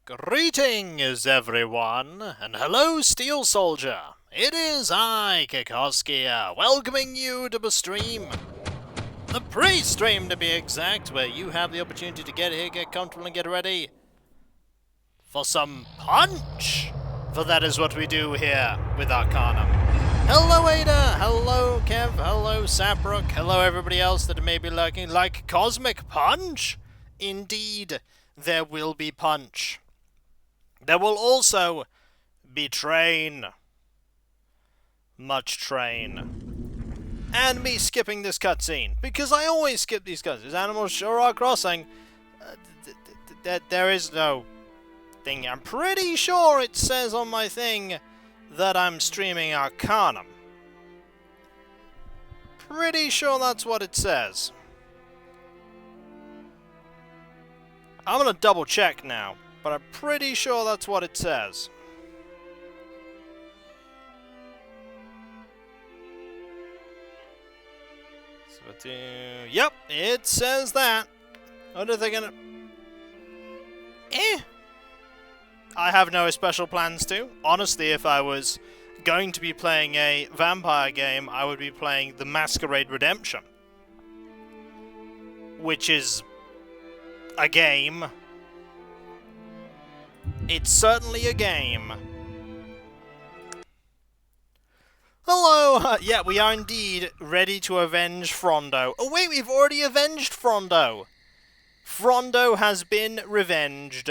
Greetings, everyone, and hello, Steel Soldier. It is I, Kikoskia, welcoming you to the stream. The pre-stream, to be exact, where you have the opportunity to get here, get comfortable, and get ready for some punch. For that is what we do here with Arcanum. Hello, Ada. Hello, Kev. Hello, Saprook. Hello, everybody else that may be lurking. Like Cosmic Punch? Indeed, there will be punch. There will also be train. Much train. And me skipping this cutscene, because I always skip these cutscenes. Animals sure are crossing. There is no thing. I'm pretty sure it says on my thing that I'm streaming Arcanum. Pretty sure that's what it says. I'm gonna double check now, but I'm pretty sure that's what it says. So, yep, it says that. What are they gonna... I have no special plans to. Honestly, if I was going to be playing a vampire game, I would be playing The Masquerade Redemption. Which is a game. It's certainly a game. Hello! Yeah, we are indeed ready to avenge Frondo. Oh wait, we've already avenged Frondo! Frondo has been revenged.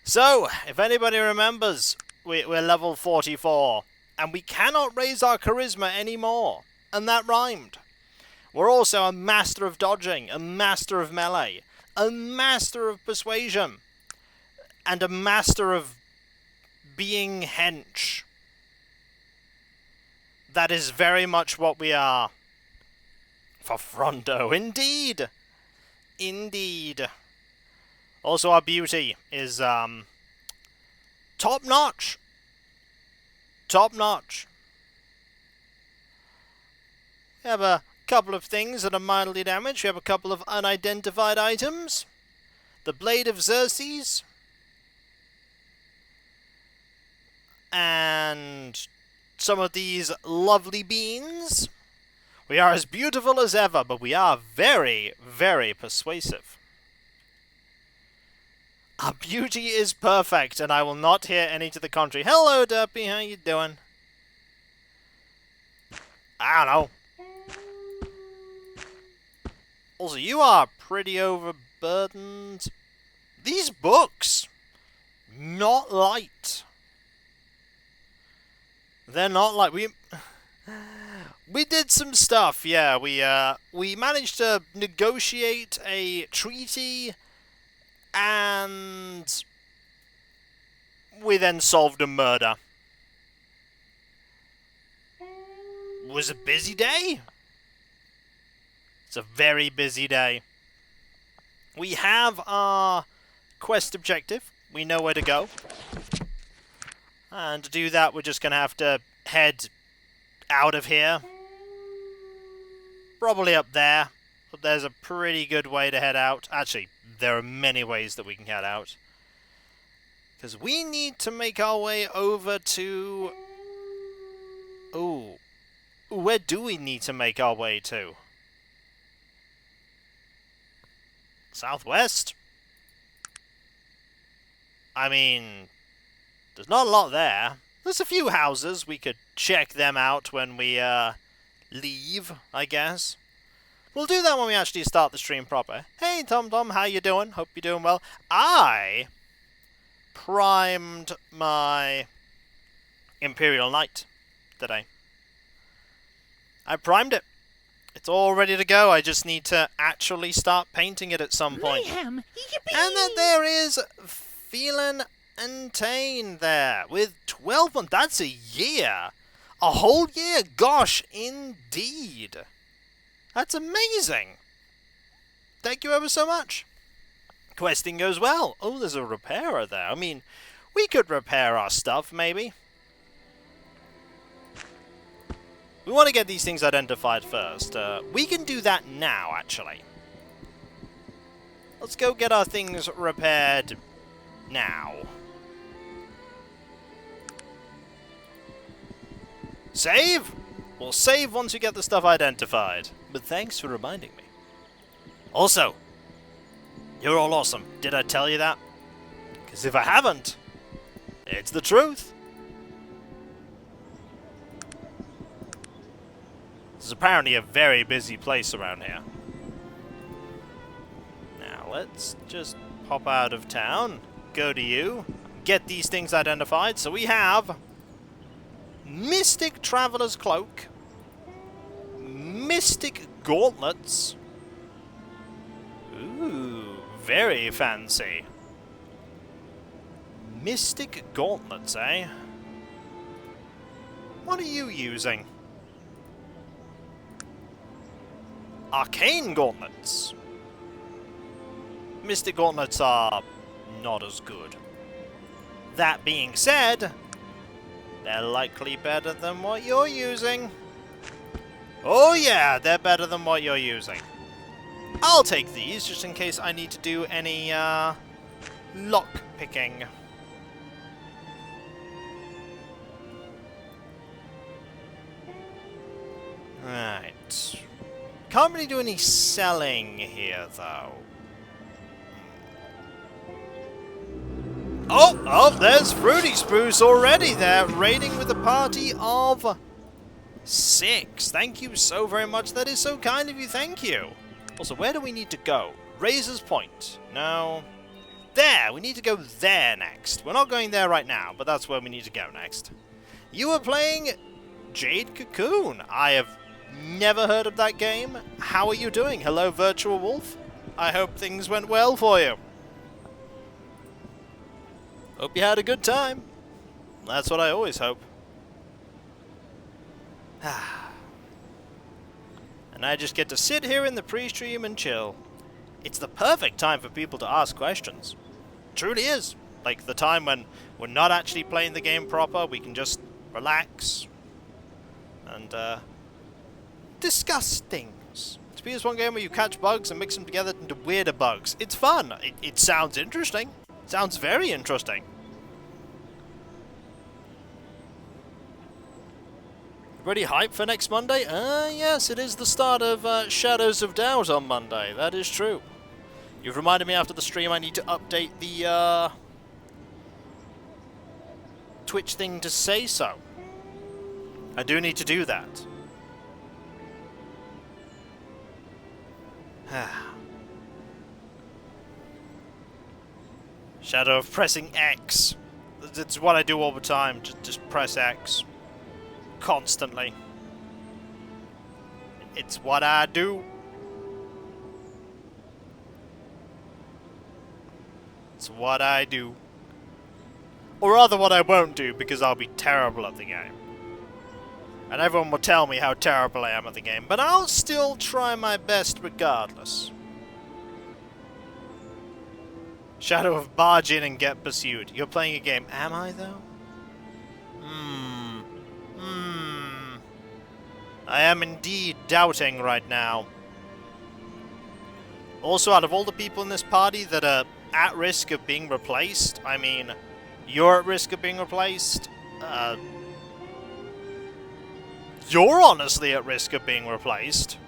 So, if anybody remembers, we're level 44, and we cannot raise our charisma anymore, and that rhymed. We're also a master of dodging, a master of melee, a master of persuasion, and a master of being hench. That is very much what we are. For Frondo, indeed! Indeed. Also, our beauty is, top-notch. Top-notch. We have a couple of things that are mildly damaged. We have a couple of unidentified items. The Blade of Xerxes. And some of these lovely beans. We are as beautiful as ever, but we are very, very persuasive. Our beauty is perfect, and I will not hear any to the contrary. Hello, Derpy, how you doing? I don't know. Also, you are pretty overburdened. These books, not light. They're not light. We did some stuff, yeah. We managed to negotiate a treaty, and we then solved a murder. It was a busy day. It's a very busy day. We have our quest objective. We know where to go. And to do that, we're just going to have to head out of here. Probably up there. But there's a pretty good way to head out. Actually, there are many ways that we can head out. Because we need to make our way over to... Ooh. Where do we need to make our way to? Southwest? I mean, there's not a lot there. There's a few houses. We could check them out when we leave, I guess. We'll do that when we actually start the stream proper. Hey, Tom, how you doing? Hope you're doing well. I primed my Imperial Knight today. I primed it. It's all ready to go. I just need to actually start painting it at some point. Mayhem. And then there is Phelan and Tane there with 12 months. That's a year. A whole year. Gosh, indeed. That's amazing. Thank you ever so much. Questing goes well. Oh, there's a repairer there. I mean, we could repair our stuff, maybe. We want to get these things identified first. We can do that now, actually. Let's go get our things repaired now. Save? We'll save once we get the stuff identified. But thanks for reminding me. Also, you're all awesome. Did I tell you that? Because if I haven't, it's the truth. This is apparently a very busy place around here. Now, let's just pop out of town, go to you, get these things identified. So we have Mystic Traveler's Cloak, Mystic Gauntlets. Ooh, very fancy. Mystic Gauntlets, eh? What are you using? Arcane Gauntlets. Mystic Gauntlets are not as good. That being said, they're likely better than what you're using. Oh yeah, they're better than what you're using. I'll take these just in case I need to do any lock picking. Right. Can't really do any selling here though. Oh, there's Fruity Spruce already there, raiding with a party of 6. Thank you so very much. That is so kind of you. Thank you. Also, where do we need to go? Razor's Point. No. There. We need to go there next. We're not going there right now, but that's where we need to go next. You are playing Jade Cocoon. I have never heard of that game. How are you doing? Hello, Virtual Wolf. I hope things went well for you. Hope you had a good time. That's what I always hope. And I just get to sit here in the pre-stream and chill. It's the perfect time for people to ask questions. It truly is. Like the time when we're not actually playing the game proper, we can just relax and discuss things. To be this one game where you catch bugs and mix them together into weirder bugs. It's fun. It sounds interesting. Sounds very interesting. Everybody hyped for next Monday? Yes, it is the start of Shadows of Doubt on Monday. That is true. You've reminded me after the stream I need to update the Twitch thing to say so. I do need to do that. Shadow of pressing X. It's what I do all the time. Just press X. Constantly. It's what I do. It's what I do. Or rather what I won't do, because I'll be terrible at the game. And everyone will tell me how terrible I am at the game, but I'll still try my best regardless. Shadow of barge in and get pursued. You're playing a game. Am I, though? I am indeed doubting right now. Also, out of all the people in this party that are at risk of being replaced, I mean, you're at risk of being replaced, you're honestly at risk of being replaced.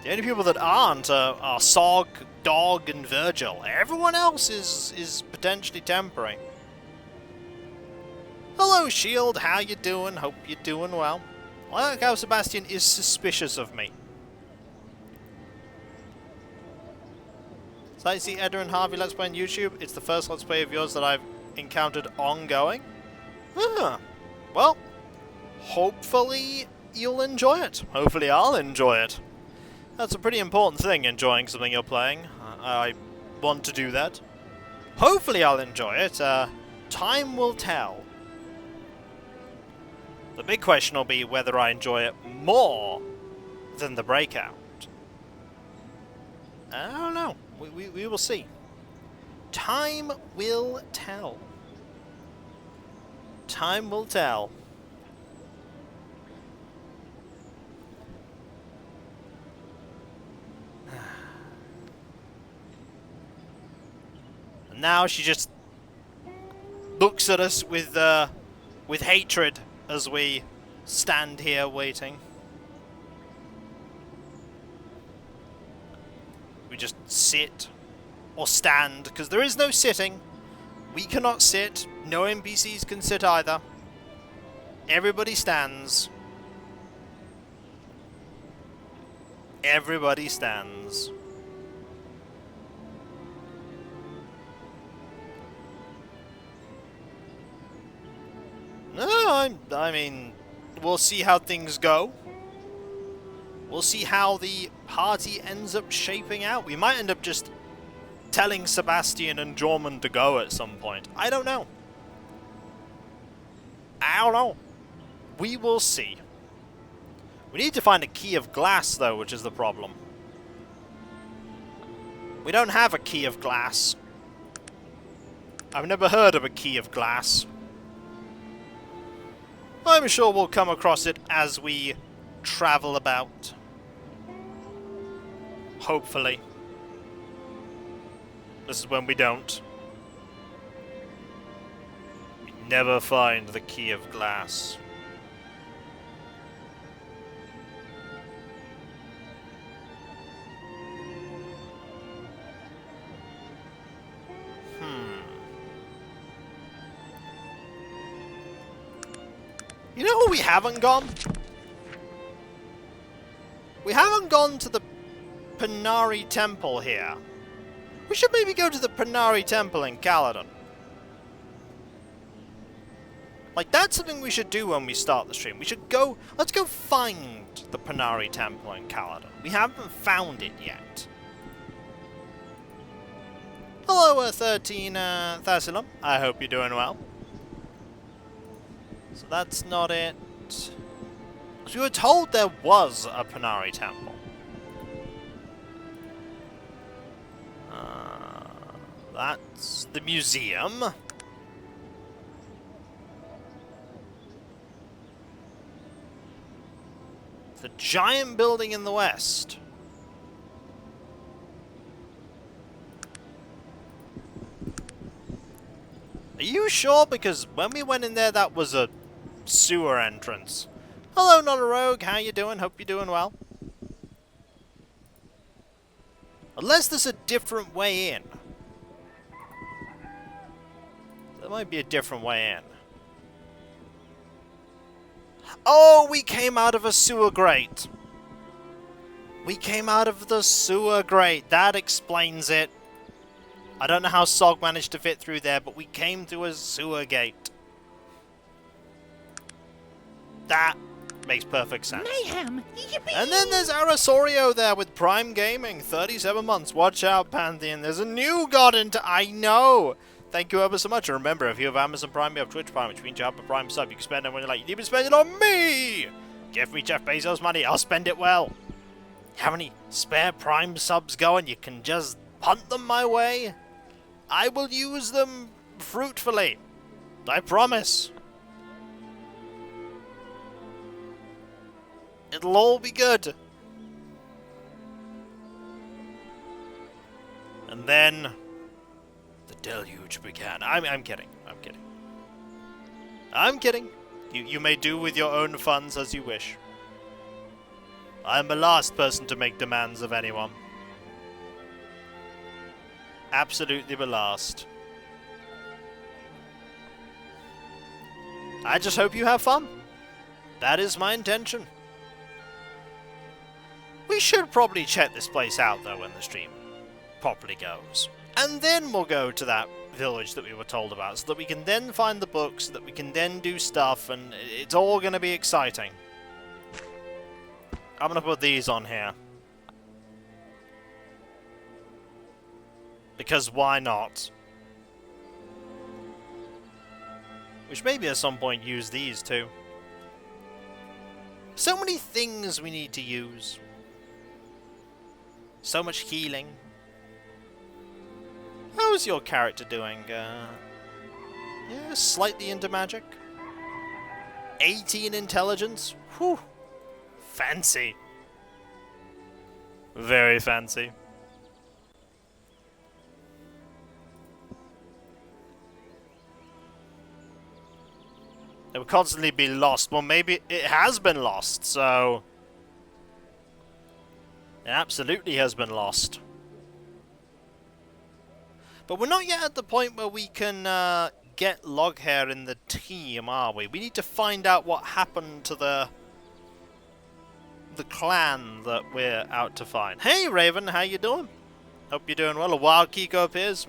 The only people that aren't are Sog, Dog, and Virgil. Everyone else is potentially temporary. Hello, Shield. How you doing? Hope you're doing well. I like how Sebastian is suspicious of me. So I see Edda and Harvey Let's Play on YouTube. It's the first Let's Play of yours that I've encountered ongoing. Well, hopefully you'll enjoy it. Hopefully I'll enjoy it. That's a pretty important thing, enjoying something you're playing. I want to do that. Hopefully I'll enjoy it. Time will tell. The big question will be whether I enjoy it more than the Breakout. I don't know. We will see. Time will tell. Time will tell. Now she just looks at us with hatred as we stand here waiting. We just sit or stand, because there is no sitting. We cannot sit. No NPCs can sit either. Everybody stands. Everybody stands. No, I mean, we'll see how things go. We'll see how the party ends up shaping out. We might end up just telling Sebastian and Jormund to go at some point. I don't know. I don't know. We will see. We need to find a key of glass, though, which is the problem. We don't have a key of glass. I've never heard of a key of glass. I'm sure we'll come across it as we travel about. Hopefully. This is when we don't. We never find the key of glass. You know where we haven't gone? We haven't gone to the Panari Temple here. We should maybe go to the Panari Temple in Caledon. Like, that's something we should do when we start the stream. We should go... Let's go find the Panari Temple in Caledon. We haven't found it yet. Hello, 13 Thassilum. I hope you're doing well. So that's not it. Because we were told there was a Panari Temple. That's the museum. The giant building in the west. Are you sure? Because when we went in there, that was a sewer entrance. Hello, not a rogue. How you doing? Hope you're doing well. Unless there's a different way in. There might be a different way in. Oh, we came out of a sewer grate. We came out of the sewer grate. That explains it. I don't know how Sog managed to fit through there, but we came through a sewer gate. That makes perfect sense. Mayhem! Yippee! And then there's Arasorio there with Prime Gaming. 37 months. Watch out, Pantheon. There's a new god into... I know! Thank you ever so much. And remember, if you have Amazon Prime, you have Twitch Prime, which means you have a Prime sub. You can spend it when you like. You need to spend it on me! Give me Jeff Bezos' money. I'll spend it well. Have any spare Prime subs going? You can just punt them my way. I will use them fruitfully. I promise. It'll all be good. And then the deluge began. I'm kidding. I'm kidding. I'm kidding. You may do with your own funds as you wish. I'm the last person to make demands of anyone. Absolutely the last. I just hope you have fun. That is my intention. We should probably check this place out, though, when the stream properly goes. And then we'll go to that village that we were told about, so that we can then find the books, so that we can then do stuff, and it's all going to be exciting. I'm going to put these on here. Because why not? Which maybe at some point use these too. So many things we need to use. So much healing. How's your character doing? Yeah, slightly into magic. 18 intelligence. Whew. Fancy. Very fancy. constantly be lost. Well, maybe it has been lost, so... It absolutely has been lost. But we're not yet at the point where we can get Loghair in the team, are we? We need to find out what happened to the clan that we're out to find. Hey, Raven, how you doing? Hope you're doing well. A wild Kiko appears.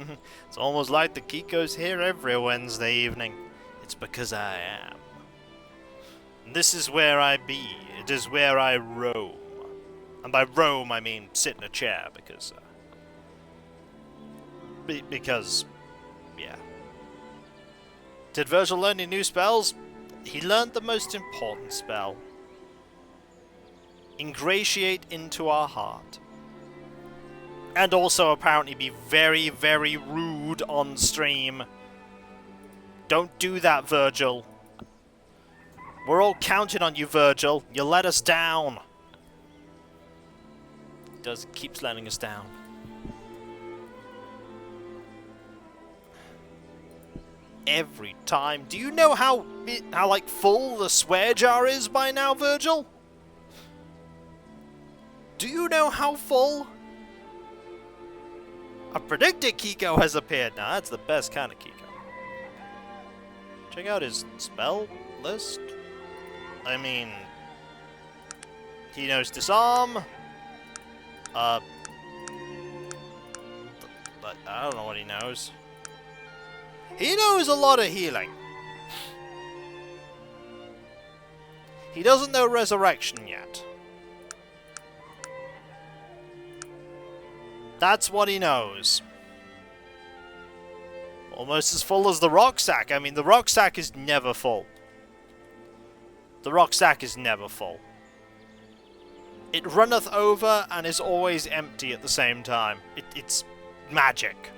It's almost like the Kiko's here every Wednesday evening. It's because I am. And this is where I be. It is where I roam. And by roam, I mean sit in a chair, because... because, yeah. Did Virgil learn any new spells? He learned the most important spell. Ingratiate into our heart. And also apparently be very, very rude on stream. Don't do that, Virgil. We're all counting on you, Virgil. You let us down. He keeps letting us down. Every time. Do you know how like full the swear jar is by now, Virgil? Do you know how full? I predicted Kiko has appeared. Now that's the best kind of Kiko. Check out his spell list. I mean, he knows disarm. But I don't know what he knows. He knows a lot of healing. He doesn't know resurrection yet. That's what he knows. Almost as full as the rucksack. I mean, the rucksack is never full. The rucksack is never full. It runneth over and is always empty at the same time. It's magic.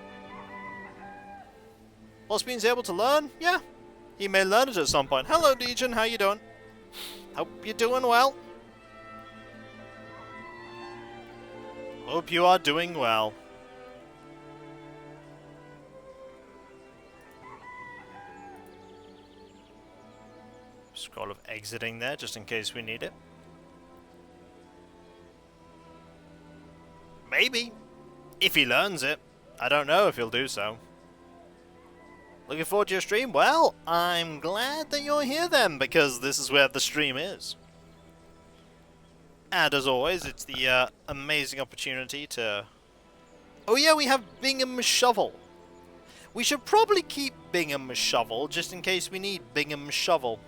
Osmine's able to learn? Yeah. He may learn it at some point. Hello, Legion. How you doing? Hope you're doing well. Hope you are doing well. Scroll of exiting there, just in case we need it. Maybe. If he learns it. I don't know if he'll do so. Looking forward to your stream? Well, I'm glad that you're here then, because this is where the stream is. And as always, it's the amazing opportunity to... Oh yeah, we have Bingham's Shovel. We should probably keep Bingham's Shovel, just in case we need Bingham's Shovel.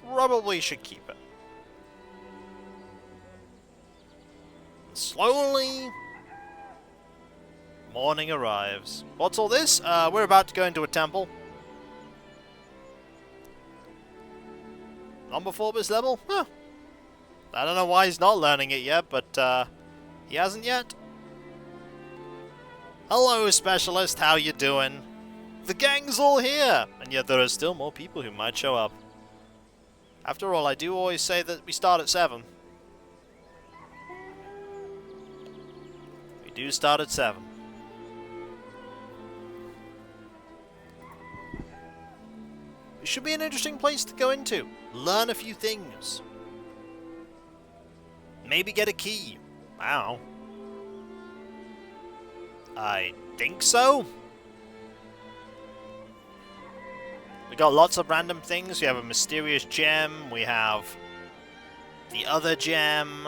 Probably should keep it. Slowly, morning arrives. What's all this? We're about to go into a temple. Not before this level? Huh. I don't know why he's not learning it yet, but he hasn't yet. Hello, Specialist. How you doing? The gang's all here, and yet there are still more people who might show up. After all, I do always say that we start at 7. We do start at 7. It should be an interesting place to go into. Learn a few things. Maybe get a key. Wow. I think so. We got lots of random things. We have a mysterious gem. We have the other gem.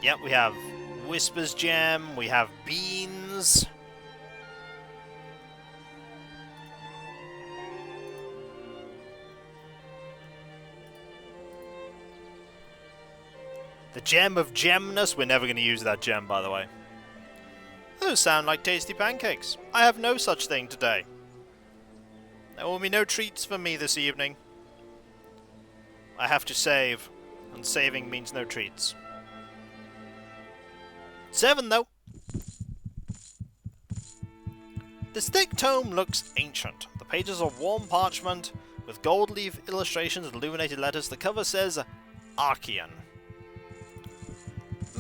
Yep, we have Whisper's gem. We have beans. The gem of gemness. We're never going to use that gem, by the way. Those sound like tasty pancakes. I have no such thing today. There will be no treats for me this evening. I have to save, and saving means no treats. 7, though. This thick tome looks ancient. The pages are warm parchment with gold leaf illustrations and illuminated letters. The cover says Arcanum.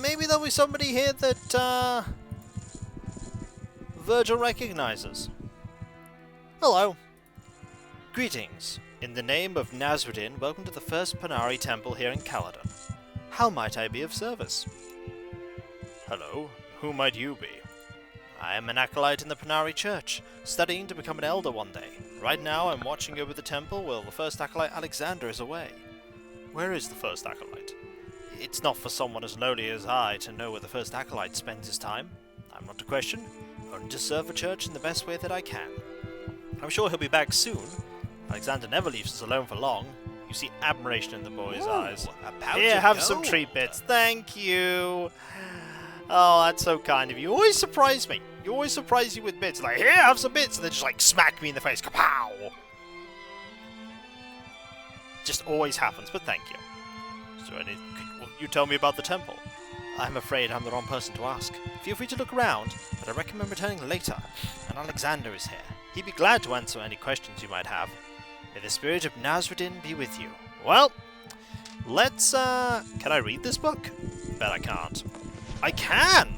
maybe there'll be somebody here that Virgil recognizes. Hello. Greetings. In the name of Nasruddin, welcome to the first Panari temple here in Caledon. How might I be of service? Hello. Who might you be? I am an acolyte in the Panari Church, studying to become an elder one day. Right now I'm watching over the temple while the first acolyte Alexander is away. Where is the first acolyte? It's not for someone as lowly as I to know where the first acolyte spends his time. I'm not to question, only to serve the church in the best way that I can. I'm sure he'll be back soon. Alexander never leaves us alone for long. You see admiration in the boy's eyes. Here, have some treat bits. Thank you. Oh, that's so kind of you. You always surprise me. You always surprise you with bits. Like, here, have some bits. And then just, like, smack me in the face. Kapow! Just always happens, but thank you. So, will you tell me about the temple? I'm afraid I'm the wrong person to ask. Feel free to look around, but I recommend returning later. And Alexander is here. He'd be glad to answer any questions you might have. May the spirit of Nasruddin be with you. Well, let's, can I read this book? Bet I can't. I can!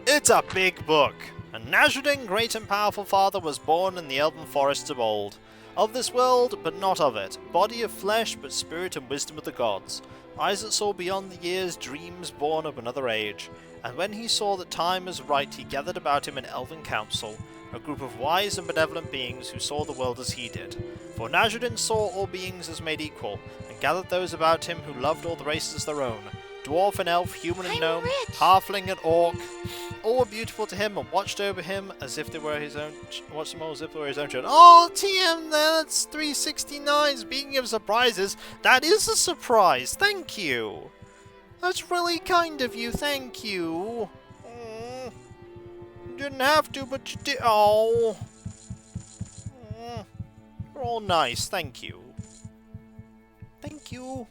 It's a big book. And Nasruddin, great and powerful father, was born in the elven forests of old. Of this world, but not of it. Body of flesh, but spirit and wisdom of the gods. Eyes that saw beyond the years, dreams born of another age. And when he saw that time was right, he gathered about him an elven council, a group of wise and benevolent beings who saw the world as he did. For Nasruddin saw all beings as made equal, and gathered those about him who loved all the races as their own. Dwarf and elf, human and gnome, halfling and orc, all were beautiful to him and watched over him as if they were his own. Watched them all as if they were his own children. Oh, TM, that's 369. Speaking of surprises, that is a surprise. Thank you. That's really kind of you. Thank you. You didn't have to, but you did. Oh, you're all nice. Thank you. Thank you.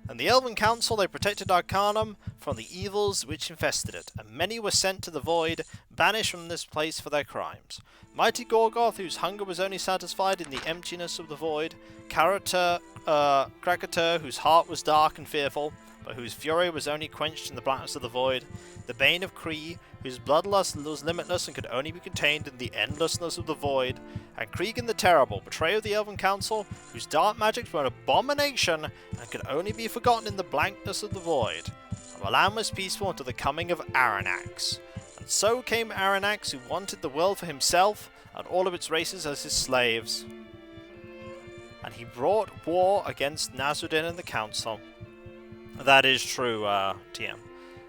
And the Elven Council, they protected Arcanum from the evils which infested it, and many were sent to the Void, banished from this place for their crimes. Mighty Gorgoth, whose hunger was only satisfied in the emptiness of the Void, Krakatur, whose heart was dark and fearful, but whose fury was only quenched in the blackness of the Void, the Bane of Kree, whose bloodlust was limitless and could only be contained in the endlessness of the Void, and Cregan the Terrible, betrayer of the Elven Council, whose dark magics were an abomination and could only be forgotten in the blankness of the Void. And the land was peaceful until the coming of Aranax. And so came Aranax, who wanted the world for himself and all of its races as his slaves. And he brought war against Nasruddin and the Council. That is true, TM.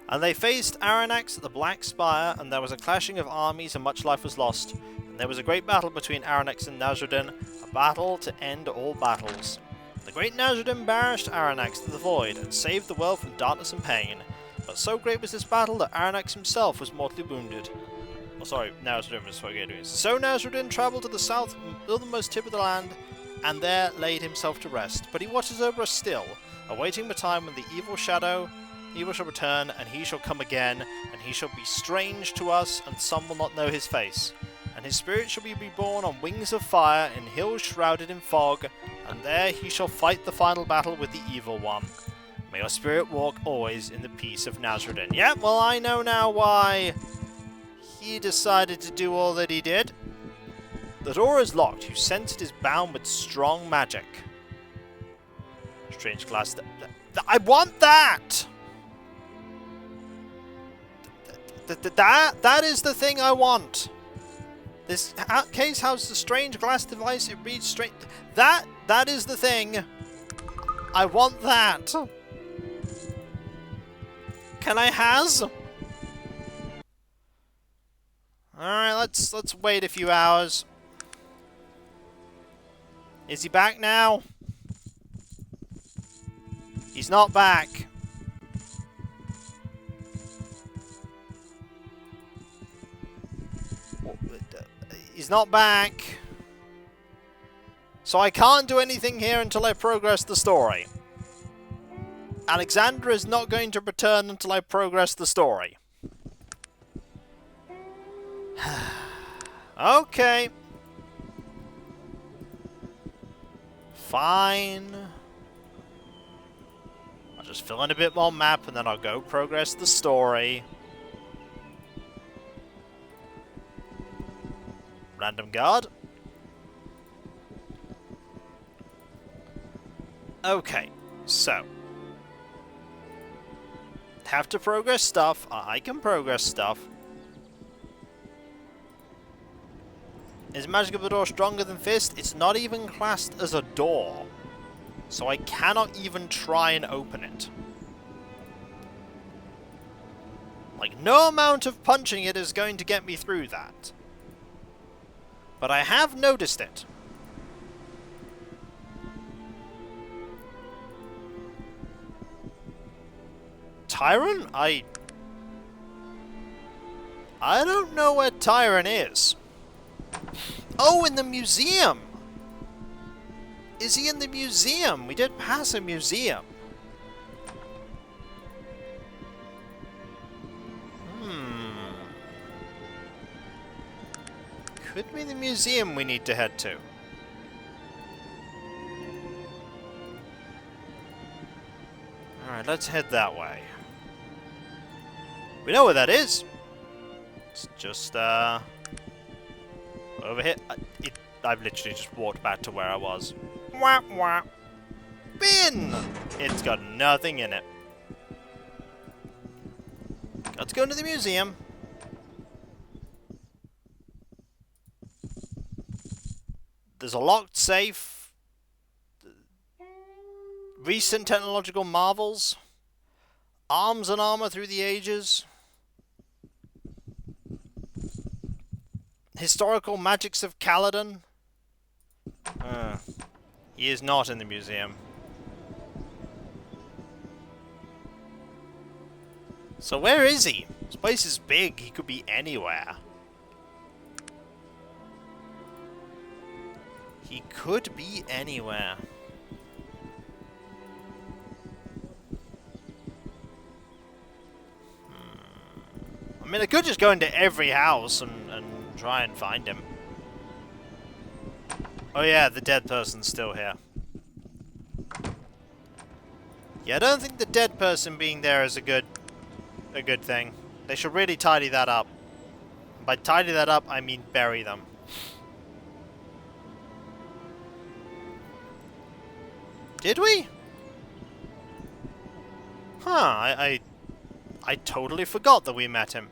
And they faced Aranax at the Black Spire, and there was a clashing of armies and much life was lost. And there was a great battle between Aranax and Nasruddin, a battle to end all battles. The great Nasruddin banished Aranax to the Void, and saved the world from darkness and pain. But so great was this battle that Aranax himself was mortally wounded. Oh, sorry, Nasruddin was forgetting. So Nasruddin travelled to the southernmost tip of the land, and there laid himself to rest. But he watches over us still, awaiting the time when the evil shall return, and he shall come again, and he shall be strange to us, and some will not know his face. And his spirit shall be reborn on wings of fire, in hills shrouded in fog, and there he shall fight the final battle with the evil one. May your spirit walk always in the peace of Nasruddin. Yeah, well, I know now why he decided to do all that he did. The door is locked. You sense it is bound with strong magic. Strange glass. I want that! That is the thing I want. This case has a strange glass device. It reads straight. That is the thing. I want that. Can I has? All right, let's wait a few hours. Is he back now? He's not back. He's not back. So I can't do anything here until I progress the story. Alexandra is not going to return until I progress the story. Okay. Fine. just fill in a bit more map, and then I'll go progress the story. Random guard. Okay, so. Have to progress stuff. I can progress stuff. Is Magic of the Door stronger than Fist? It's not even classed as a door. So I cannot even try and open it. Like, no amount of punching it is going to get me through that. But I have noticed it. Tyrant? I don't know where Tyrant is. Oh, in the museum! Is he in the museum? We did pass a museum. Could be the museum we need to head to. Alright, let's head that way. We know where that is. It's just, over here. I've literally just walked back to where I was. Wah, wah. Bin! It's got nothing in it. Let's go into the museum. There's a locked safe. Recent technological marvels. Arms and armor through the ages. Historical magics of Kaladin. He is not in the museum. So where is he? This place is big. He could be anywhere. He could be anywhere. I mean, I could just go into every house and try and find him. Oh yeah, the dead person's still here. Yeah, I don't think the dead person being there is a good thing. They should really tidy that up. By tidy that up, I mean bury them. Did we? Huh, I totally forgot that we met him.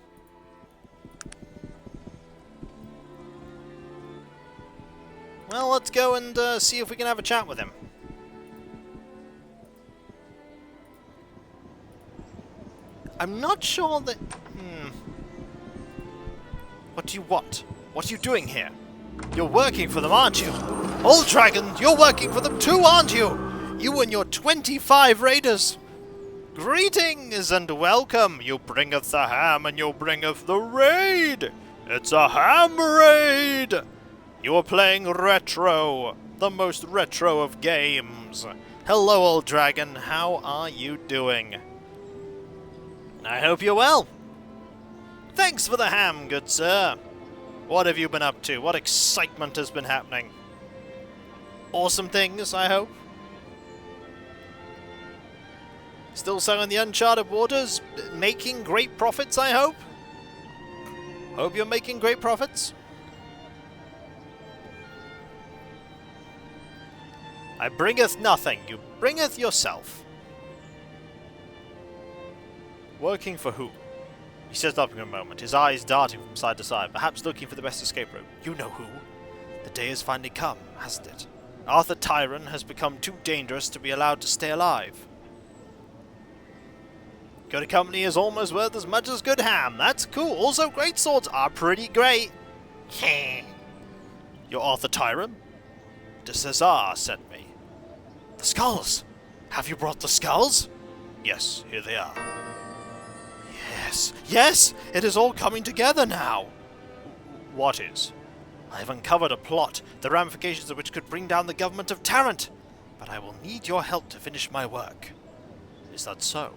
Well, let's go and see if we can have a chat with him. I'm not sure that... What do you want? What are you doing here? You're working for them, aren't you? Old Dragon, you're working for them too, aren't you? You and your 25 raiders. Greetings and welcome. You bringeth the ham and you bringeth the raid. It's a ham raid. You are playing retro, the most retro of games. Hello, Old Dragon. How are you doing? I hope you're well. Thanks for the ham, good sir. What have you been up to? What excitement has been happening? Awesome things, I hope. Still sailing the uncharted waters, making great profits, I hope. Hope you're making great profits. I bringeth nothing, you bringeth yourself. Working for who? He says nothing for a moment, his eyes darting from side to side, perhaps looking for the best escape route. You know who. The day has finally come, hasn't it? Arthur Tyron has become too dangerous to be allowed to stay alive. Good company is almost worth as much as good ham. That's cool. Also, great swords are pretty great. You're Arthur Tyron? De Cesar sent me. The skulls! Have you brought the skulls? Yes, here they are. Yes, yes! It is all coming together now! What is? I have uncovered a plot, the ramifications of which could bring down the government of Tarrant. But I will need your help to finish my work. Is that so?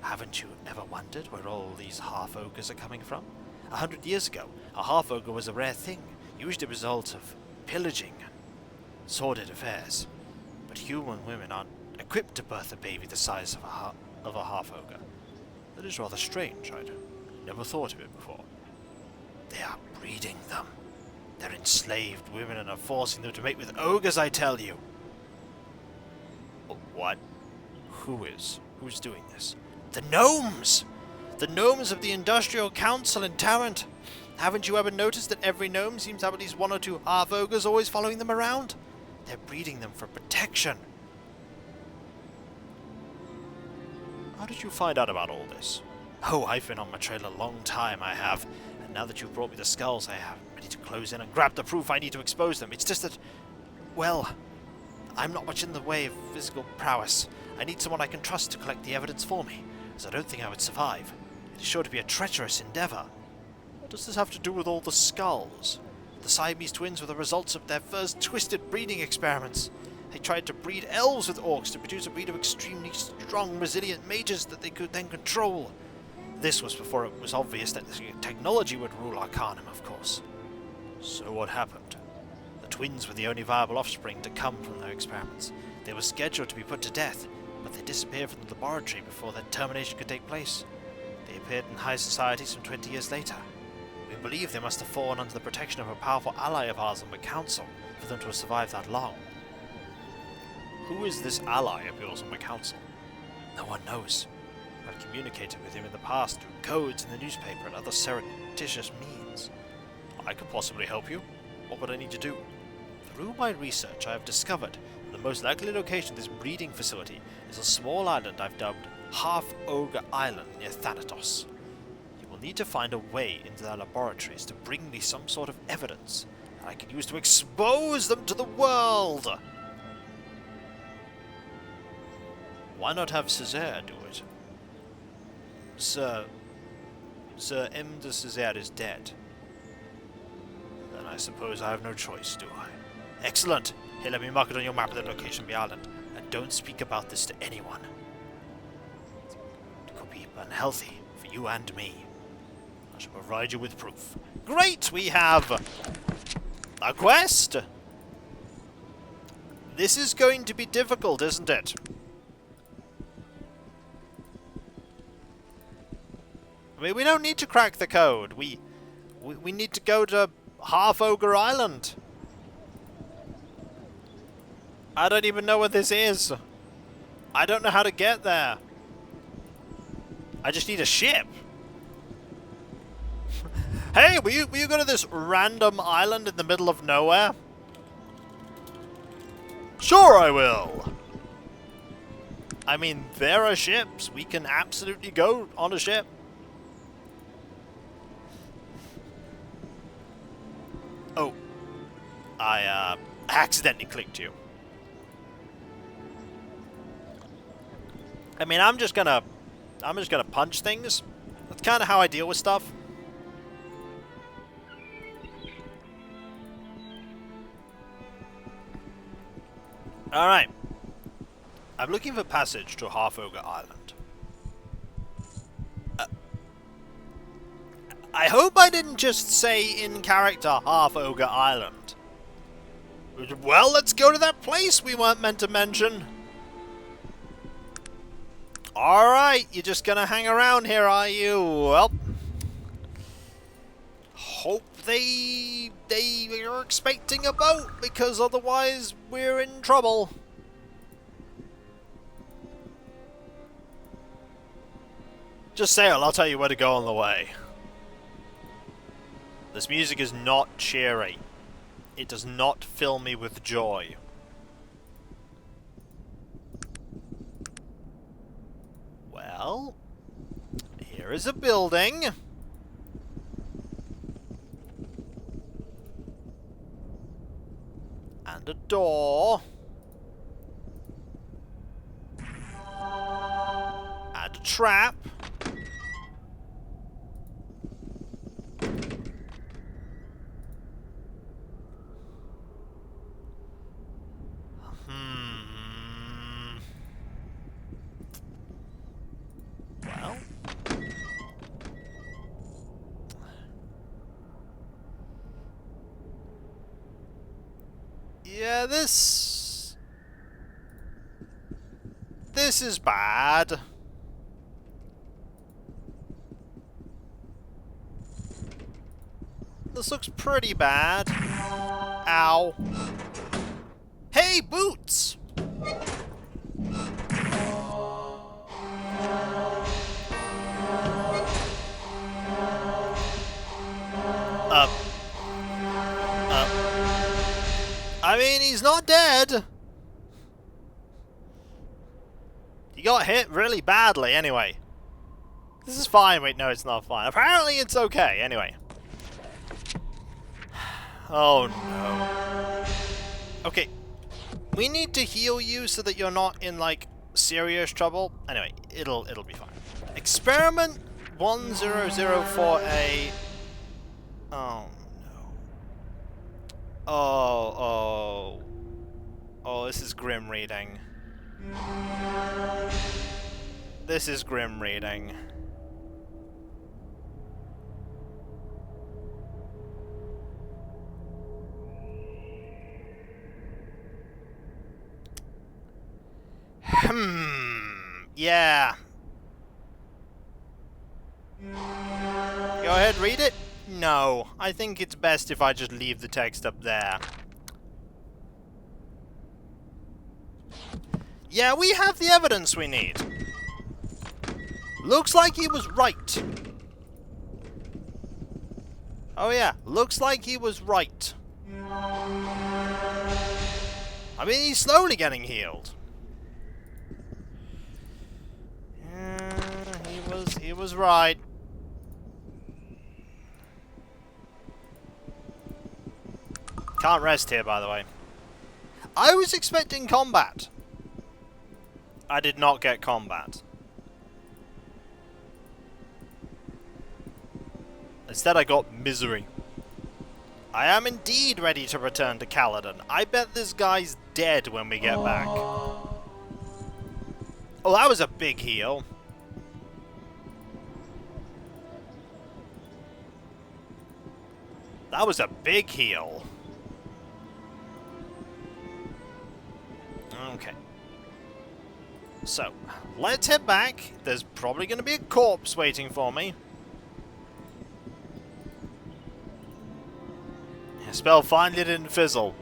Haven't you ever wondered where all these half-ogres are coming from? 100 years ago, a half-ogre was a rare thing, usually a result of pillaging and sordid affairs. But human women aren't equipped to birth a baby the size of a half-ogre. That is rather strange. I'd never thought of it before. They are breeding them. They're enslaved women and are forcing them to mate with ogres, I tell you. What? Who's doing this? The gnomes! The gnomes of the Industrial Council in Tarrant. Haven't you ever noticed that every gnome seems to have at least one or two half-ogres always following them around? They're breeding them for protection. How did you find out about all this? Oh, I've been on my trail a long time, I have. And now that you've brought me the skulls, I am ready to close in and grab the proof I need to expose them. It's just that, well, I'm not much in the way of physical prowess. I need someone I can trust to collect the evidence for me, as I don't think I would survive. It is sure to be a treacherous endeavour. What does this have to do with all the skulls? The Siamese twins were the results of their first twisted breeding experiments. They tried to breed elves with orcs to produce a breed of extremely strong, resilient mages that they could then control. This was before it was obvious that the technology would rule Arcanum, of course. So what happened? The twins were the only viable offspring to come from their experiments. They were scheduled to be put to death, but they disappeared from the laboratory before their termination could take place. They appeared in high society some 20 years later. We believe they must have fallen under the protection of a powerful ally of ours on the council for them to have survived that long. Who is this ally of yours on the council? No one knows. I've communicated with him in the past through codes in the newspaper and other surreptitious means. I could possibly help you. What would I need to do? Through my research, I have discovered that the most likely location of this breeding facility is a small island I've dubbed Half-Ogre Island near Thanatos. You will need to find a way into their laboratories to bring me some sort of evidence that I can use to expose them to the world. Why not have Césaire do it? Sir M. de Césaire is dead. Then I suppose I have no choice, do I? Excellent! Here, let me mark it on your map of the location of the island. And don't speak about this to anyone. It could be unhealthy for you and me. I shall provide you with proof. Great! We have a quest! This is going to be difficult, isn't it? I mean, we don't need to crack the code. We need to go to Half-Ogre Island. I don't even know what this is. I don't know how to get there. I just need a ship. Hey, will you go to this random island in the middle of nowhere? Sure I will. I mean, there are ships. We can absolutely go on a ship. Oh, I accidentally clicked you. I mean, I'm just gonna punch things. That's kind of how I deal with stuff. All right. I'm looking for passage to Half-Ogre Island. I hope I didn't just say in character Half-Ogre Island. Well, let's go to that place we weren't meant to mention. Alright, you're just gonna hang around here, are you? Well, hope they are expecting a boat, because otherwise we're in trouble. Just sail, I'll tell you where to go on the way. This music is not cheery. It does not fill me with joy. Well, here is a building. And a door. And a trap. Well. Yeah, this this is bad. This looks pretty bad. Ow. Hey, boots! I mean, he's not dead. He got hit really badly, anyway. This is fine. Wait, no, it's not fine. Apparently, it's okay. Anyway. Oh, no. Okay. We need to heal you so that you're not in, like, serious trouble. Anyway, it'll be fine. Experiment 1004A. Oh, no. Oh, this is grim reading. This is grim reading. Yeah. Go ahead, read it? No. I think it's best if I just leave the text up there. Yeah, we have the evidence we need. Looks like he was right. Oh yeah, looks like he was right. I mean, he's slowly getting healed. He was right. Can't rest here, by the way. I was expecting combat. I did not get combat. Instead, I got misery. I am indeed ready to return to Caledon. I bet this guy's dead when we get back. Oh, that was a big heal. That was a big heal. Okay. So, let's head back. There's probably going to be a corpse waiting for me. Spell finally didn't fizzle.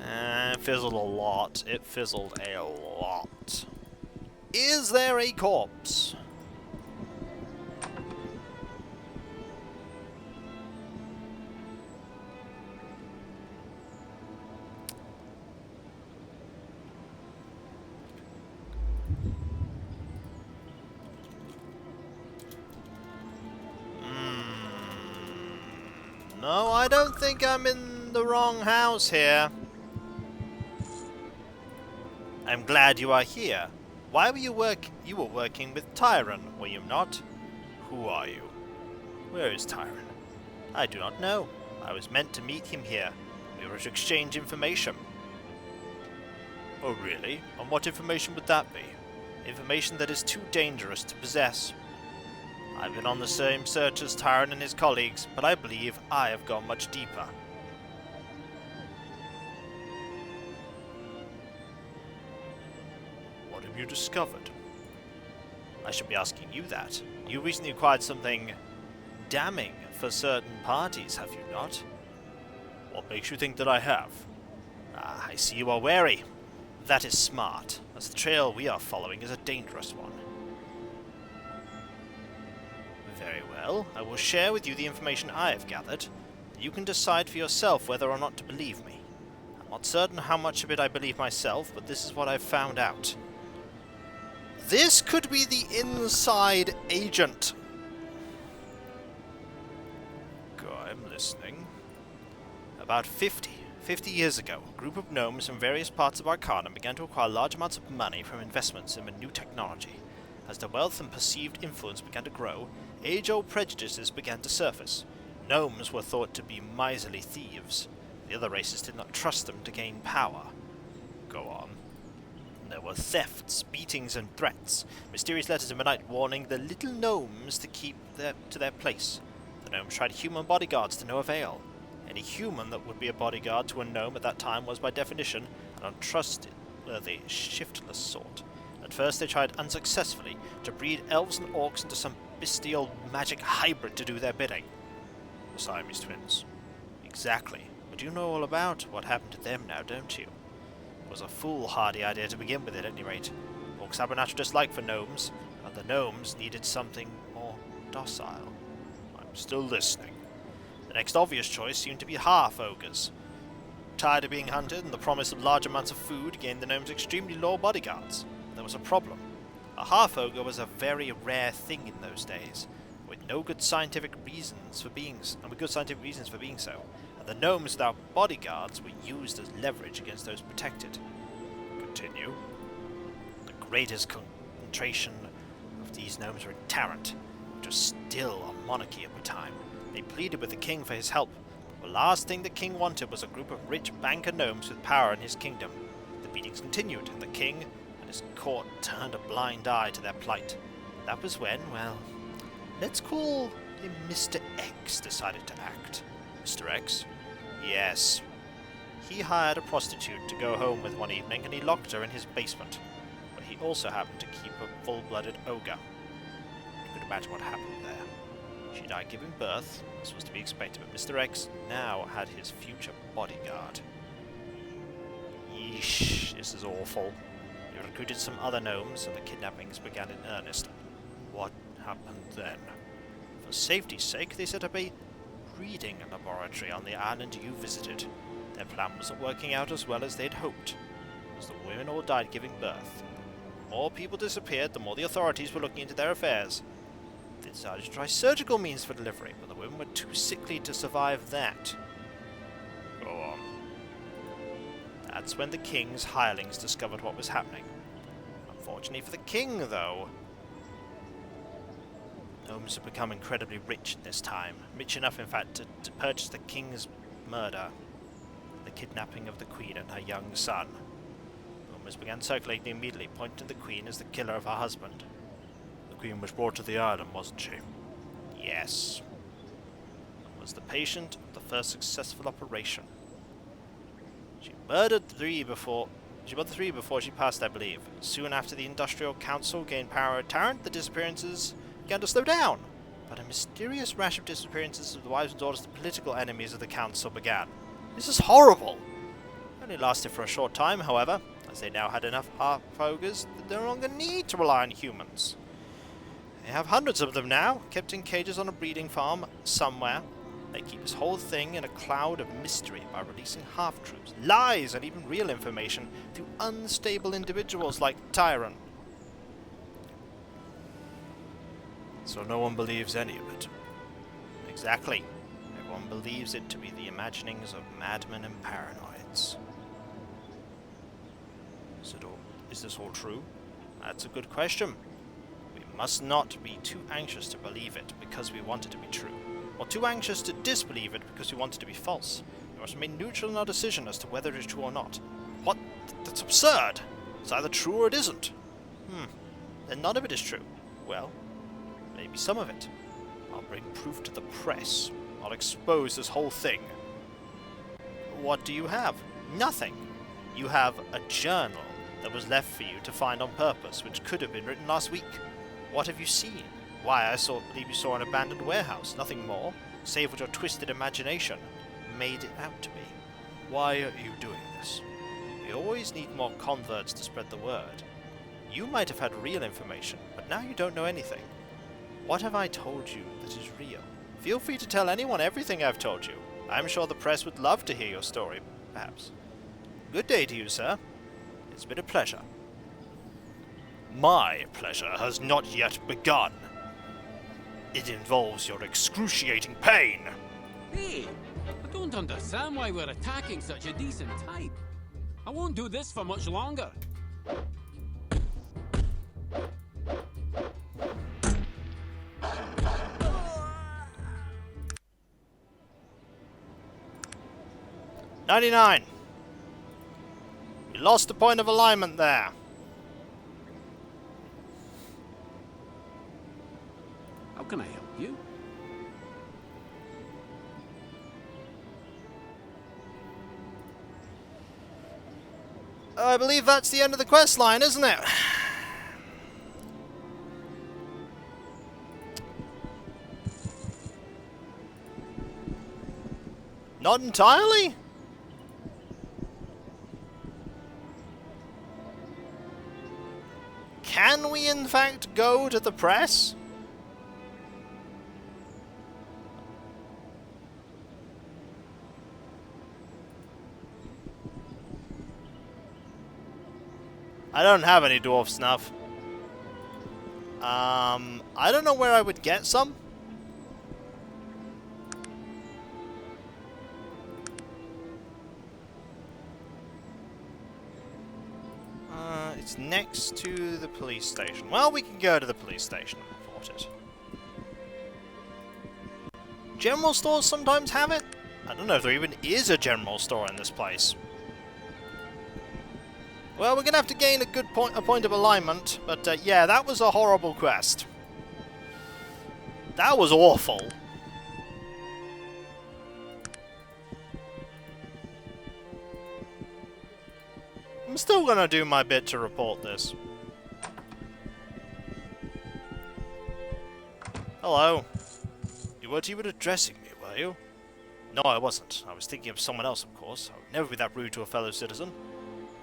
It fizzled a lot. It fizzled a lot. Is there a corpse? No, I don't think I'm in the wrong house here. I'm glad you are here. Why were you working with Tyron, were you not? Who are you? Where is Tyron? I do not know. I was meant to meet him here. We were to exchange information. Oh really? And what information would that be? Information that is too dangerous to possess. I've been on the same search as Tyron and his colleagues, but I believe I have gone much deeper. What have you discovered? I should be asking you that. You recently acquired something damning for certain parties, have you not? What makes you think that I have? Ah, I see you are wary. That is smart, as the trail we are following is a dangerous one. Very well, I will share with you the information I have gathered. You can decide for yourself whether or not to believe me. I'm not certain how much of it I believe myself, but this is what I've found out. This could be the inside agent. I'm listening. About 50 years ago, a group of gnomes from various parts of Arcanum began to acquire large amounts of money from investments in new technology. As their wealth and perceived influence began to grow, age-old prejudices began to surface. Gnomes were thought to be miserly thieves. The other races did not trust them to gain power. Go on. There were thefts, beatings, and threats. Mysterious letters in the night warning the little gnomes to keep to their place. The gnomes tried human bodyguards to no avail. Any human that would be a bodyguard to a gnome at that time was by definition an the shiftless sort. At first they tried unsuccessfully to breed elves and orcs into some bestial magic hybrid to do their bidding. The Siamese twins. Exactly. But you know all about what happened to them now, don't you? It was a foolhardy idea to begin with, at any rate. Orcs have a natural dislike for gnomes, and the gnomes needed something more docile. I'm still listening. The next obvious choice seemed to be half-ogres. Tired of being hunted and the promise of large amounts of food gained the gnomes extremely loyal bodyguards. There was a problem. A half-ogre was a very rare thing in those days, with good scientific reasons for being so, and the gnomes without bodyguards were used as leverage against those protected. Continue. The greatest concentration of these gnomes were in Tarrant, which was still a monarchy at the time. They pleaded with the king for his help. The last thing the king wanted was a group of rich banker gnomes with power in his kingdom. The beatings continued, and the king and his court turned a blind eye to their plight. That was when, well, let's call him Mr. X decided to act. Mr. X? Yes. He hired a prostitute to go home with one evening, and he locked her in his basement, where he also happened to keep a full-blooded ogre. You could imagine what happened there. She died giving birth. This was to be expected, but Mr. X now had his future bodyguard. Yeesh, this is awful. He recruited some other gnomes, and the kidnappings began in earnest. What happened then? For safety's sake, they set up a breeding laboratory on the island you visited. Their plan wasn't working out as well as they'd hoped, as the women all died giving birth. The more people disappeared, the more the authorities were looking into their affairs. They decided to try surgical means for delivery, but the women were too sickly to survive that. Go on. That's when the king's hirelings discovered what was happening. Unfortunately for the king, though, gnomes had become incredibly rich at this time. Rich enough, in fact, to purchase the king's murder, the kidnapping of the queen and her young son. Rumors began circulating immediately, pointing to the queen as the killer of her husband. The queen was brought to the island, wasn't she? Yes. And was the patient of the first successful operation. She murdered three before she passed, I believe. Soon after the Industrial Council gained power at Tarrant, the disappearances began to slow down. But a mysterious rash of disappearances of the wives and daughters of the political enemies of the Council began. This is horrible! It only lasted for a short time, however, as they now had enough half-ogres that they no longer need to rely on humans. They have hundreds of them now, kept in cages on a breeding farm somewhere. They keep this whole thing in a cloud of mystery by releasing half-truths, lies, and even real information through unstable individuals like Tyron. So no one believes any of it. Exactly. Everyone believes it to be the imaginings of madmen and paranoids. Is this all true? That's a good question. We must not be too anxious to believe it because we want it to be true, or too anxious to disbelieve it because we want it to be false. We must remain neutral in our decision as to whether it is true or not. What? That's absurd! It's either true or it isn't. Then none of it is true. Well, maybe some of it. I'll bring proof to the press. I'll expose this whole thing. What do you have? Nothing. You have a journal that was left for you to find on purpose, which could have been written last week. What have you seen? Why, I believe you saw an abandoned warehouse, nothing more, save what your twisted imagination made it out to be. Why are you doing this? We always need more converts to spread the word. You might have had real information, but now you don't know anything. What have I told you that is real? Feel free to tell anyone everything I've told you. I'm sure the press would love to hear your story, perhaps. Good day to you, sir. It's been a pleasure. My pleasure has not yet begun. It involves your excruciating pain. Hey, I don't understand why we're attacking such a decent type. I won't do this for much longer. "99. You lost the point of alignment there. How can I help you? I believe that's the end of the quest line, isn't it? Not entirely? Can we in fact go to the press? I don't have any dwarf snuff. I don't know where I would get some. It's next to the police station. Well, we can go to the police station and report it. General stores sometimes have it. I don't know if there even is a general store in this place. Well, we're gonna have to gain a point of alignment, but yeah, that was a horrible quest. That was awful. I'm still gonna do my bit to report this. Hello. You weren't even addressing me, were you? No, I wasn't. I was thinking of someone else, of course. I would never be that rude to a fellow citizen.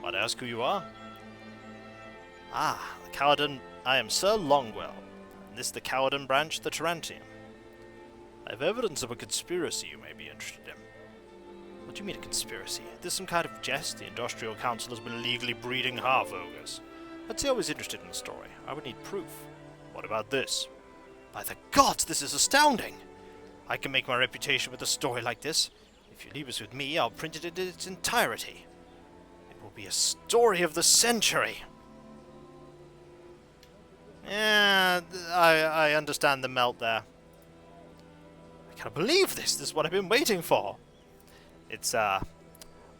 Might I ask who you are? Ah, the Cowardin. I am Sir Longwell, and this is the Cowardin branch, the Tarantium. I have evidence of a conspiracy you may be interested in. What do you mean a conspiracy? Is this some kind of jest? The Industrial Council has been illegally breeding half-ogres. I'd say I was interested in the story. I would need proof. What about this? By the gods, this is astounding! I can make my reputation with a story like this. If you leave us with me, I'll print it in its entirety. It will be a story of the century. Yeah, I understand the melt there. I can't believe this. This is what I've been waiting for. It's,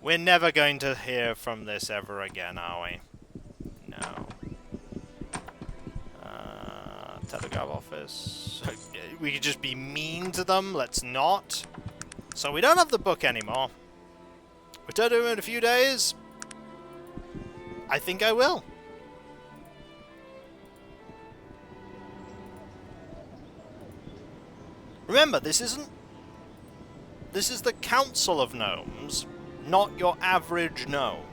we're never going to hear from this ever again, are we? No. Telegraph office. We could just be mean to them. Let's not. So we don't have the book anymore. Return to him in a few days. I think I will. Remember, this is the Council of Gnomes, not your average gnome.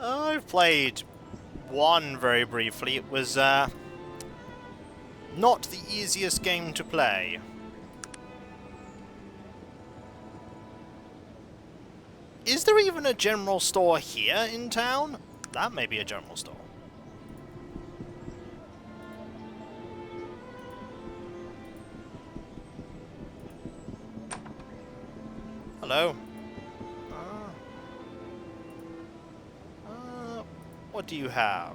I've played one very briefly. It was not the easiest game to play. Is there even a general store here in town? That may be a general store. Hello. What do you have?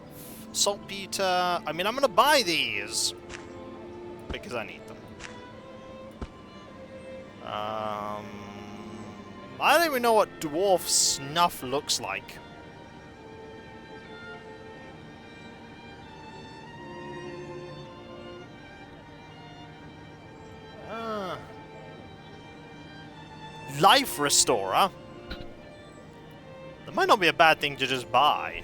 Saltpeter. I mean, I'm gonna buy these because I need them. I don't even know what dwarf snuff looks like. Life Restorer? That might not be a bad thing to just buy.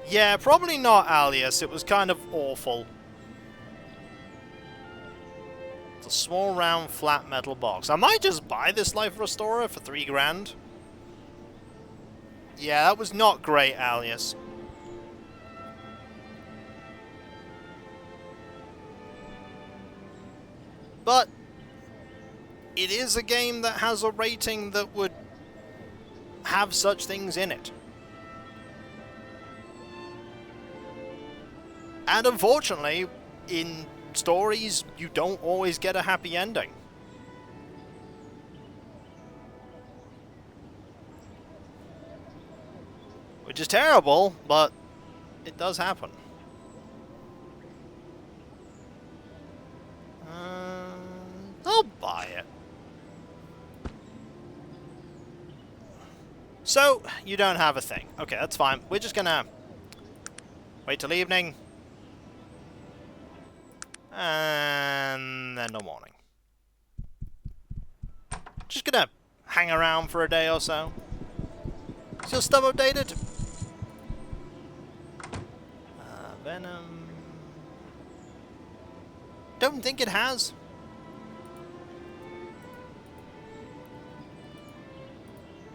Yeah, probably not, Alias. It was kind of awful. It's a small, round, flat metal box. I might just buy this Life Restorer for $3 grand. Yeah, that was not great, Alias. But it is a game that has a rating that would have such things in it. And unfortunately, in stories, you don't always get a happy ending. Which is terrible, but it does happen. I'll buy it. So, you don't have a thing. Okay, that's fine. We're just gonna wait till evening. And then the morning. Just gonna hang around for a day or so. Is your stuff updated? Venom... Don't think it has.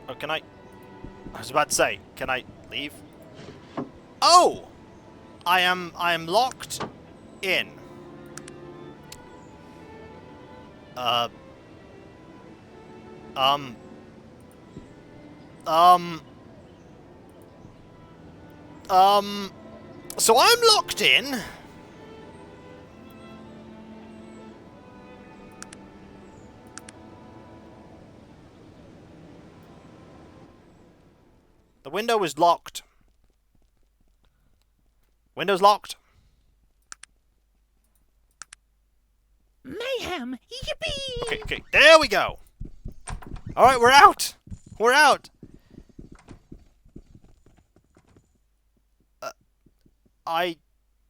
Oh, can I... I was about to say, can I leave? Oh! I am locked in. So I'm locked in. The window is locked. Window's locked. Mayhem! Yippee! Okay, there we go. Alright, we're out. We're out. I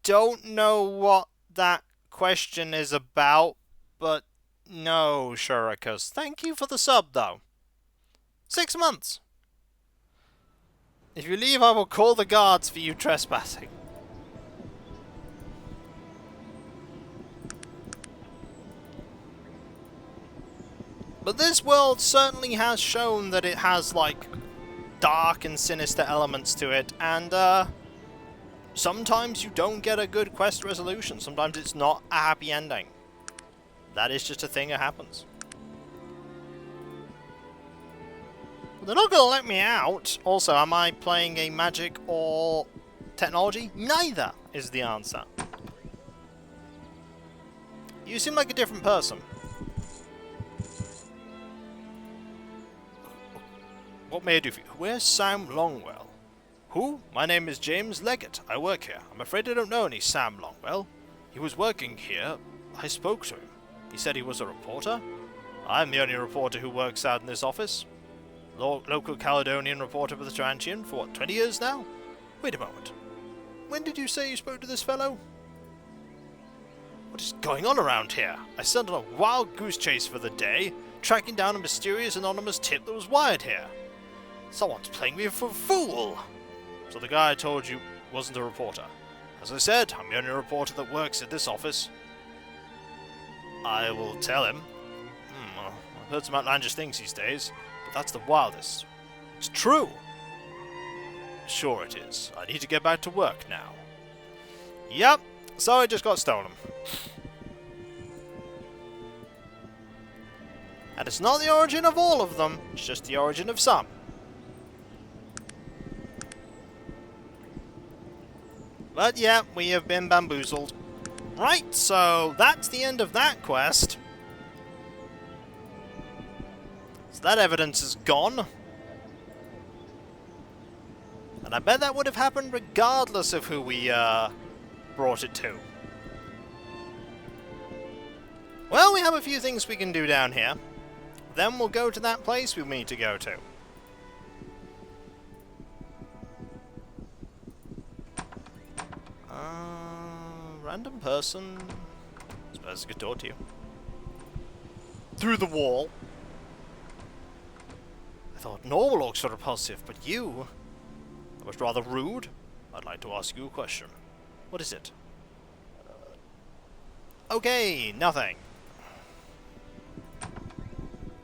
don't know what that question is about, but no, Shurikas. Thank you for the sub, though. 6 months. If you leave, I will call the guards for you trespassing. But this world certainly has shown that it has, like, dark and sinister elements to it, and, sometimes you don't get a good quest resolution. Sometimes it's not a happy ending. That is just a thing that happens. Well, they're not going to let me out. Also, am I playing a magic or technology? Neither is the answer. You seem like a different person. What may I do for you? Where's Sam Longwell? Who? My name is James Leggett. I work here. I'm afraid I don't know any Sam Longwell. He was working here. I spoke to him. He said he was a reporter. I'm the only reporter who works out in this office. Local Caledonian reporter for the Tarantian for what, 20 years now? Wait a moment. When did you say you spoke to this fellow? What is going on around here? I sent on a wild goose chase for the day, tracking down a mysterious anonymous tip that was wired here. Someone's playing me for a fool! So the guy I told you wasn't a reporter. As I said, I'm the only reporter that works at this office. I will tell him. Well, I've heard some outlandish things these days, but that's the wildest. It's true! Sure it is. I need to get back to work now. Yep, so I just got stolen. And it's not the origin of all of them, it's just the origin of some. But yeah, we have been bamboozled. Right, so that's the end of that quest. So that evidence is gone. And I bet that would have happened regardless of who we brought it to. Well, we have a few things we can do down here. Then we'll go to that place we need to go to. Random person. I suppose I could talk to you. Through the wall. I thought normal orcs were repulsive, but you... That was rather rude. I'd like to ask you a question. What is it? Okay, nothing.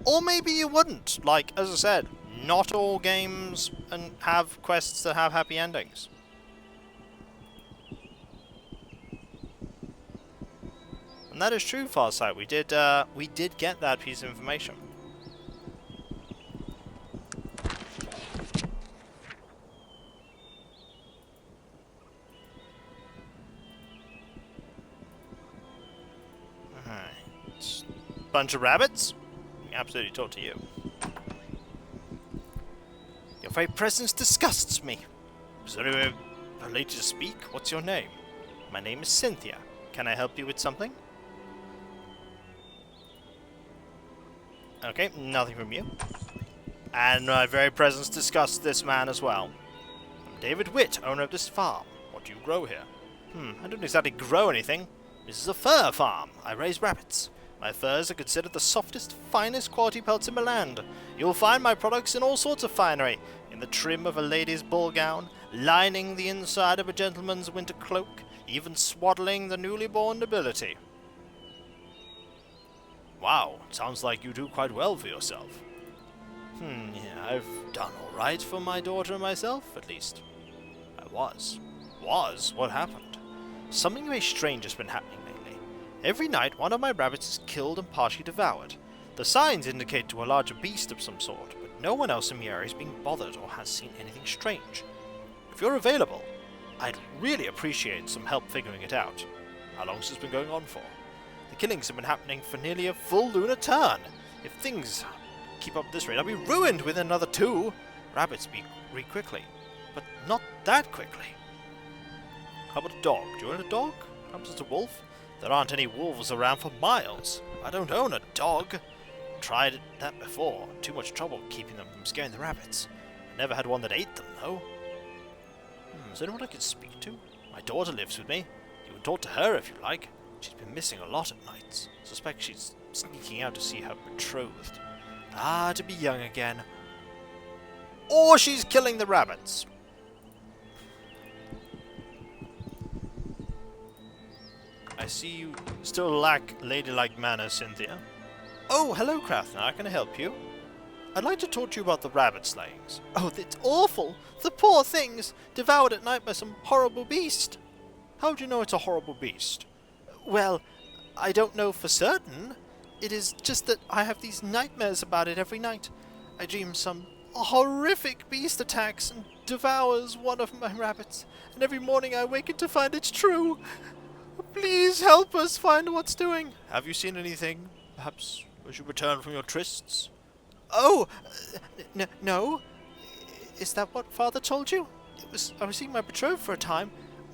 Or maybe you wouldn't. Like, as I said, not all games and have quests that have happy endings. And that is true, Farsight. We did get that piece of information. Alright. Bunch of rabbits? I can absolutely talk to you. Your very presence disgusts me. Is there anyone related to speak? What's your name? My name is Cynthia. Can I help you with something? Okay, nothing from you. And my very presence disgusts this man as well. I'm David Witt, owner of this farm. What do you grow here? I don't exactly grow anything. This is a fur farm. I raise rabbits. My furs are considered the softest, finest quality pelts in the land. You'll find my products in all sorts of finery, in the trim of a lady's ball gown, lining the inside of a gentleman's winter cloak, even swaddling the newly born nobility. Wow, sounds like you do quite well for yourself. Yeah, I've done alright for my daughter and myself, at least. I was. What happened? Something very strange has been happening lately. Every night one of my rabbits is killed and partially devoured. The signs indicate to a larger beast of some sort, but no one else in the area is being bothered or has seen anything strange. If you're available, I'd really appreciate some help figuring it out. How long has this been going on for? The killings have been happening for nearly a full lunar turn. If things keep up at this rate, I'll be ruined within another 2. Rabbits breed quickly, but not that quickly. How about a dog? Do you own a dog? Perhaps it's a wolf? There aren't any wolves around for miles. I don't own a dog. Tried that before. Too much trouble keeping them from scaring the rabbits. I never had one that ate them, though. Is there anyone I could speak to? My daughter lives with me. You can talk to her if you like. She's been missing a lot at nights. Suspect she's sneaking out to see her betrothed. Ah, to be young again. Or she's killing the rabbits. I see you still lack ladylike manners, Cynthia. Oh, hello, Craftsman. How can I help you? I'd like to talk to you about the rabbit slayings. Oh, it's awful! The poor things! Devoured at night by some horrible beast! How do you know it's a horrible beast? Well, I don't know for certain. It is just that I have these nightmares about it every night. I dream some horrific beast attacks and devours one of my rabbits, and every morning I awaken to find it's true. Please help us find what's doing. Have you seen anything, perhaps, as you return from your trysts? Oh, no. Is that what Father told you? I was seeing my betrothed for a time,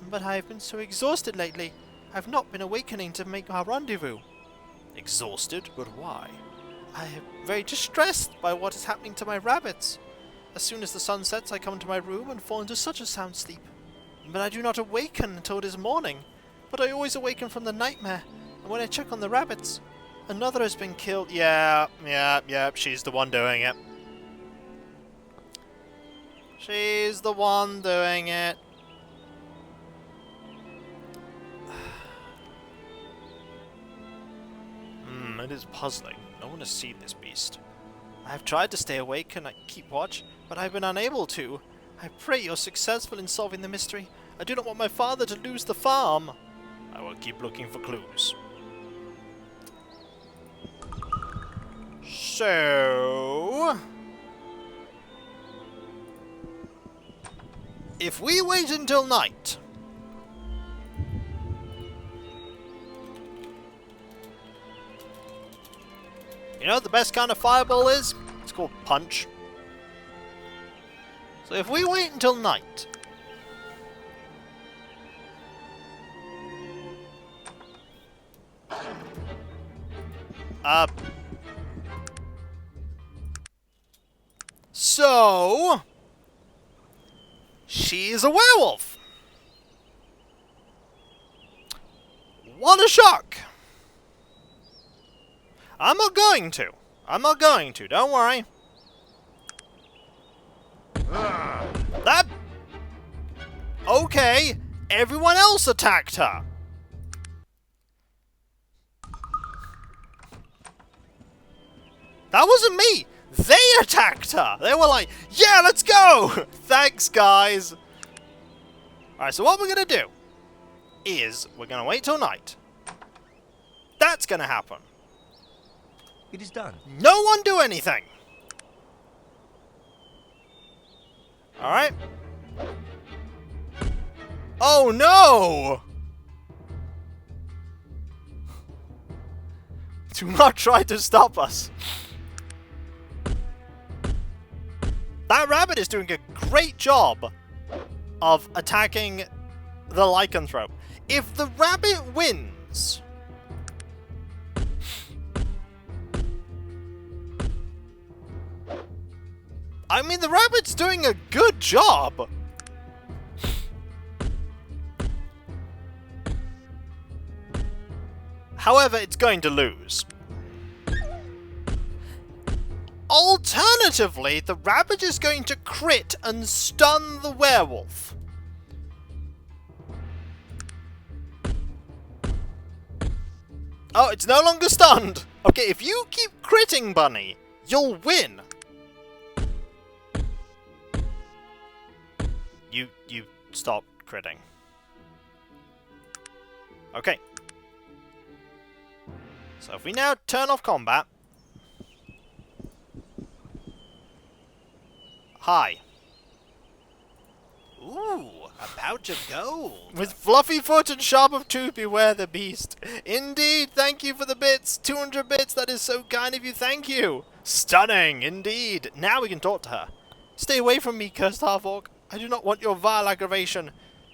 but I have been so exhausted lately. I've not been awakening to make our rendezvous. Exhausted? But why? I am very distressed by what is happening to my rabbits. As soon as the sun sets, I come to my room and fall into such a sound sleep. But I do not awaken until it is morning. But I always awaken from the nightmare, and when I check on the rabbits, another has been killed. Yeah, she's the one doing it. She's the one doing it. It is puzzling. No one has seen this beast. I have tried to stay awake and keep watch, but I have been unable to. I pray you're successful in solving the mystery. I do not want my father to lose the farm. I will keep looking for clues. So, if we wait until night, you know what the best kind of fireball is? It's called punch. So if we wait until night, so she's a werewolf. What a shock! I'm not going to. Don't worry. That... Okay, everyone else attacked her. That wasn't me. They attacked her. They were like, yeah, let's go. Thanks, guys. Alright, so what we're going to do is we're going to wait till night. That's going to happen. It is done. No one do anything. Alright. Oh no! Do not try to stop us. That rabbit is doing a great job of attacking the lycanthrope. If the rabbit wins, I mean, the rabbit's doing a good job. However, it's going to lose. alternatively, the rabbit is going to crit and stun the werewolf. Oh, it's no longer stunned! Okay, if you keep critting, Bunny, you'll win. You stop critting. Okay. So if we now turn off combat... Hi. Ooh, a pouch of gold. With fluffy foot and sharp of tooth, beware the beast. Indeed, thank you for the bits. 200 bits, that is so kind of you, thank you. Stunning, indeed. Now we can talk to her. Stay away from me, cursed half-orc. I do not want your vile aggravation.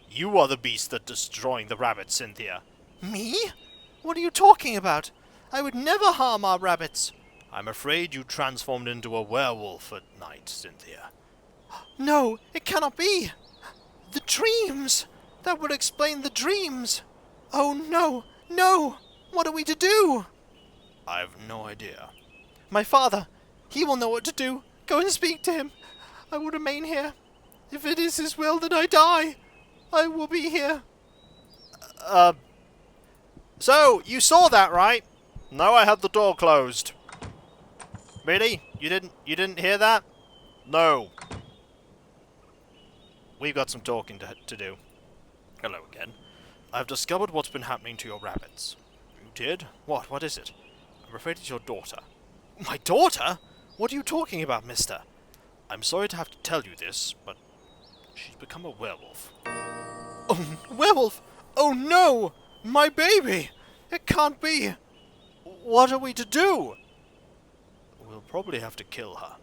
You are the beast that's destroying the rabbit, Cynthia. Me? What are you talking about? I would never harm our rabbits. I'm afraid you transformed into a werewolf at night, Cynthia. No, it cannot be. The dreams! That would explain the dreams! Oh no, no! What are we to do? I've no idea. My father, he will know what to do. Go and speak to him. I will remain here. If it is his will that I die, I will be here. So, you saw that, right? No, I had the door closed. Really? You didn't hear that? No. We've got some talking to do. Hello again. I've discovered what's been happening to your rabbits. You did? What? What is it? I'm afraid it's your daughter. My daughter? What are you talking about, mister? I'm sorry to have to tell you this, but she's become a werewolf. Oh, werewolf? Oh no! My baby! It can't be! What are we to do? We'll probably have to kill her.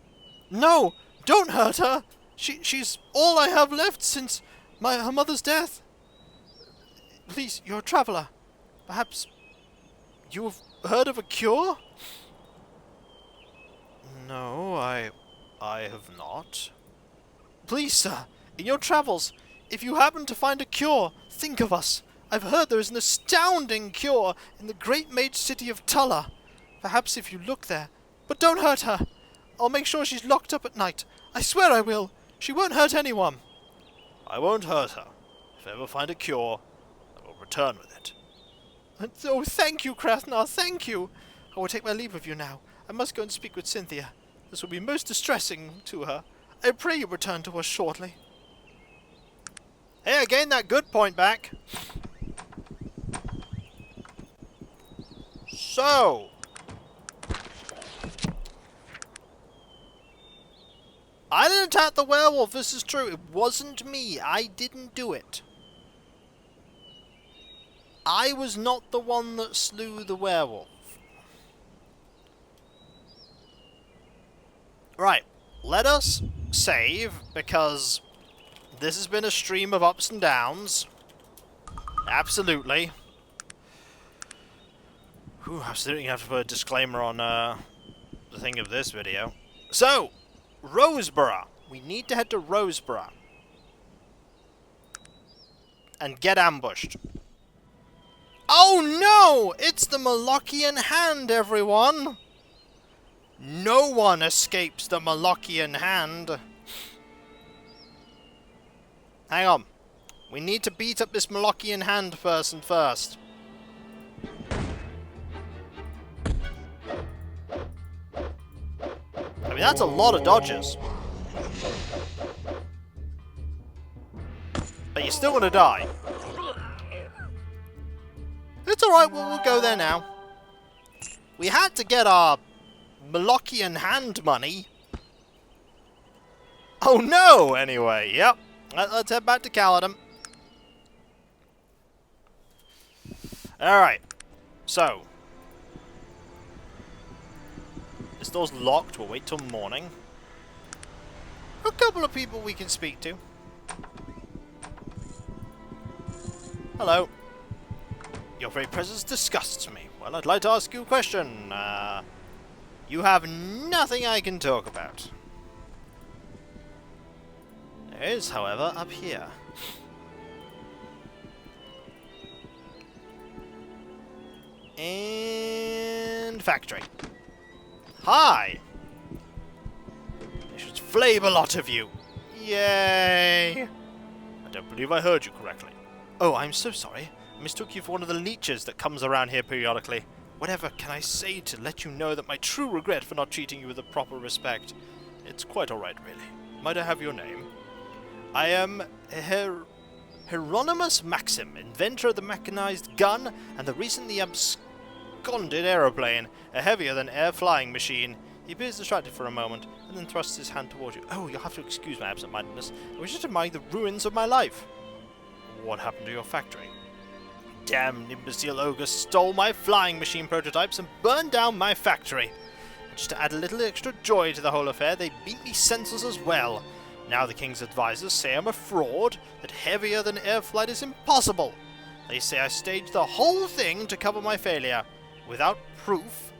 No! Don't hurt her! She's all I have left since her mother's death. Please, you're a traveller. Perhaps you've heard of a cure? No, I have not. Please, sir, in your travels, if you happen to find a cure, think of us. I've heard there is an astounding cure in the great mage city of Tulla. Perhaps if you look there. But don't hurt her. I'll make sure she's locked up at night. I swear I will. She won't hurt anyone. I won't hurt her. If I ever find a cure, I will return with it. Oh, thank you, Krasnar, thank you. I will take my leave of you now. I must go and speak with Cynthia. This will be most distressing to her. I pray you return to us shortly. Hey, I gained that good point back. So... I didn't attack the werewolf, this is true. It wasn't me. I didn't do it. I was not the one that slew the werewolf. Right, let us save, because this has been a stream of ups and downs. Absolutely. Whew, I absolutely have to put a disclaimer on the thing of this video. So, Roseborough. We need to head to Roseborough. And get ambushed. Oh no! It's the Molochian Hand, everyone! No one escapes the Molochian Hand. Hang on. We need to beat up this Molochian Hand person first. I mean, that's a lot of dodges. But you're still gonna die. It's alright, we'll go there now. We had to get our Molochian Hand money. Oh no! Anyway, yep. Let's head back to Caledon. Alright. So. This door's locked. We'll wait till morning. A couple of people we can speak to. Hello. Your very presence disgusts me. Well, I'd like to ask you a question. You have nothing I can talk about. There is, however, up here. And factory. Hi! flame a lot of you. Yay! I don't believe I heard you correctly. Oh, I'm so sorry. I mistook you for one of the leeches that comes around here periodically. Whatever can I say to let you know that my true regret for not treating you with the proper respect? It's quite alright, really. Might I have your name? I am Hieronymus Maxim, inventor of the mechanized gun and the recently absconded aeroplane, a heavier-than-air flying machine. He appears distracted for a moment, and then thrusts his hand towards you. Oh, you'll have to excuse my absent-mindedness. I was just admiring the ruins of my life. What happened to your factory? Damn imbecile ogre stole my flying machine prototypes and burned down my factory. Just to add a little extra joy to the whole affair, they beat me senseless as well. Now the king's advisors say I'm a fraud, that heavier-than-air flight is impossible. They say I staged the whole thing to cover my failure. Without proof,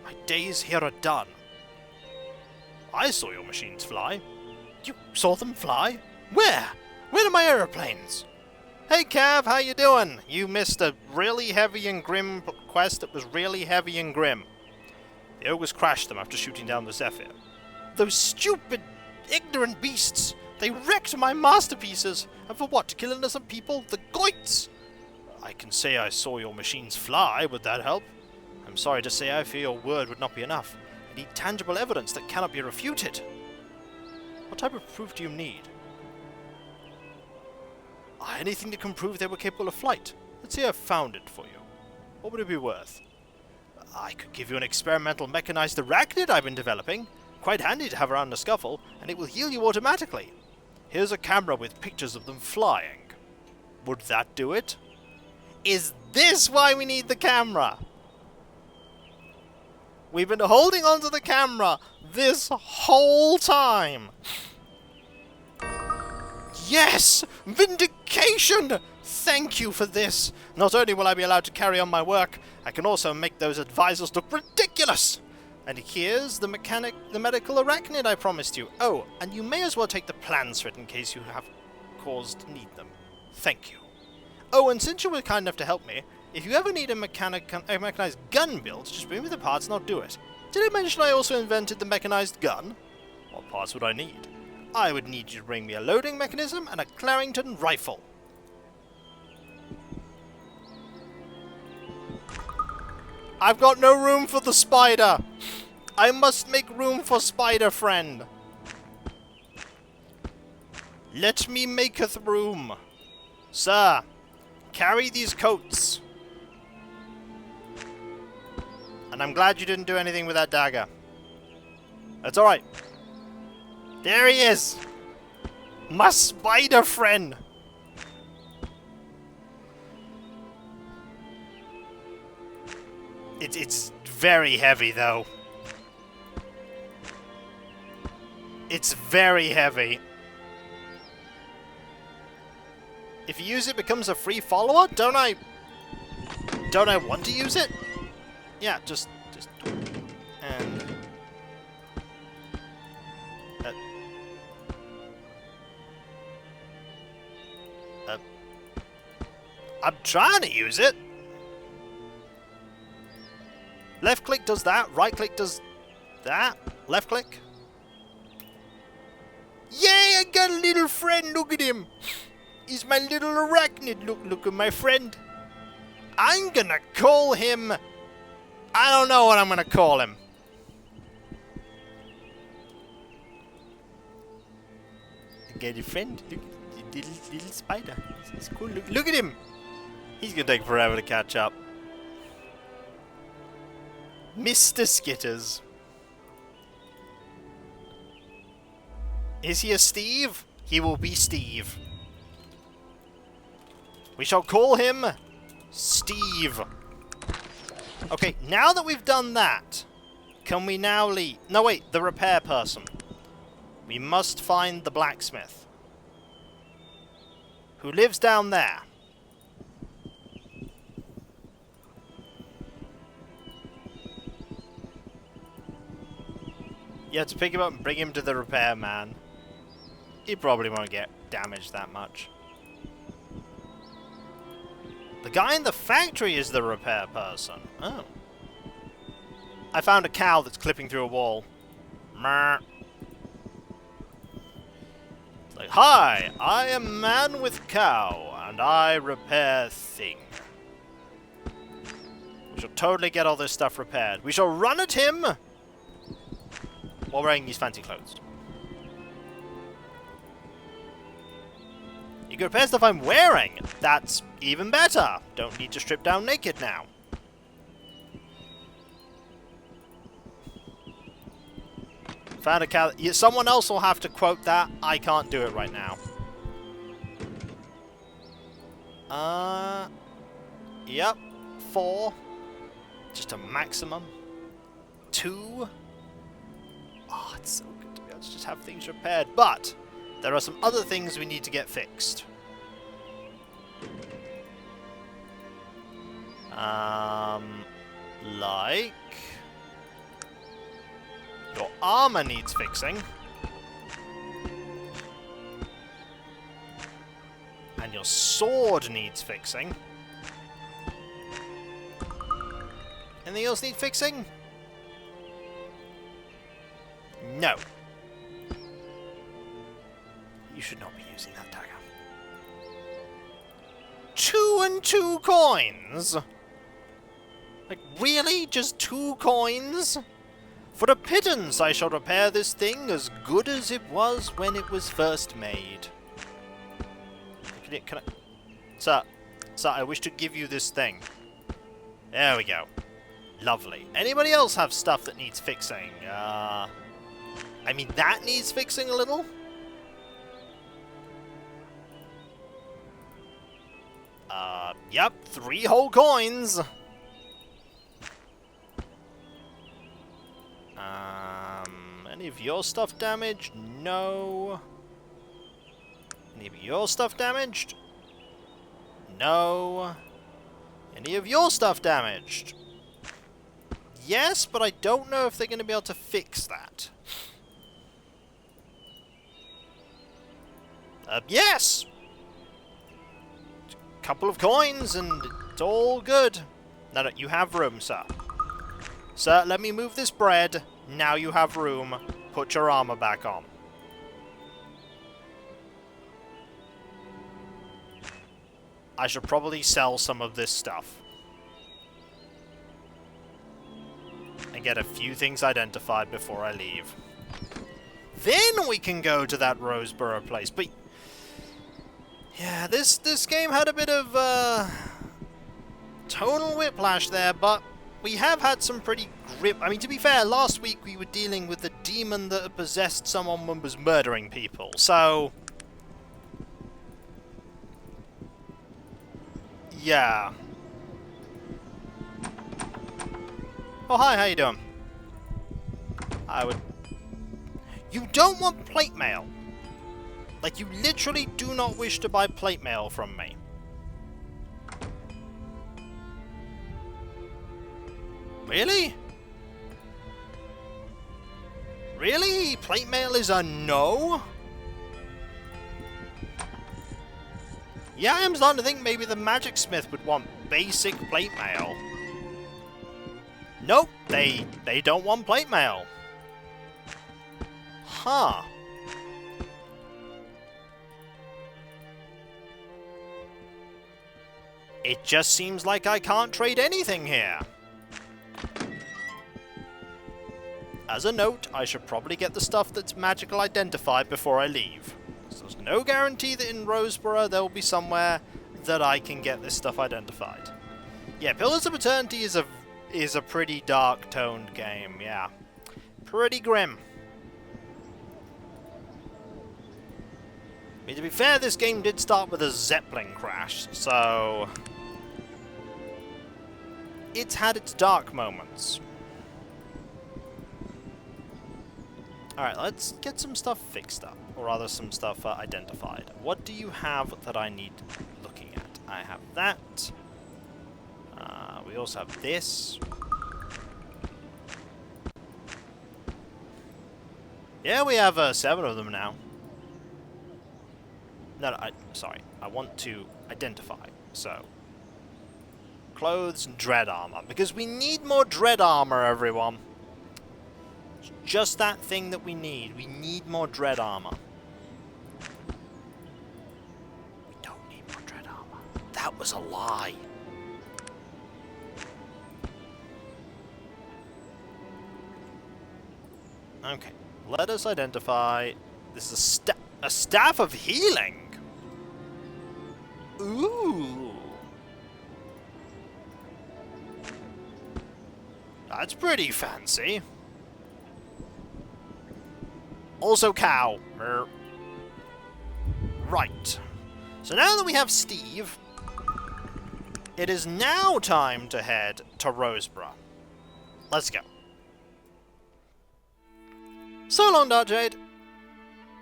my days here are done. I saw your machines fly. You saw them fly? Where? Where are my aeroplanes? Hey Cav, how you doing? You missed a really heavy and grim quest that was really heavy and grim. The ogres crashed them after shooting down the Zephyr. Those stupid, ignorant beasts! They wrecked my masterpieces! And for what, to kill innocent people? The goits! I can say I saw your machines fly, would that help? I'm sorry to say I fear your word would not be enough. I need tangible evidence that cannot be refuted. What type of proof do you need? Anything that can prove they were capable of flight. Let's say I found it for you. What would it be worth? I could give you an experimental mechanized arachnid I've been developing. Quite handy to have around the scuffle, and it will heal you automatically. Here's a camera with pictures of them flying. Would that do it? Is this why we need the camera? We've been holding onto the camera this whole time. Yes! Vindication! Thank you for this! Not only will I be allowed to carry on my work, I can also make those advisors look ridiculous! And here's the medical arachnid I promised you. Oh, and you may as well take the plans for it in case you have cause to need them. Thank you. Oh, and since you were kind enough to help me, if you ever need a mechanized gun built, just bring me the parts and I'll do it. Did I mention I also invented the mechanized gun? What parts would I need? I would need you to bring me a loading mechanism and a Clarington rifle. I've got no room for the spider. I must make room for Spider Friend. Let me maketh room. Sir, carry these coats. And I'm glad you didn't do anything with that dagger. That's alright. There he is! My spider friend! It's very heavy, though. It's very heavy. If you use it, it becomes a free follower? Don't I want to use it? Yeah, just and I'm trying to use it. Left click does that, right click does that, left click. Yay, I got a little friend, look at him. He's my little arachnid, look at my friend. I'm gonna call him, I don't know what I'm gonna call him. I got a friend, look, little spider, it's cool, look at him. He's gonna take forever to catch up. Mr. Skitters. Is he a Steve? He will be Steve. We shall call him Steve. Okay, now that we've done that, can we now leave? No, wait, the repair person. We must find the blacksmith, who lives down there. You have to pick him up and bring him to the repair man. He probably won't get damaged that much. The guy in the factory is the repair person. Oh. I found a cow that's clipping through a wall. Meh. place. Hi, I am man with cow, and I repair thing. We shall totally get all this stuff repaired. We shall run at him while wearing these fancy clothes. You can repair stuff I'm wearing. That's even better. Don't need to strip down naked now. Found a cow. Someone else will have to quote that. I can't do it right now. Yep. 4. Just a maximum. 2. Oh, it's so good to be able to just have things repaired. But there are some other things we need to get fixed. Like... your armor needs fixing. And your sword needs fixing. Anything else need fixing? No. You should not be using that dagger. 2 and 2 coins? Like, really? Just 2 coins? For a pittance, I shall repair this thing as good as it was when it was first made. Can I... Sir, I wish to give you this thing. There we go. Lovely. Anybody else have stuff that needs fixing? I mean, that needs fixing a little. Yep, 3 whole coins. Any of your stuff damaged? No. Any of your stuff damaged? No. Any of your stuff damaged? Yes, but I don't know if they're going to be able to fix that. Yes! Couple of coins and it's all good. No, you have room, sir. Sir, let me move this bread. Now you have room. Put your armor back on. I should probably sell some of this stuff. And get a few things identified before I leave. Then we can go to that Roseboro place. But yeah, this game had a bit of tonal whiplash there, but we have had some pretty grip. I mean, to be fair, last week we were dealing with the demon that had possessed someone and was murdering people. So yeah. Oh, hi, how you doing? I would... You don't want plate mail? Like, you literally do not wish to buy plate mail from me? Really? Really? Plate mail is a no? Yeah, I'm starting to think maybe the Magic Smith would want basic plate mail. Nope, they don't want plate mail. Huh. It just seems like I can't trade anything here. As a note, I should probably get the stuff that's magical identified before I leave. So there's no guarantee that in Roseboro there will be somewhere that I can get this stuff identified. Yeah, Pillars of Eternity is a pretty dark-toned game, yeah. Pretty grim. I mean, to be fair, this game did start with a Zeppelin crash, so it's had its dark moments. Alright, let's get some stuff fixed up, or rather some stuff identified. What do you have that I need looking at? I have that. We also have this. Yeah, we have 7 of them now. No, sorry. I want to identify. So, clothes and dread armor. Because we need more dread armor, everyone. It's just that thing that we need. We need more dread armor. was a lie. Okay, let us identify. This is a staff of healing. Ooh. That's pretty fancy. Also cow. Right. So now that we have Steve, it is now time to head to Roseborough. Let's go. So long, Dark Jade.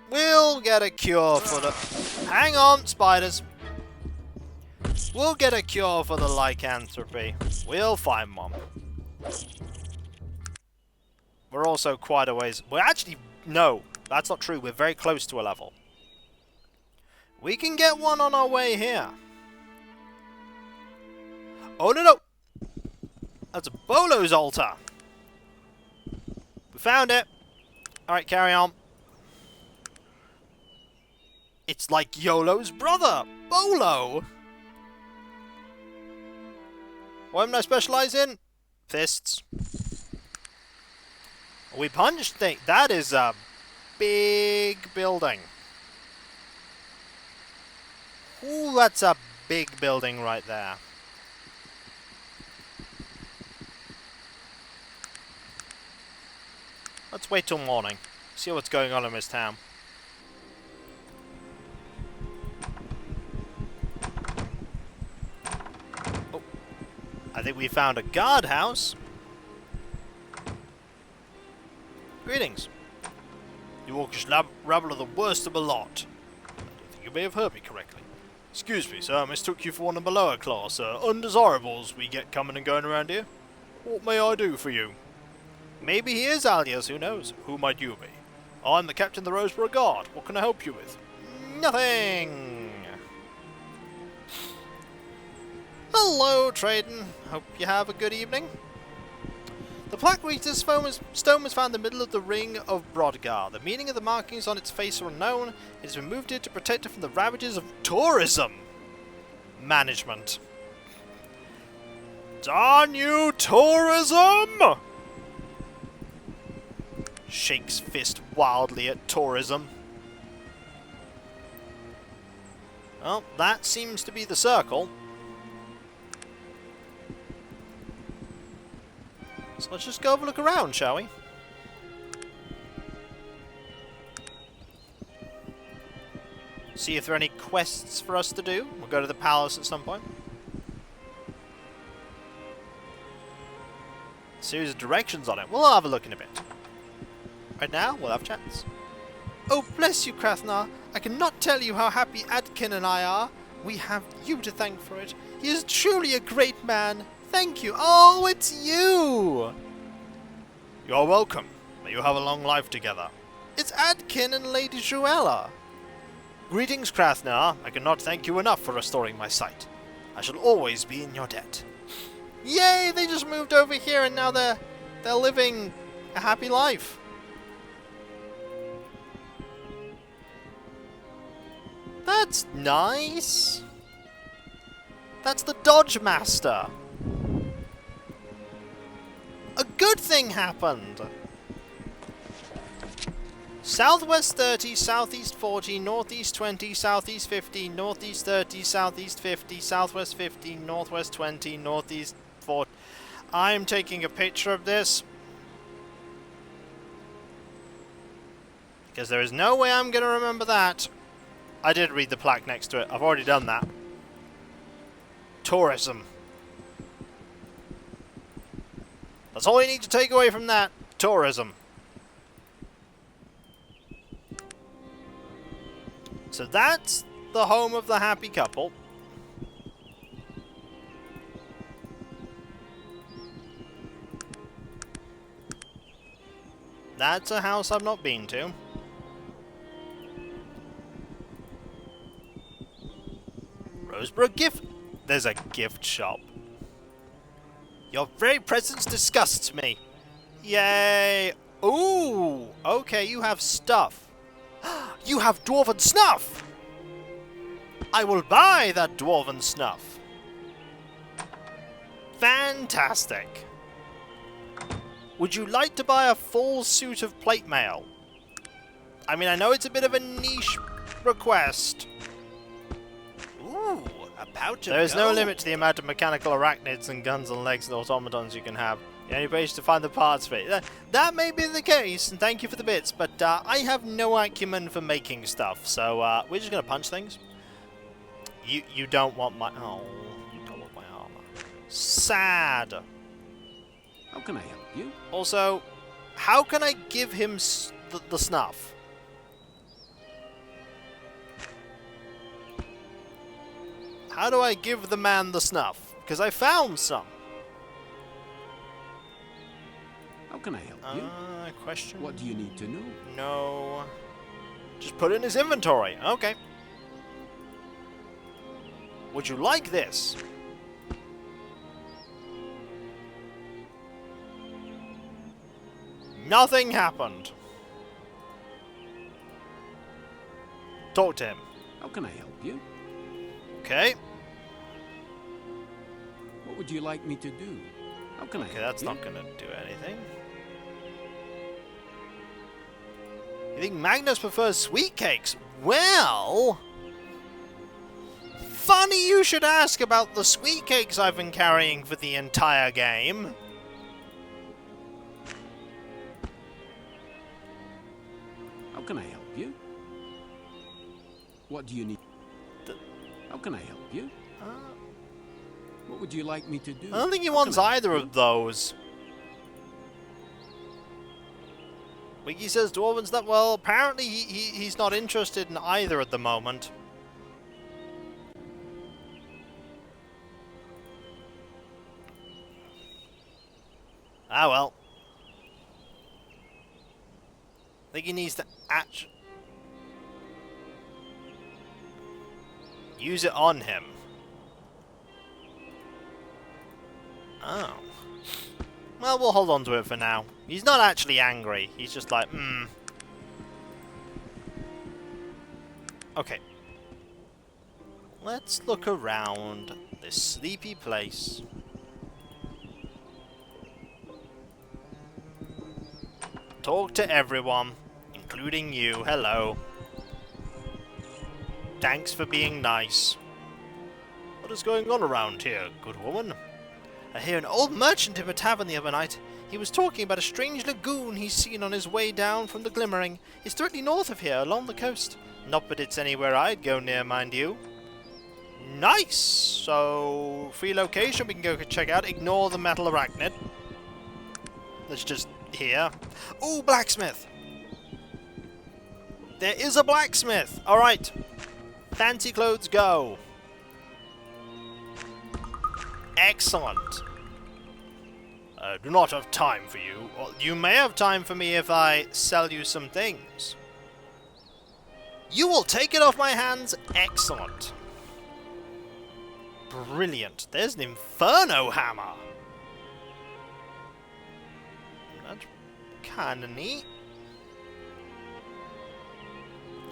We'll get a cure for the... Hang on, spiders. We'll get a cure for the lycanthropy. We'll find one. We're also quite a ways... We're actually... No, that's not true. We're very close to a level. We can get one on our way here. Oh, no, no. That's a Bolo's altar. We found it. Alright, carry on. It's like YOLO's brother, Bolo. What am I specialise in? Fists. We punched things. That is a big building. Ooh, that's a big building right there. Let's wait till morning. See what's going on in this town. Oh. I think we found a guardhouse. Greetings. You orcish rabble are the worst of the lot. I don't think you may have heard me correctly. Excuse me, sir, I mistook you for one of the lower class, undesirables we get coming and going around here. What may I do for you? Maybe he is alias, who knows? Who might you be? I'm the captain of the Roseborough Guard. What can I help you with? Nothing! Hello, Traden. Hope you have a good evening. The plaque reads this stone was found in the middle of the ring of Brodgar. The meaning of the markings on its face are unknown. It has been moved here to protect it from the ravages of tourism management. Darn you, tourism! Shakes fist wildly at tourism. Well, that seems to be the circle. So let's just go have a look around, shall we? See if there are any quests for us to do. We'll go to the palace at some point. A series of directions on it. We'll have a look in a bit. Right now, we'll have chats. Oh, bless you, Krathnar. I cannot tell you how happy Adkin and I are. We have you to thank for it. He is truly a great man. Thank you. Oh, it's you! You're welcome. May you have a long life together. It's Adkin and Lady Joella. Greetings, Krathnar. I cannot thank you enough for restoring my sight. I shall always be in your debt. Yay! They just moved over here and now they're living a happy life. That's nice. That's the Dodge Master. A good thing happened. Southwest 30, southeast 40, northeast 20, southeast 50, northeast 30, southeast 50, southwest 50, northwest 20, northeast 40. I'm taking a picture of this because there is no way I'm going to remember that. I did read the plaque next to it. I've already done that. Tourism. That's all you need to take away from that. Tourism. So that's the home of the happy couple. That's a house I've not been to. Roseborough gift. There's a gift shop. Your very presence disgusts me. Yay. Ooh. Okay, you have stuff. You have dwarven snuff. I will buy that dwarven snuff. Fantastic. Would you like to buy a full suit of plate mail? I mean, I know it's a bit of a niche request. Ooh, a pouch of There is no gold. limit to the amount of mechanical arachnids and guns and legs and automatons you can have. The only place to find the parts for it. That may be the case, and thank you for the bits, but I have no acumen for making stuff, so we're just going to punch things. You don't want my... Oh, you don't want my armor. Sad. How can I help you? Also, how can I give him the snuff? How do I give the man the snuff? Because I found some. How can I help you? Question? What do you need to know? No. Just put it in his inventory. Okay. Would you like this? Nothing happened. Talk to him. How can I help you? Okay. What would you like me to do? How can I Okay, help that's you? not gonna do anything. You think Magnus prefers sweet cakes? Well... Funny you should ask about the sweet cakes I've been carrying for the entire game. How can I help you? What do you need? How can I help you? What would you like me to do? I don't think he How wants can I help either you? of those. Wiki says Dwarven's that well, apparently he's not interested in either at the moment. Ah well. I think he needs to use it on him. Oh. Well, we'll hold on to it for now. He's not actually angry. He's just like, Okay. Let's look around this sleepy place. Talk to everyone, including you. Hello. Thanks for being nice. What is going on around here, good woman? I hear an old merchant in a tavern the other night. He was talking about a strange lagoon he's seen on his way down from the Glimmering. It's directly north of here, along the coast. Not that it's anywhere I'd go near, mind you. Nice! So, free location we can go check out. Ignore the metal arachnid. Let's just here. Ooh, blacksmith! There is a blacksmith! Alright. Fancy clothes, go. Excellent. I do not have time for you. Well, you may have time for me if I sell you some things. You will take it off my hands. Excellent. Brilliant. There's an Inferno hammer. That's kind of neat.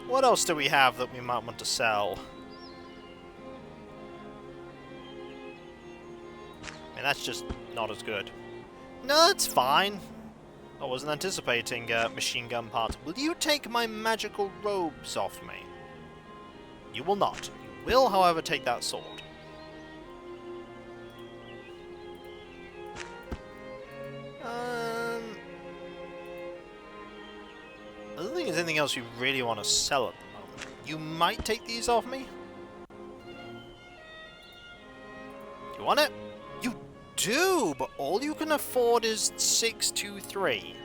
What else do we have that we might want to sell? I mean, that's just not as good. No, it's fine. I wasn't anticipating machine gun parts. Will you take my magical robes off me? You will not. You will, however, take that sword. I don't think there's anything else you really want to sell at the moment. You might take these off me? You want it? You do, but all you can afford is 623.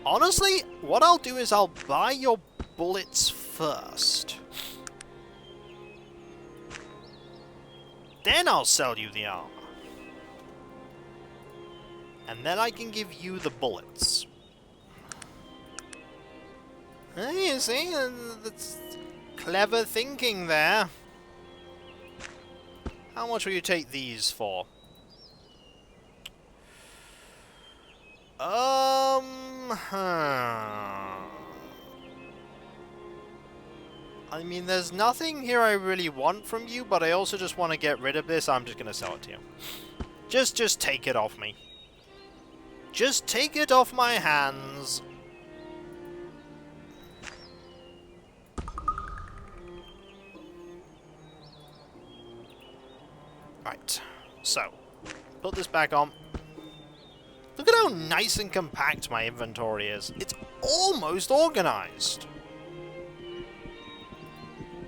Honestly, what I'll do is I'll buy your bullets first. Then I'll sell you the armor. And then I can give you the bullets. You see, that's clever thinking there. How much will you take these for? I mean, there's nothing here I really want from you, but I also just want to get rid of this. I'm just going to sell it to you. Just take it off me. Just take it off my hands. Right. So, put this back on. Look at how nice and compact my inventory is. It's almost organized.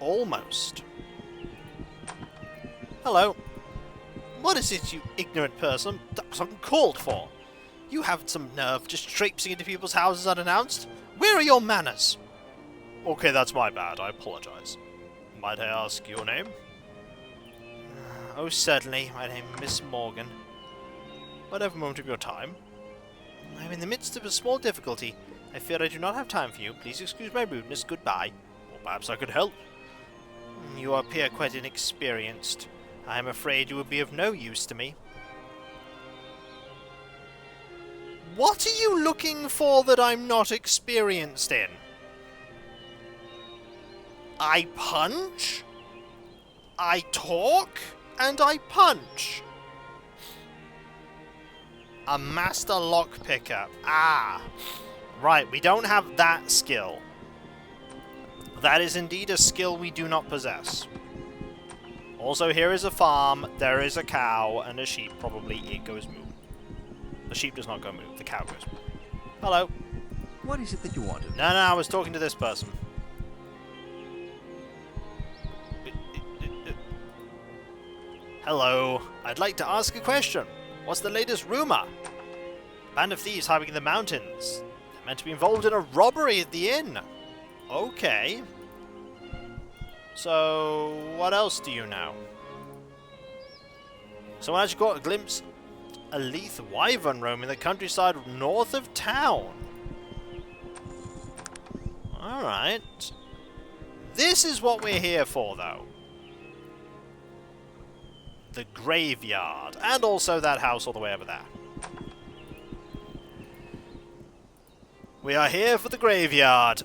Almost. Hello. What is it, you ignorant person? That was uncalled for. You have some nerve just traipsing into people's houses unannounced. Where are your manners? Okay, that's my bad. I apologize. Might I ask your name? Oh, certainly. My name is Miss Morgan. Whatever moment of your time. I am in the midst of a small difficulty. I fear I do not have time for you. Please excuse my rudeness. Goodbye. Or perhaps I could help. You appear quite inexperienced. I am afraid you would be of no use to me. What are you looking for that I'm not experienced in? I punch, I talk, and I punch. A master lockpicker. Ah, right, we don't have that skill. That is indeed a skill we do not possess. Also, here is a farm, there is a cow, and a sheep. Probably it goes moo. The sheep does not go moo, the cow goes moo. Hello. What is it that you wanted? No, I was talking to this person. Hello. I'd like to ask a question. What's the latest rumor? A band of thieves hiding in the mountains. They're meant to be involved in a robbery at the inn. Okay. So, what else do you know? Someone actually got a glimpse of a Leith wyvern roaming the countryside north of town. Alright. This is what we're here for, though. The graveyard. And also that house all the way over there. We are here for the graveyard.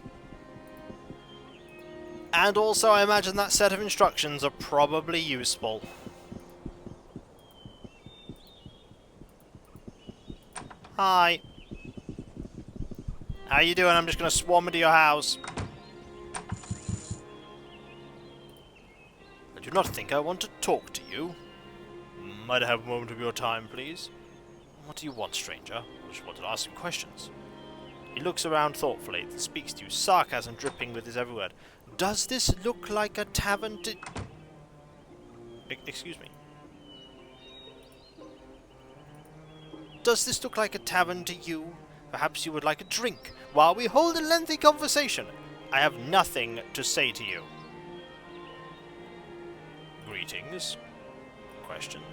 And also, I imagine that set of instructions are probably useful. Hi. How you doing? I'm just going to swarm into your house. I do not think I want to talk to you. Might I have a moment of your time, please? What do you want, stranger? I just wanted to ask some questions. He looks around thoughtfully and speaks to you, sarcasm dripping with his every word. Does this look like a tavern to... Excuse me. Does this look like a tavern to you? Perhaps you would like a drink while we hold a lengthy conversation. I have nothing to say to you. Greetings. Questions?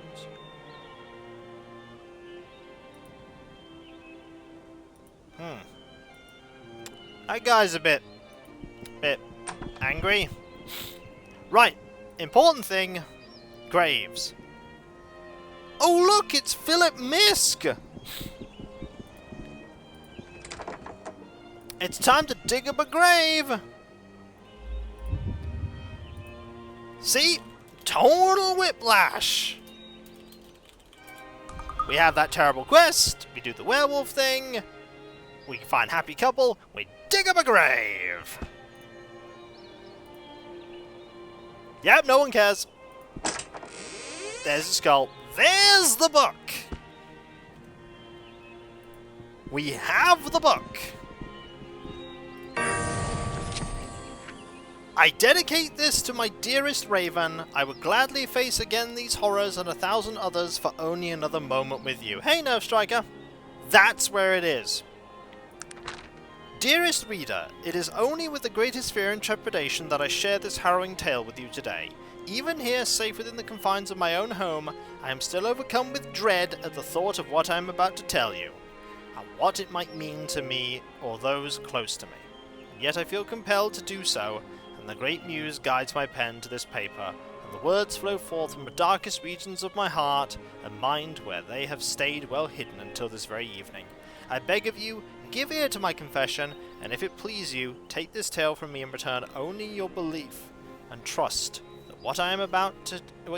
That guy's a bit angry. Right, important thing, graves. Oh look, it's Philip Misk! It's time to dig up a grave! See? Total Whiplash! We have that terrible quest, we do the werewolf thing, we find happy couple, we dig up a grave! Yep, no one cares. There's the skull. There's the book! We have the book! I dedicate this to my dearest Raven. I would gladly face again these horrors and 1,000 others for only another moment with you. Hey, Nerve Striker! That's where it is. Dearest reader, it is only with the greatest fear and trepidation that I share this harrowing tale with you today. Even here, safe within the confines of my own home, I am still overcome with dread at the thought of what I am about to tell you, and what it might mean to me or those close to me. And yet I feel compelled to do so, and the great muse guides my pen to this paper, and the words flow forth from the darkest regions of my heart and mind where they have stayed well hidden until this very evening. I beg of you, Give ear to my confession, and if it please you, take this tale from me in return only your belief, and trust that what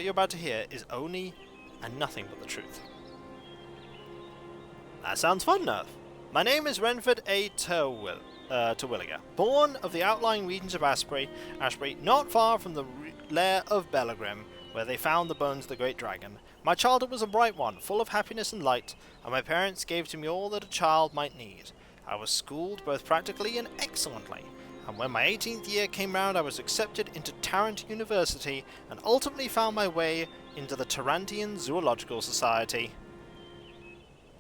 you're about to hear is only and nothing but the truth. That sounds fun enough. My name is Renford A. Terwilliger, born of the outlying regions of Ashbury, not far from the lair of Bellegrim, where they found the bones of the great dragon. My childhood was a bright one, full of happiness and light, and my parents gave to me all that a child might need. I was schooled both practically and excellently, and when my 18th year came round I was accepted into Tarrant University and ultimately found my way into the Tarantian Zoological Society.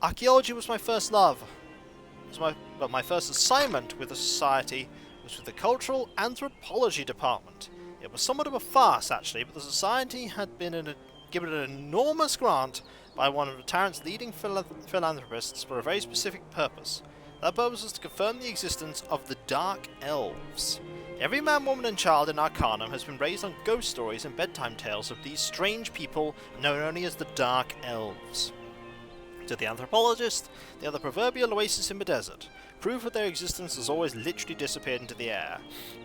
Archaeology was my first love, but my first assignment with the society was with the Cultural Anthropology Department. It was somewhat of a farce, actually, but the society had been given an enormous grant by one of Tarrant's leading philanthropists for a very specific purpose. That purpose was to confirm the existence of the Dark Elves. Every man, woman, and child in Arcanum has been raised on ghost stories and bedtime tales of these strange people known only as the Dark Elves. To the anthropologist, they are the proverbial oasis in the desert. Proof of their existence has always literally disappeared into the air.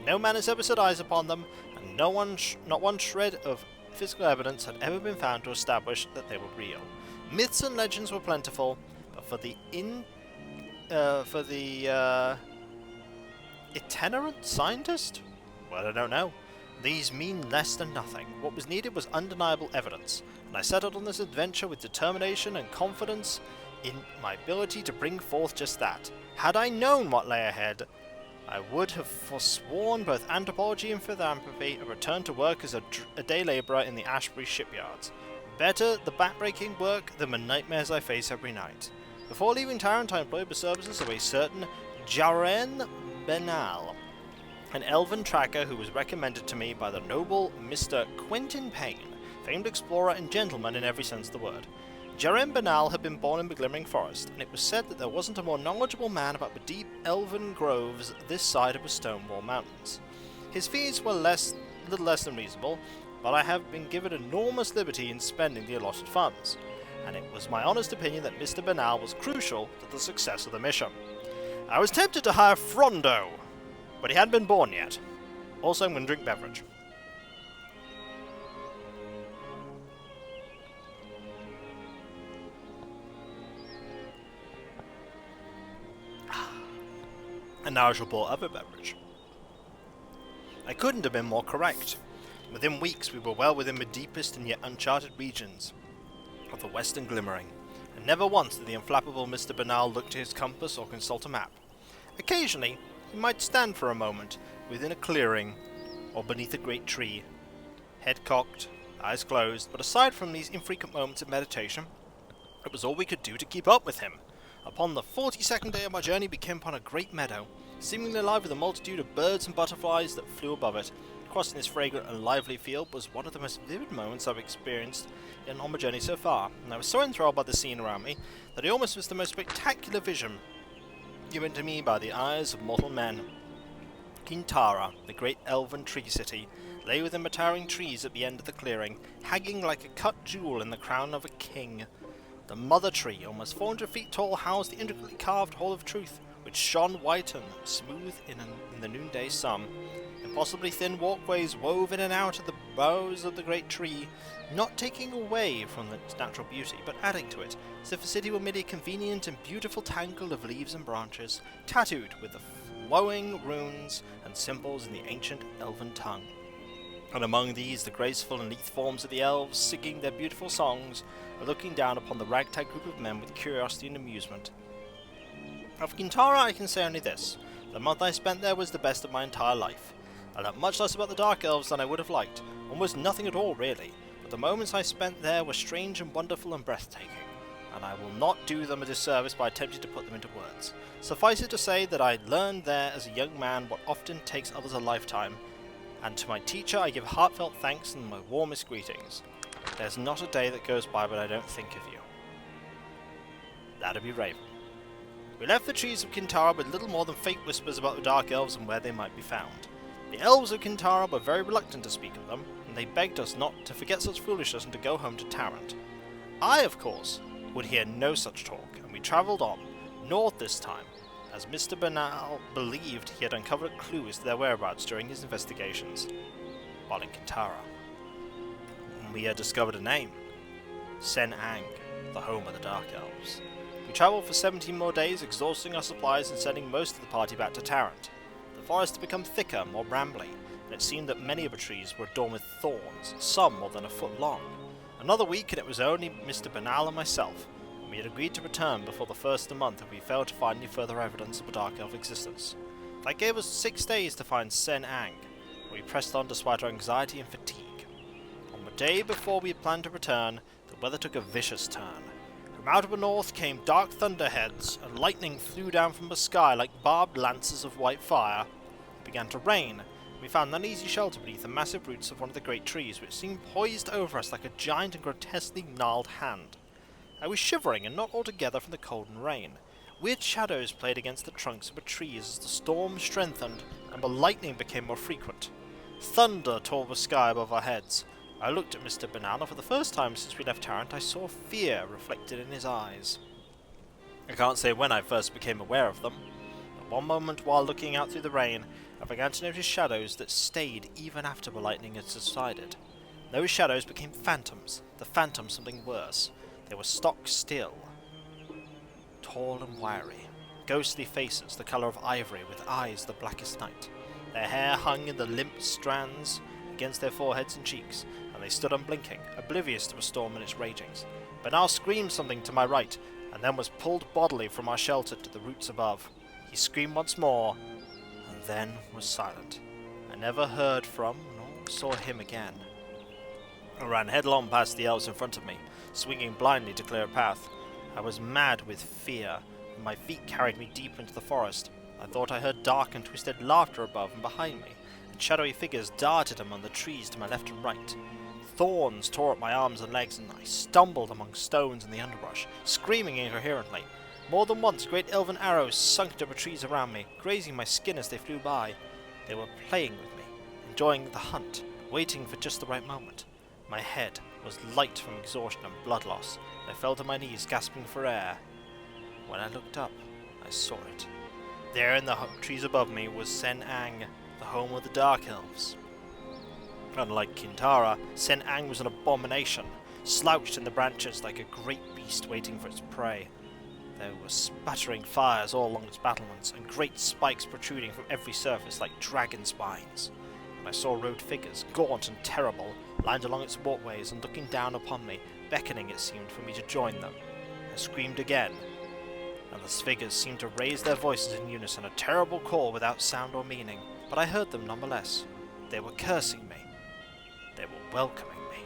No man has ever set eyes upon them, and not one shred of physical evidence had ever been found to establish that they were real. Myths and legends were plentiful, but for the itinerant scientist? Well, I don't know. These mean less than nothing. What was needed was undeniable evidence, and I set out on this adventure with determination and confidence in my ability to bring forth just that. Had I known what lay ahead, I would have forsworn both anthropology and philanthropy and returned to work as a day labourer in the Ashbury shipyards. Better the backbreaking work than the nightmares I face every night. Before leaving Tarrant, I employed the services of a certain Jaren Benal, an elven tracker who was recommended to me by the noble Mr. Quentin Payne, famed explorer and gentleman in every sense of the word. Jaren Benal had been born in the Glimmering Forest, and it was said that there wasn't a more knowledgeable man about the deep elven groves this side of the Stonewall Mountains. His fees were little less than reasonable, but I have been given enormous liberty in spending the allotted funds, and it was my honest opinion that Mr. Benal was crucial to the success of the mission. I was tempted to hire Frondo, but he hadn't been born yet. Also, I'm going to drink beverage. And now I shall pour other beverage. I couldn't have been more correct. Within weeks we were well within the deepest and yet uncharted regions of the Western Glimmering, and never once did the inflappable Mr. Benal look to his compass or consult a map. Occasionally he might stand for a moment within a clearing or beneath a great tree, head cocked, eyes closed, but aside from these infrequent moments of meditation, it was all we could do to keep up with him. Upon the 42nd day of my journey we came upon a great meadow, seemingly alive with a multitude of birds and butterflies that flew above it. Crossing this fragrant and lively field was one of the most vivid moments I've experienced on my journey so far, and I was so enthralled by the scene around me that it almost was the most spectacular vision given to me by the eyes of mortal men. Kintara, the great elven tree city, lay within the towering trees at the end of the clearing, hanging like a cut jewel in the crown of a king. The mother tree, almost 400 feet tall, housed the intricately carved Hall of Truth, which shone white and smooth in the noonday sun. Impossibly thin walkways wove in and out of the boughs of the great tree, not taking away from its natural beauty, but adding to it, as if the city were merely a convenient and beautiful tangle of leaves and branches, tattooed with the flowing runes and symbols in the ancient elven tongue. And among these, the graceful and lithe forms of the elves, singing their beautiful songs, or looking down upon the ragtag group of men with curiosity and amusement. Of Kintara I can say only this: the month I spent there was the best of my entire life. I learnt much less about the Dark Elves than I would have liked, almost nothing at all really, but the moments I spent there were strange and wonderful and breathtaking, and I will not do them a disservice by attempting to put them into words. Suffice it to say that I learned there as a young man what often takes others a lifetime, and to my teacher I give heartfelt thanks and my warmest greetings. There's not a day that goes by but I don't think of you. That'd be Raven. We left the trees of Kintara with little more than faint whispers about the Dark Elves and where they might be found. The elves of Kintara were very reluctant to speak of them, and they begged us not to forget such foolishness and to go home to Tarrant. I, of course, would hear no such talk, and we travelled on, north this time, as Mr. Banal believed he had uncovered clues to their whereabouts during his investigations while in Kintara. We had discovered a name, Sen Ang, the home of the Dark Elves. We travelled for 17 more days, exhausting our supplies and sending most of the party back to Tarrant. The forest had become thicker, more brambly, and it seemed that many of the trees were adorned with thorns, some more than a foot long. Another week and it was only Mr. Banal and myself, and we had agreed to return before the first of the month if we failed to find any further evidence of a Dark Elf existence. That gave us 6 days to find Sen Ang, and we pressed on despite our anxiety and fatigue. On the day before we had planned to return, the weather took a vicious turn. From out of the north came dark thunderheads, and lightning flew down from the sky like barbed lances of white fire. It began to rain, and we found an uneasy shelter beneath the massive roots of one of the great trees, which seemed poised over us like a giant and grotesquely gnarled hand. I was shivering, and not altogether from the cold and rain. Weird shadows played against the trunks of the trees as the storm strengthened, and the lightning became more frequent. Thunder tore the sky above our heads. I looked at Mr. Banana. For the first time since we left Tarrant, I saw fear reflected in his eyes. I can't say when I first became aware of them. At one moment, while looking out through the rain, I began to notice shadows that stayed even after the lightning had subsided. Those shadows became phantoms, the phantoms something worse. They were stock still, tall and wiry, ghostly faces the colour of ivory with eyes the blackest night. Their hair hung in the limp strands against their foreheads and cheeks, and they stood unblinking, oblivious to the storm and its ragings. Banal screamed something to my right, and then was pulled bodily from our shelter to the roots above. He screamed once more, and then was silent. I never heard from nor saw him again. I ran headlong past the elves in front of me, swinging blindly to clear a path. I was mad with fear, and my feet carried me deep into the forest. I thought I heard dark and twisted laughter above and behind me, and shadowy figures darted among the trees to my left and right. Thorns tore at my arms and legs, and I stumbled among stones in the underbrush, screaming incoherently. More than once great elven arrows sunk into the trees around me, grazing my skin as they flew by. They were playing with me, enjoying the hunt, waiting for just the right moment. My head was light from exhaustion and blood loss, and I fell to my knees gasping for air. When I looked up, I saw it. There in the trees above me was Sen Ang, the home of the Dark Elves. Unlike Kintara, Sen Ang was an abomination, slouched in the branches like a great beast waiting for its prey. There were sputtering fires all along its battlements, and great spikes protruding from every surface like dragon spines. And I saw robed figures, gaunt and terrible, lined along its walkways and looking down upon me, beckoning, it seemed, for me to join them. I screamed again, and the figures seemed to raise their voices in unison, a terrible call without sound or meaning, but I heard them nonetheless. They were cursing me. They were welcoming me.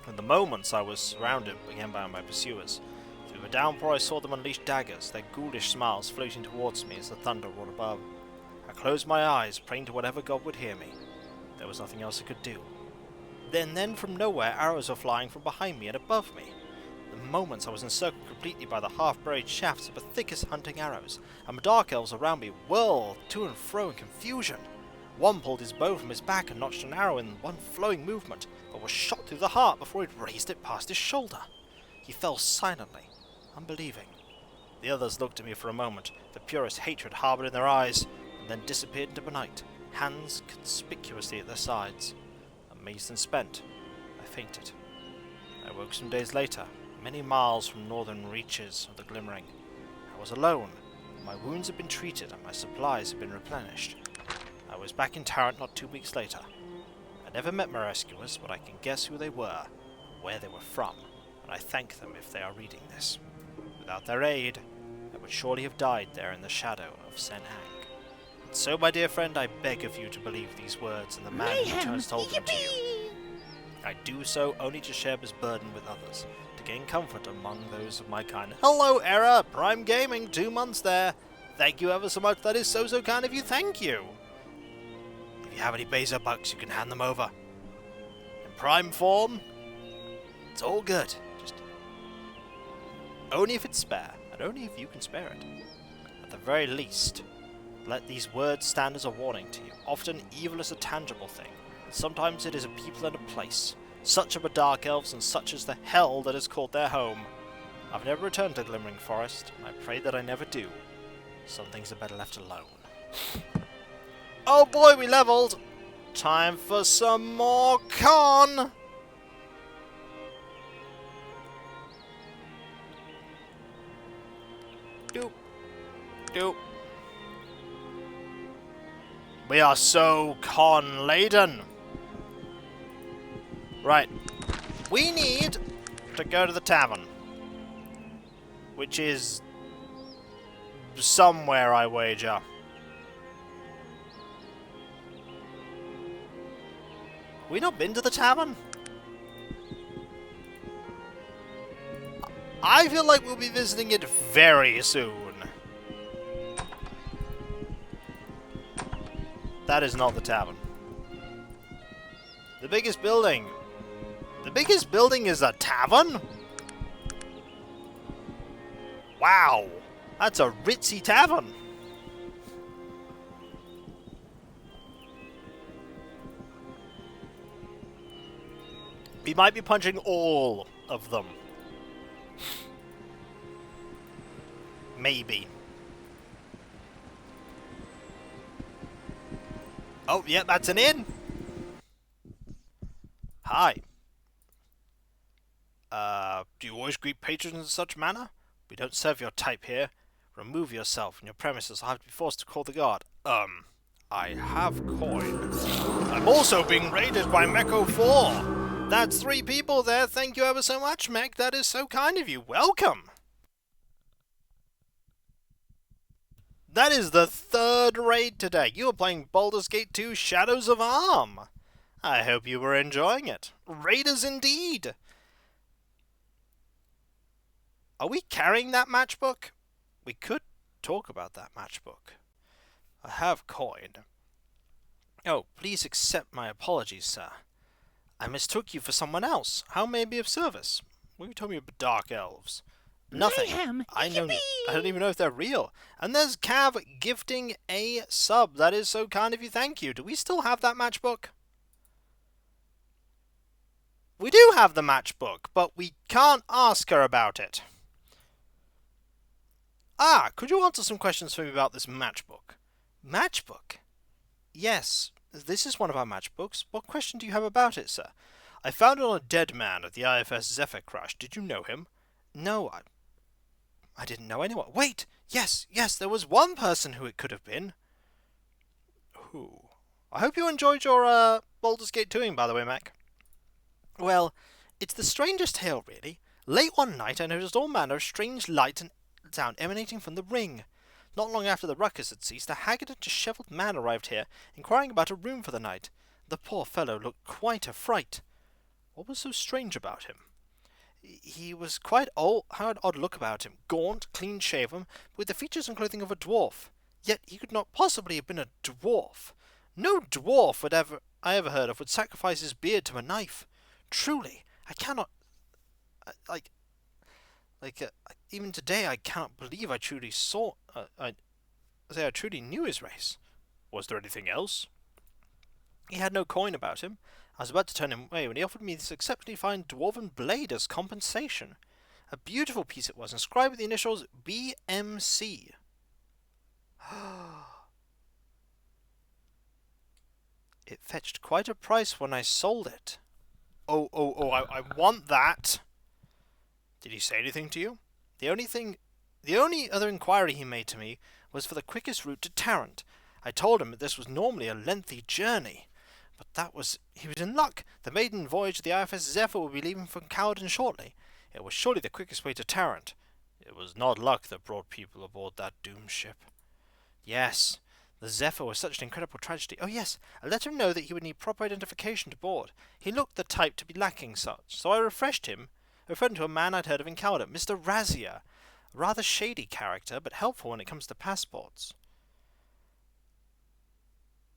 In the moments I was surrounded again by my pursuers. Through the downpour I saw them unleash daggers, their ghoulish smiles floating towards me as the thunder roared above. I closed my eyes, praying to whatever god would hear me. There was nothing else I could do. Then from nowhere arrows were flying from behind me and above me. The moments I was encircled completely by the half-buried shafts of the thickest hunting arrows, and the dark elves around me whirled to and fro in confusion. One pulled his bow from his back and notched an arrow in one flowing movement, but was shot through the heart before he'd raised it past his shoulder. He fell silently, unbelieving. The others looked at me for a moment, the purest hatred harboured in their eyes, and then disappeared into the night, hands conspicuously at their sides. Amazed and spent, I fainted. I woke some days later, many miles from northern reaches of the Glimmering. I was alone. My wounds had been treated and my supplies had been replenished. I was back in Tarrant not 2 weeks later. I never met my rescuers, but I can guess who they were and where they were from, and I thank them if they are reading this. Without their aid, I would surely have died there in the shadow of Sen Ang. And so, my dear friend, I beg of you to believe these words and the man who turns told them to you. I do so only to share this burden with others, to gain comfort among those of my kind. Hello, Era! Prime Gaming, 2 months there. Thank you ever so much. That is so kind of you. Thank you. If you have any Bezo bucks, you can hand them over. In Prime form, it's all good. Just only if it's spare, and only if you can spare it. At the very least, let these words stand as a warning to you. Often evil is a tangible thing. Sometimes it is a people and a place. Such are the Dark Elves, and such is the hell that is called their home. I've never returned to Glimmering Forest, and I pray that I never do. Some things are better left alone. Oh boy, we leveled! Time for some more con! Doop. Doop. We are so con-laden! Right. We need to go to the tavern. Which is somewhere, I wager. We not been to the tavern? I feel like we'll be visiting it very soon. That is not the tavern. The biggest building. The biggest building is a tavern? Wow. That's a ritzy tavern. We might be punching all of them. Maybe. Oh, yeah, that's an inn. Hi. Do you always greet patrons in such manner? We don't serve your type here. Remove yourself from your premises. I'll have to be forced to call the guard. I have coin. I'm also being raided by Meko 4. That's 3 people there. Thank you ever so much, Mech. That is so kind of you. Welcome. That is the 3rd raid today. You are playing Baldur's Gate 2 Shadows of Arm. I hope you were enjoying it. Raiders indeed. Are we carrying that matchbook? We could talk about that matchbook. I have coin. Oh, please accept my apologies, sir. I mistook you for someone else. How may I be of service? What you told me about dark elves? Nothing. Mayhem. I don't even know if they're real. And there's Cav gifting a sub. That is so kind of you. Thank you. Do we still have that matchbook? We do have the matchbook, but we can't ask her about it. Ah, could you answer some questions for me about this matchbook? Matchbook? Yes, this is one of our matchbooks. What question do you have about it, sir? I found it on a dead man at the IFS Zephyr crash. Did you know him? No, I didn't know anyone. Wait! Yes, there was one person who it could have been. Who? I hope you enjoyed your, Baldur's Gate 2ing, by the way, Mac. Well, it's the strangest tale, really. Late one night, I noticed all manner of strange light and sound emanating from the ring. Not long after the ruckus had ceased, a haggard and dishevelled man arrived here, inquiring about a room for the night. The poor fellow looked quite a fright. What was so strange about him? He was quite old, had an odd look about him, gaunt, clean-shaven, with the features and clothing of a dwarf. Yet he could not possibly have been a dwarf. No dwarf I ever heard of would sacrifice his beard to a knife. Truly, I cannot... even today I cannot believe I truly saw... I truly knew his race. Was there anything else? He had no coin about him. I was about to turn him away when he offered me this exceptionally fine dwarven blade as compensation. A beautiful piece it was, inscribed with the initials BMC. It fetched quite a price when I sold it. Oh, I want that. Did he say anything to you? The only other inquiry he made to me was for the quickest route to Tarrant. I told him that this was normally a lengthy journey. But he was in luck. The maiden voyage of the IFS Zephyr will be leaving from Cowden shortly. It was surely the quickest way to Tarrant. It was not luck that brought people aboard that doomed ship. Yes, the Zephyr was such an incredible tragedy. Oh yes, I let him know that he would need proper identification to board. He looked the type to be lacking such, so I refreshed him, referring to a man I'd heard of in Cowden, Mr. Razia. A rather shady character, but helpful when it comes to passports.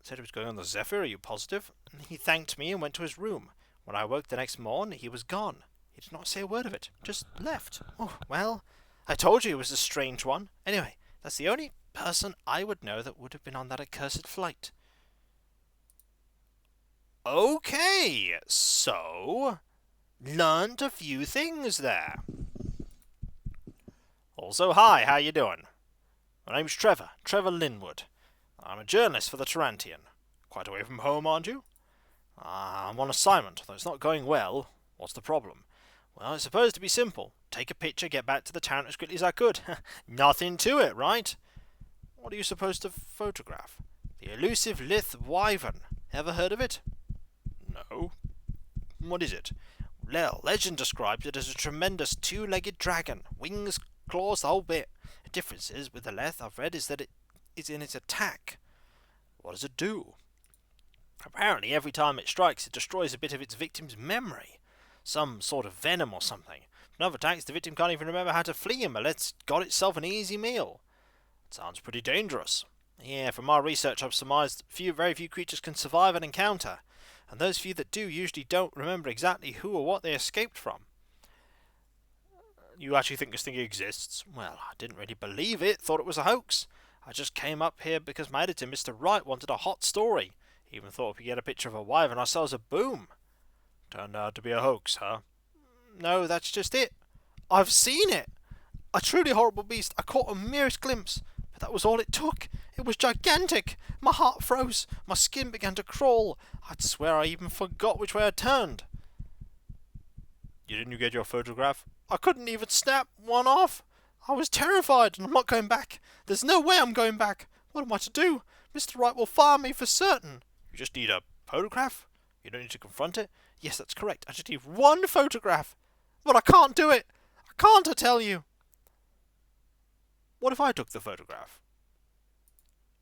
Said he was going on the Zephyr, are you positive? He thanked me and went to his room. When I woke the next morn, he was gone. He did not say a word of it, just left. Oh, well, I told you he was a strange one. Anyway, that's the only person I would know that would have been on that accursed flight. Okay, so... learned a few things there. Also, hi, how you doing? My name's Trevor Linwood. I'm a journalist for the Tarantian. Quite away from home, aren't you? I'm on assignment, though it's not going well. What's the problem? Well, it's supposed to be simple. Take a picture, get back to the town as quickly as I could. Nothing to it, right? What are you supposed to photograph? The elusive Lith Wyvern. Ever heard of it? No. What is it? Well, legend describes it as a tremendous two-legged dragon. Wings, claws, the whole bit. The difference is, with the Lith I've read, is that it is in its attack. What does it do? Apparently, every time it strikes, it destroys a bit of its victim's memory. Some sort of venom or something. If another attacks, the victim can't even remember how to flee him, unless it's got itself an easy meal. It sounds pretty dangerous. Yeah, from my research I've surmised very few creatures can survive an encounter, and those few that do usually don't remember exactly who or what they escaped from. You actually think this thing exists? Well, I didn't really believe it, thought it was a hoax. I just came up here because my editor, Mr. Wright, wanted a hot story. He even thought if we get a picture of a wyvern ourselves a boom. Turned out to be a hoax, huh? No, that's just it. I've seen it! A truly horrible beast. I caught a merest glimpse, but that was all it took. It was gigantic. My heart froze. My skin began to crawl. I'd swear I even forgot which way I turned. Didn't you get your photograph? I couldn't even snap one off. I was terrified, and I'm not going back. There's no way I'm going back. What am I to do? Mr. Wright will fire me for certain. You just need a photograph? You don't need to confront it? Yes, that's correct. I just need one photograph. But I can't do it. I can't, I tell you. What if I took the photograph?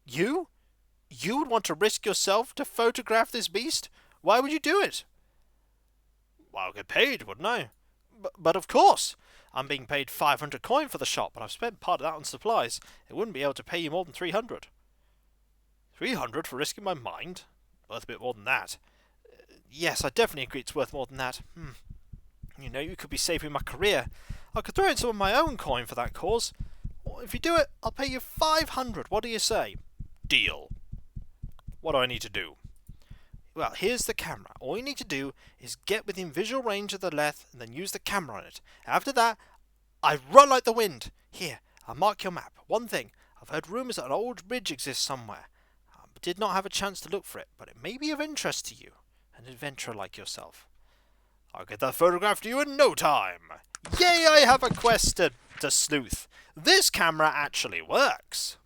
You? You would want to risk yourself to photograph this beast? Why would you do it? Well, I'll get paid, wouldn't I? But of course. I'm being paid 500 coin for the shot, but I've spent part of that on supplies. It wouldn't be able to pay you more than 300. 300 for risking my mind? Worth a bit more than that. Yes, I definitely agree it's worth more than that. You know, you could be saving my career. I could throw in some of my own coin for that cause. If you do it, I'll pay you 500. What do you say? Deal. What do I need to do? Well, here's the camera. All you need to do is get within visual range of the Leth and then use the camera on it. After that, I run like the wind. Here, I'll mark your map. One thing, I've heard rumours that an old bridge exists somewhere. I did not have a chance to look for it, but it may be of interest to you, an adventurer like yourself. I'll get that photograph to you in no time. Yay, I have a quest to sleuth. This camera actually works.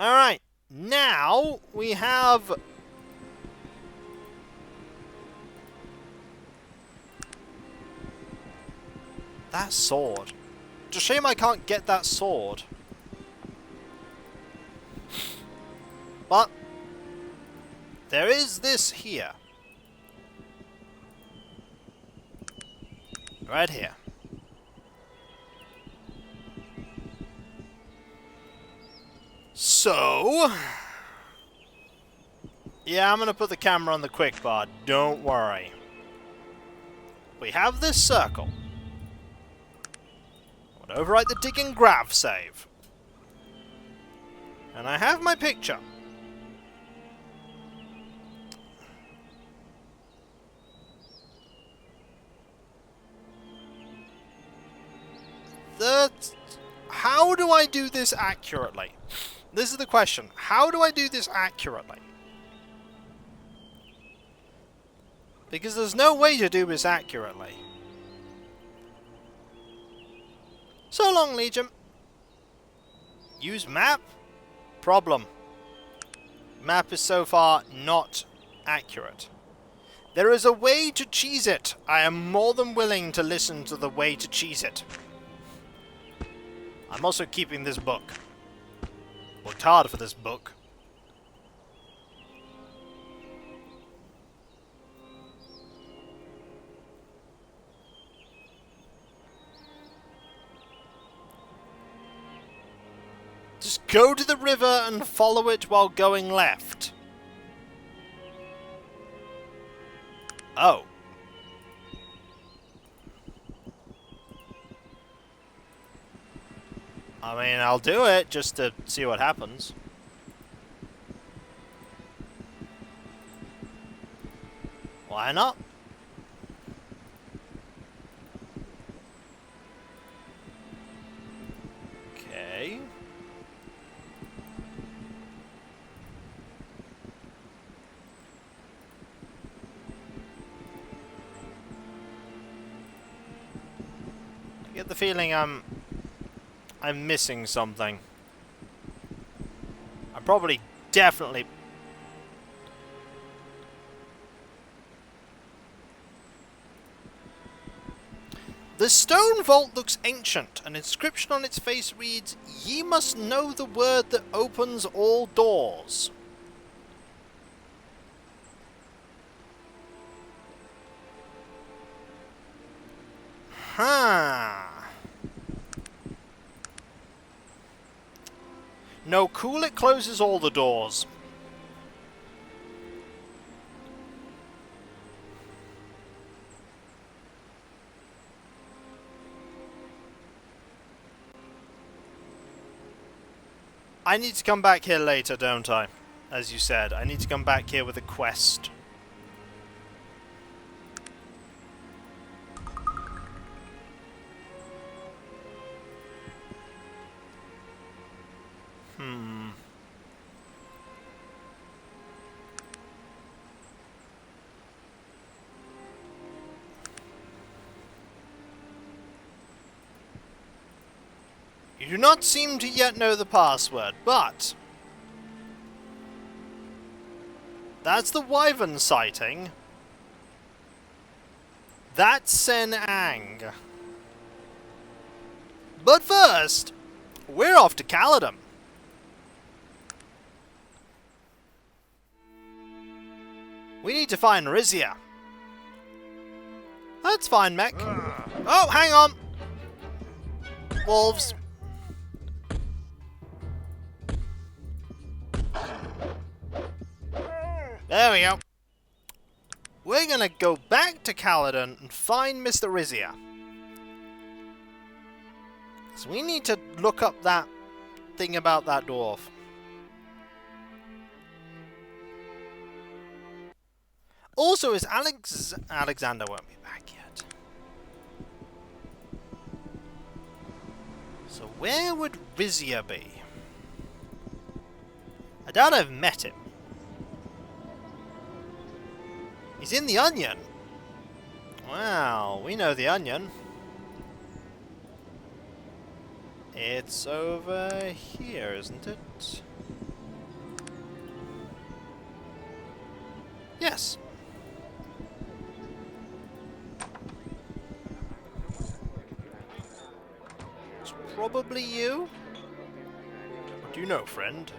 Alright. Now, we have... that sword. It's a shame I can't get that sword. But, there is this here. Right here. So, yeah, I'm going to put the camera on the quick bar, don't worry. We have this circle. I'm going to overwrite the dig and grav save. And I have my picture. How do I do this accurately? This is the question. How do I do this accurately? Because there's no way to do this accurately. So long, Legion. Use map? Problem. Map is so far not accurate. There is a way to cheese it. I am more than willing to listen to the way to cheese it. I'm also keeping this book. Worked hard for this book. Just go to the river and follow it while going left. Oh. I mean, I'll do it just to see what happens. Why not? I get the feeling I'm missing something. I'm probably definitely... The stone vault looks ancient. An inscription on its face reads, "Ye must know the word that opens all doors." Huh. No, cool, it closes all the doors. I need to come back here later, don't I? As you said, I need to come back here with a quest. You do not seem to yet know the password, but... That's the Wyvern sighting. That's Sen Ang. But first, we're off to Caladum. We need to find Rizia. That's fine, mech. Oh, hang on! Wolves. There we go. We're gonna go back to Caladon and find Mr. Rizia. So we need to look up that thing about that dwarf. Also, is Alexander won't be back yet. So where would Rizia be? I doubt I've met him. He's in the Onion. Wow, we know the Onion. It's over here, isn't it? Yes. It's probably you. What do you know, friend?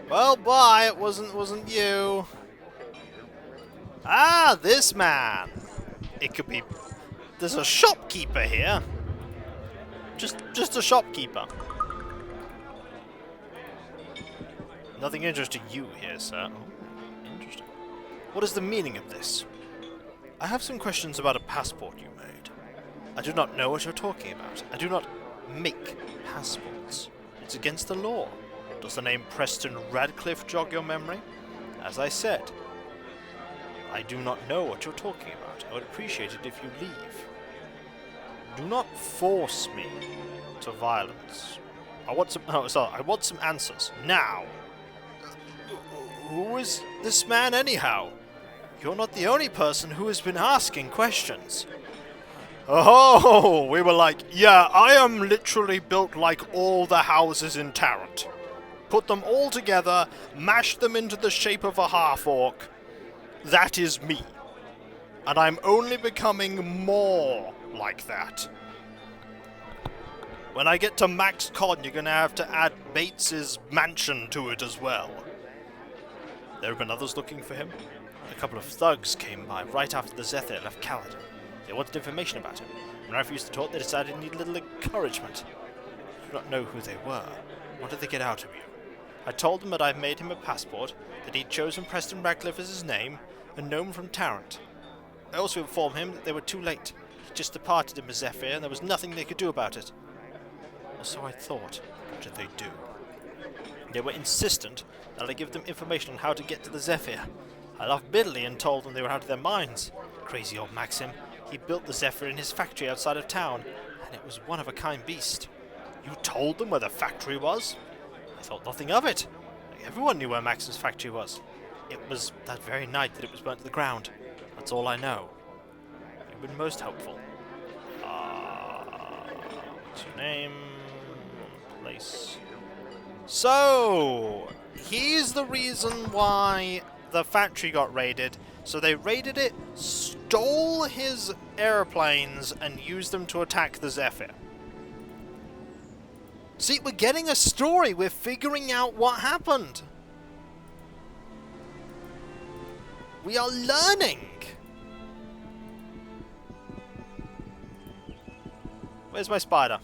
Well, bye. It wasn't you. Ah, this man. It could be. There's a shopkeeper here. Just a shopkeeper. Nothing interesting you here, sir. Oh, interesting. What is the meaning of this? I have some questions about a passport you made. I do not know what you're talking about. I do not make passports. It's against the law. Does the name Preston Radcliffe jog your memory? As I said, I do not know what you're talking about. I would appreciate it if you leave. Do not force me to violence. I want some answers now. Who is this man anyhow? You're not the only person who has been asking questions. Oh, we were like, yeah, I am literally built like all the houses in Tarrant. Put them all together, mash them into the shape of a half-orc. That is me. And I'm only becoming more like that. When I get to Max Con, you're gonna have to add Bates's mansion to it as well. There have been others looking for him. A couple of thugs came by right after the Zephyr left Caladon. They wanted information about him. When I refused to talk, they decided to need a little encouragement. I do not know who they were. What did they get out of you? I told them that I'd made him a passport, that he'd chosen Preston Radcliffe as his name, a gnome from Tarrant. I also informed him that they were too late. He just departed in the Zephyr, and there was nothing they could do about it. Or so I thought. What did they do? They were insistent that I give them information on how to get to the Zephyr. I laughed bitterly and told them they were out of their minds. Crazy old Maxim. He built the Zephyr in his factory outside of town, and it was one-of-a-kind beast. You told them where the factory was? I thought nothing of it. Everyone knew where Maxim's factory was. It was that very night that it was burnt to the ground. That's all I know. It would be most helpful. What's your name? Place. So, he's the reason why the factory got raided. So they raided it, stole his airplanes, and used them to attack the Zephyr. See, we're getting a story. We're figuring out what happened. We are learning. Where's my spider?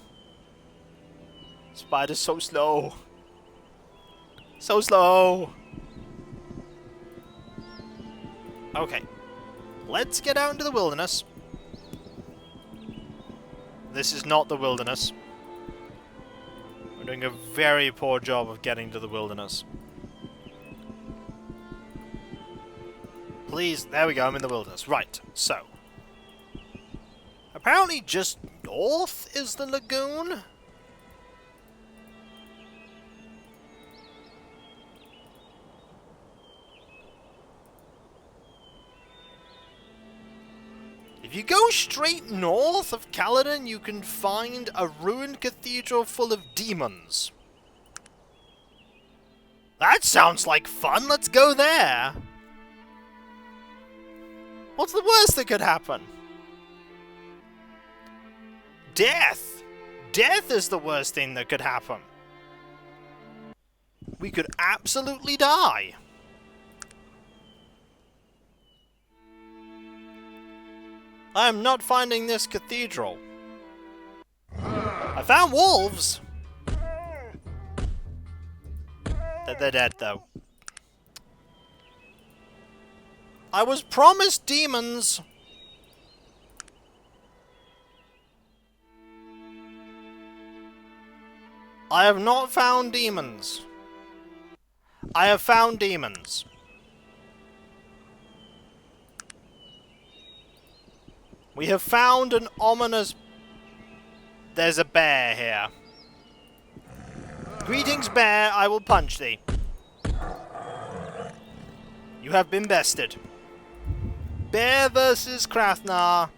Spider's so slow. So slow. Okay. Let's get out into the wilderness. This is not the wilderness. We're doing a very poor job of getting to the wilderness. Please, there we go, I'm in the wilderness. Right, so. Apparently just north is the lagoon? If you go straight north of Caledon, you can find a ruined cathedral full of demons. That sounds like fun, let's go there! What's the worst that could happen? Death! Death is the worst thing that could happen. We could absolutely die. I am not finding this cathedral. I found wolves! They're dead, though. I was promised demons! I have not found demons. I have found demons. We have found an ominous... There's a bear here. Greetings, bear, I will punch thee. You have been bested. Bear versus Krathnar.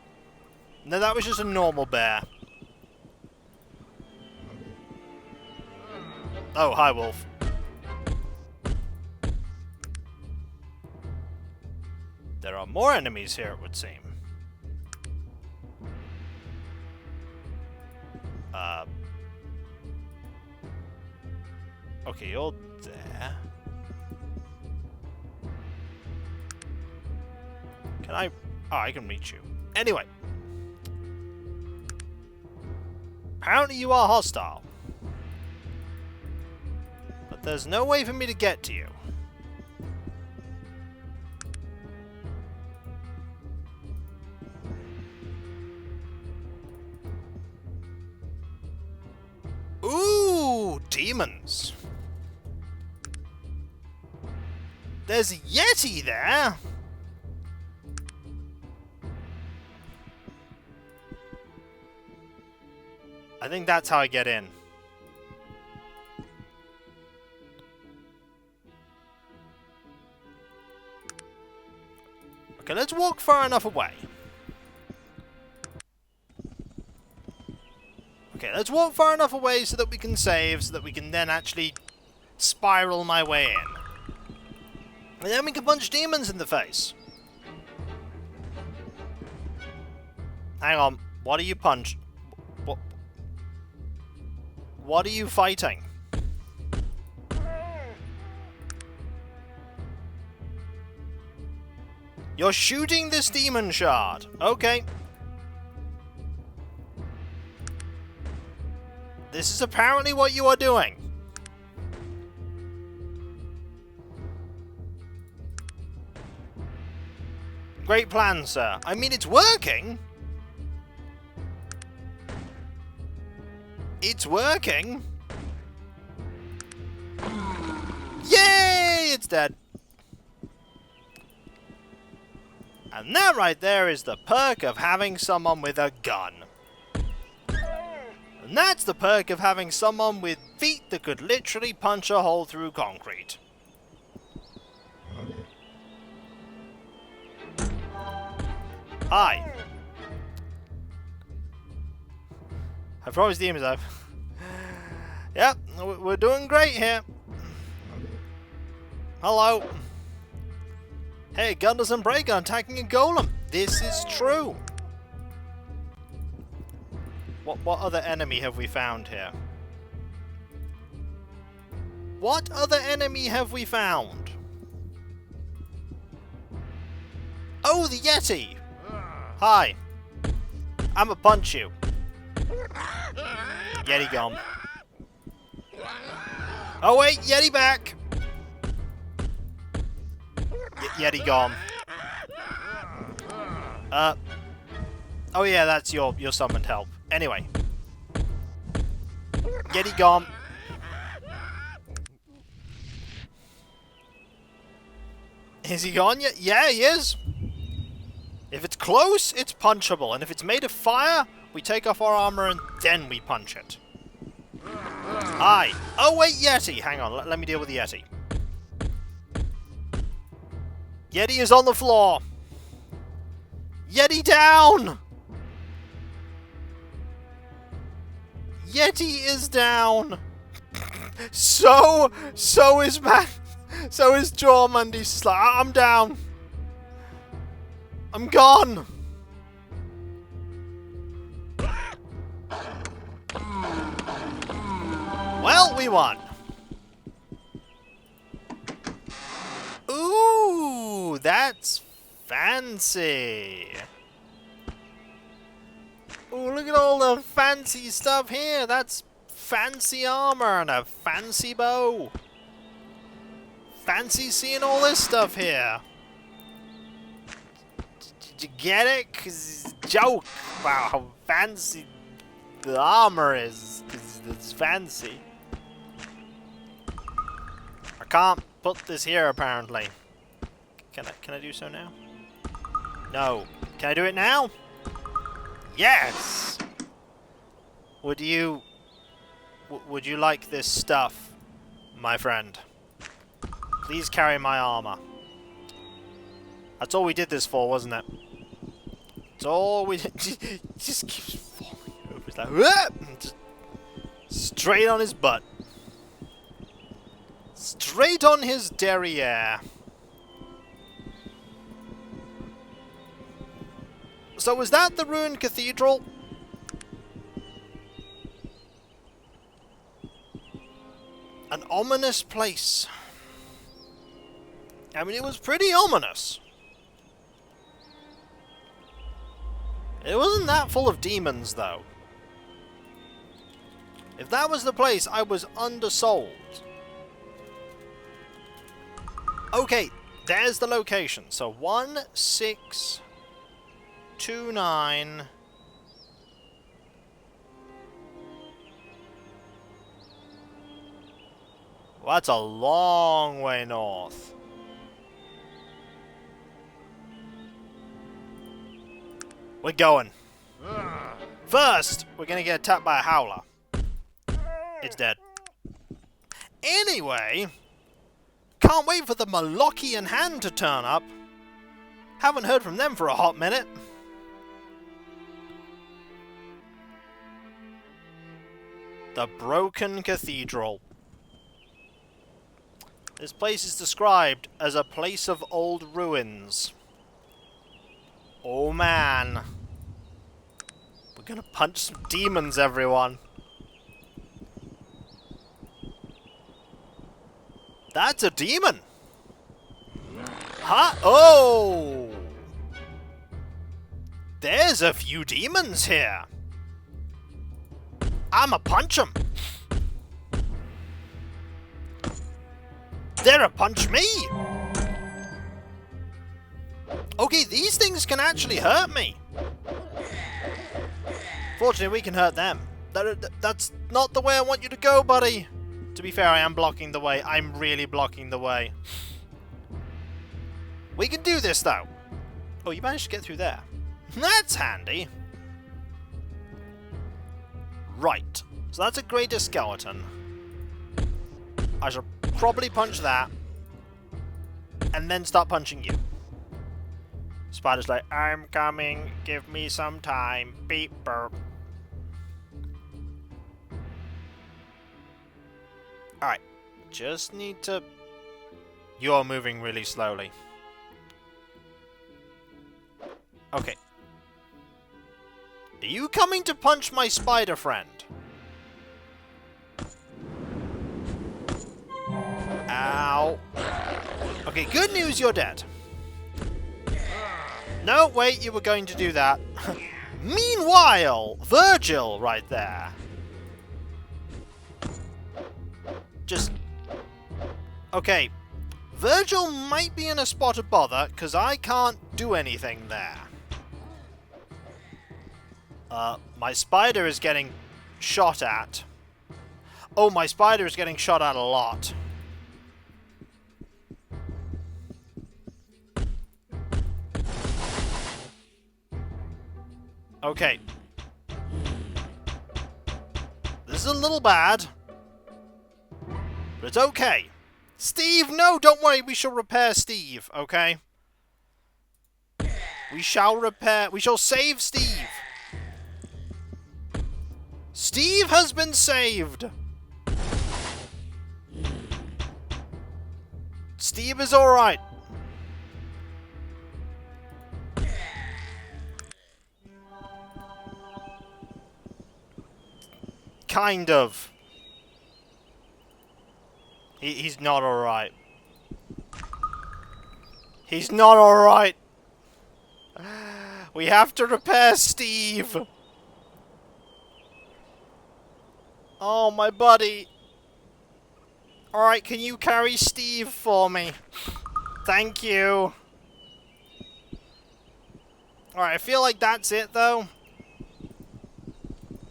No, that was just a normal bear. Oh, hi, wolf. There are more enemies here, it would seem. Okay, you're there. Can I... Oh, I can reach you. Anyway. Apparently you are hostile. But there's no way for me to get to you. Ooh, demons. There's a Yeti there. I think that's how I get in. Okay, let's walk far enough away. Okay, let's walk far enough away so that we can save, so that we can then actually spiral my way in. And then we can punch demons in the face. Hang on, what are you punch? What are you fighting? You're shooting this demon shard. Okay. This is apparently what you are doing. Great plan, sir. I mean, it's working. It's working. Yay! It's dead. And that right there is the perk of having someone with a gun. And that's the perk of having someone with feet that could literally punch a hole through concrete. Hi. promise demons I've... Yep, we're doing great here. Hello. Hey, gun doesn't break on attacking a golem. This is true. What other enemy have we found here? What other enemy have we found? Oh, the Yeti! Hi. I'ma punch you. Yeti gone. Oh wait, Yeti back! Yeti gone. Oh yeah, that's your summoned help. Anyway. Yeti gone. Is he gone yet? Yeah, he is. If it's close, it's punchable. And if it's made of fire, we take off our armor and then we punch it. Hi. Oh wait, Yeti. Hang on, let me deal with the Yeti. Yeti is on the floor. Yeti down! Yeti is down. So is Jormund. He's like, I'm down. I'm gone. Well, we won. Ooh, that's fancy. Ooh, look at all the fancy stuff here. That's fancy armor and a fancy bow. Fancy seeing all this stuff here. Did you get it? 'Cause it's a joke about how fancy the armor is. 'Cause it's fancy. I can't put this here apparently. Can I do so now? No. Can I do it now? Yes! Would you like this stuff, my friend? Please carry my armor. That's all we did this for, wasn't it? That's all we did. Just keeps falling over. It's like, just straight on his butt. Straight on his derriere. So was that the ruined cathedral? An ominous place. I mean, it was pretty ominous. It wasn't that full of demons, though. If that was the place, I was undersold. Okay, there's the location. So 1629. Well, that's a long way north. We're going. First, we're gonna get attacked by a howler. It's dead. Anyway, can't wait for the Molochian hand to turn up. Haven't heard from them for a hot minute. The Broken Cathedral. This place is described as a place of old ruins. Oh man. We're gonna punch some demons, everyone. That's a demon! Huh? Oh! There's a few demons here. I'ma punch them. They're a punch me! Okay, these things can actually hurt me. Fortunately, we can hurt them. That's not the way I want you to go, buddy. To be fair, I am blocking the way. I'm really blocking the way. We can do this, though. Oh, you managed to get through there. That's handy. Right. So that's a greater skeleton. I shall probably punch that. And then start punching you. Spider's like, I'm coming. Give me some time. Beep, burp. Alright. Just need to... You're moving really slowly. Okay. Are you coming to punch my spider friend? Ow. Okay, good news, you're dead. No, wait, you were going to do that. Meanwhile, Virgil right there. Just... Okay. Virgil might be in a spot of bother, because I can't do anything there. My spider is getting shot at. Oh, my spider is getting shot at a lot. Okay. This is a little bad. But it's okay. Steve, no, don't worry. We shall repair Steve, okay? We shall save Steve. Steve has been saved. Steve is alright. Kind of. He's not alright. He's not alright. We have to repair Steve. Oh, my buddy. Alright, can you carry Steve for me? Thank you. Alright, I feel like that's it, though.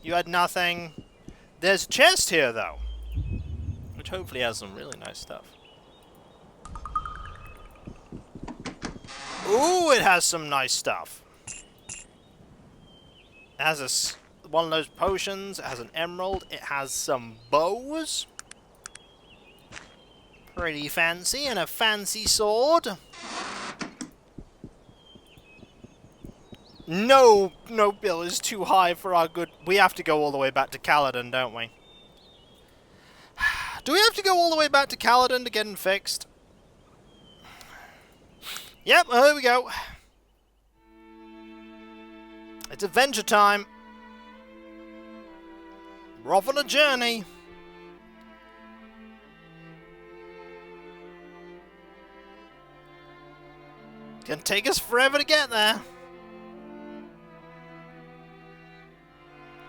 You had nothing. There's a chest here, though. Which hopefully has some really nice stuff. Ooh, it has some nice stuff. It has one of those potions. It has an emerald. It has some bows. Pretty fancy. And a fancy sword. No bill is too high for our good... We have to go all the way back to Caledon, don't we? Do we have to go all the way back to Caledon to get him fixed? Yep, well, here we go. It's adventure time. We're off on a journey. It's gonna take us forever to get there.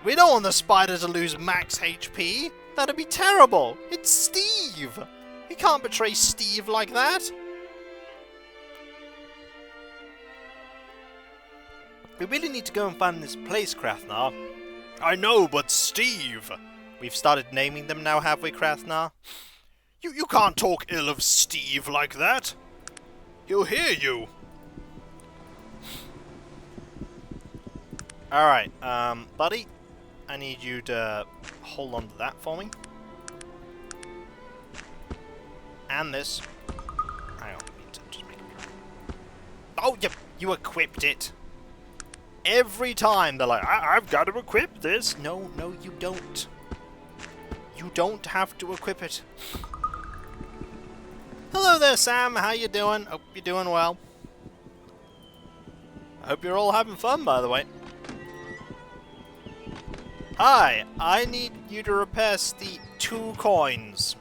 We don't want the spider to lose max HP. That'd be terrible. It's Steve. We can't betray Steve like that. We really need to go and find this place, Krathnar. I know, but Steve... We've started naming them now, have we, Krathnar? You can't talk ill of Steve like that. He'll hear you. Alright, buddy. I need you to hold on to that for me. And this. Hang on, I need to just make it. Oh, you equipped it. Every time they're like, I've got to equip this. No, you don't. You don't have to equip it. Hello there, Sam. How you doing? Hope you're doing well. I hope you're all having fun, by the way. Hi, I need you to repair the 2 coins.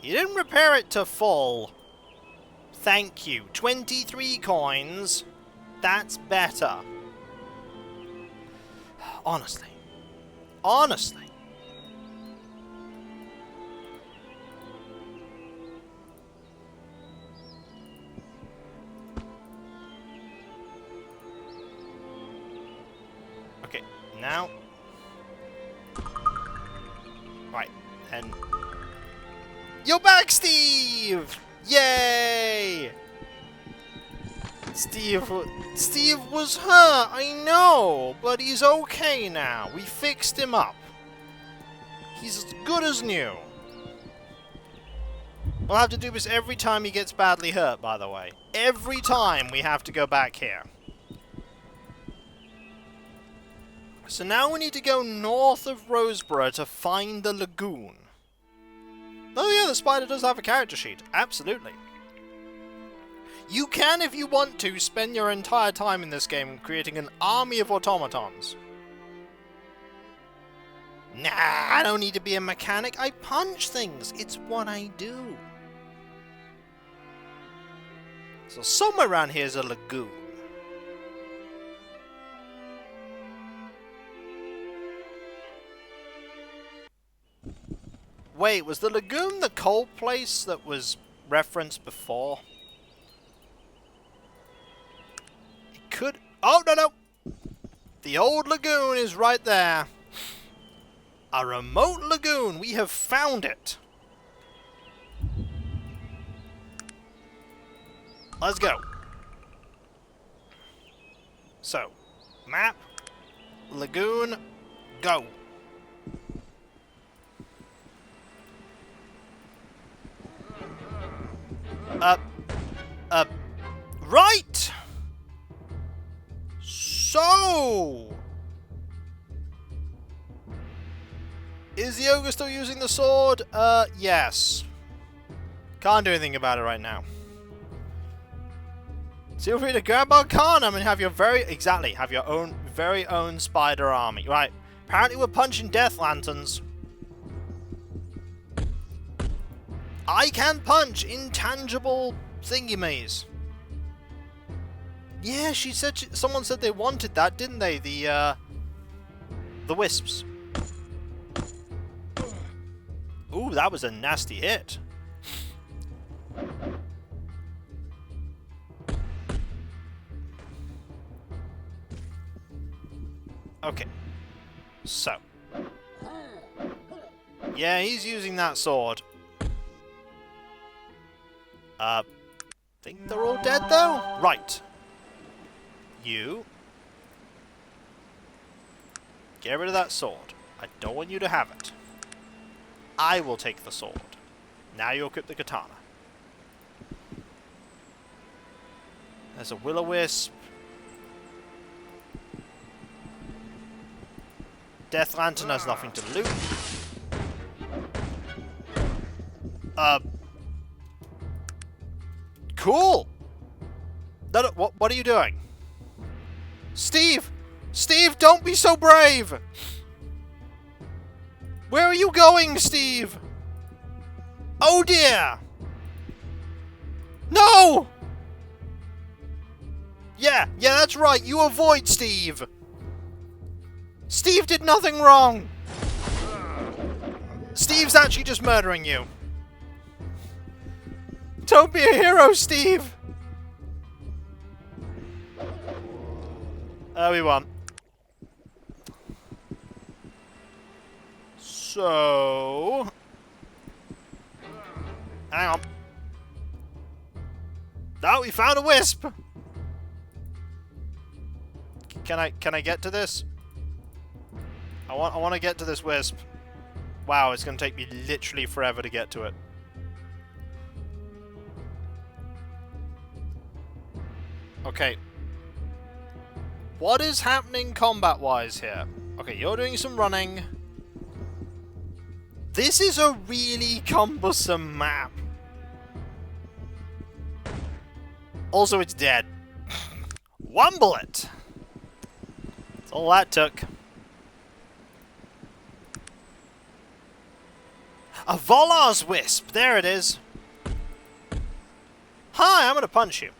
You didn't repair it to full. Thank you. 23 coins. That's better. Honestly. Honestly. Okay, now. Right, and... You're back, Steve! Yay! Steve was hurt, I know, but he's okay now. We fixed him up. He's as good as new. We'll have to do this every time he gets badly hurt, by the way. Every time we have to go back here. So now we need to go north of Roseboro to find the lagoon. Oh yeah, the spider does have a character sheet. Absolutely. You can, if you want to, spend your entire time in this game creating an army of automatons. Nah, I don't need to be a mechanic. I punch things. It's what I do. So somewhere around here is a lagoon. Wait, was the lagoon the coal place that was referenced before? It could... Oh, no, no! The old lagoon is right there. A remote lagoon. We have found it. Let's go. So, map, lagoon, go. Right! So... Is the ogre still using the sword? Yes. Can't do anything about it right now. Feel free to grab Arcanum and have your have your own very own spider army. Right. Apparently we're punching death lanterns. I can punch intangible thingy-maze. Yeah, she said someone said they wanted that, didn't they? The wisps. Ooh, that was a nasty hit. Okay. So. Yeah, he's using that sword. Think they're all dead though? Right. You. Get rid of that sword. I don't want you to have it. I will take the sword. Now you equip the katana. There's a will-o-wisp. Death Lantern has nothing to loot. Cool! No, what are you doing? Steve! Steve, don't be so brave! Where are you going, Steve? Oh dear! No! Yeah, that's right. You avoid Steve. Steve did nothing wrong. Steve's actually just murdering you. Don't be a hero, Steve. We won. So... Hang on. Oh, we found a wisp! Can I get to this? I want to get to this wisp. Wow, it's going to take me literally forever to get to it. Okay. What is happening combat-wise here? Okay, you're doing some running. This is a really cumbersome map. Also, it's dead. One bullet! That's all that took. A Volar's Wisp! There it is. Hi, I'm gonna punch you.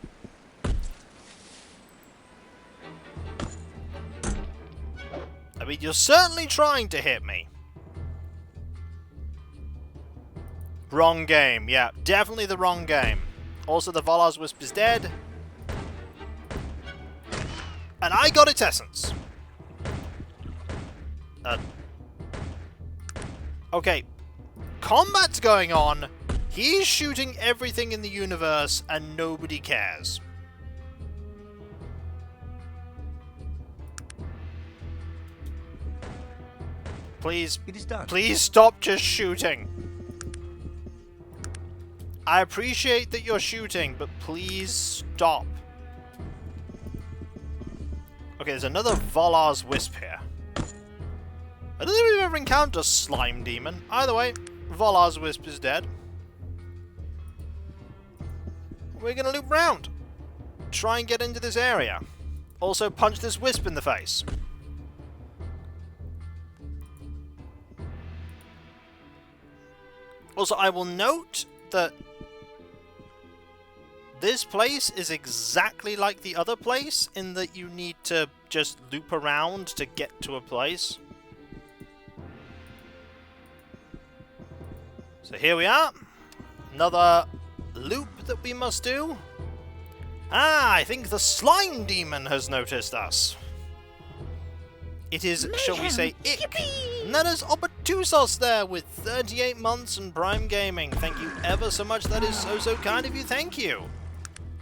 I mean, you're certainly trying to hit me. Wrong game. Yeah, definitely the wrong game. Also, the Volar's Wisp is dead. And I got its essence. Okay. Combat's going on. He's shooting everything in the universe and nobody cares. Please, It is done. please stop just shooting. I appreciate that you're shooting, but please stop. Okay, there's another Volar's Wisp here. I don't think we've ever encountered a slime demon. Either way, Volar's Wisp is dead. We're gonna loop round. Try and get into this area. Also punch this Wisp in the face. Also, I will note that this place is exactly like the other place in that you need to just loop around to get to a place. So here we are. Another loop that we must do. Ah, I think the slime demon has noticed us. It is, shall we say, Ick. And that is Obtusos there with 38 months and Prime Gaming. Thank you ever so much. That is so kind of you. Thank you.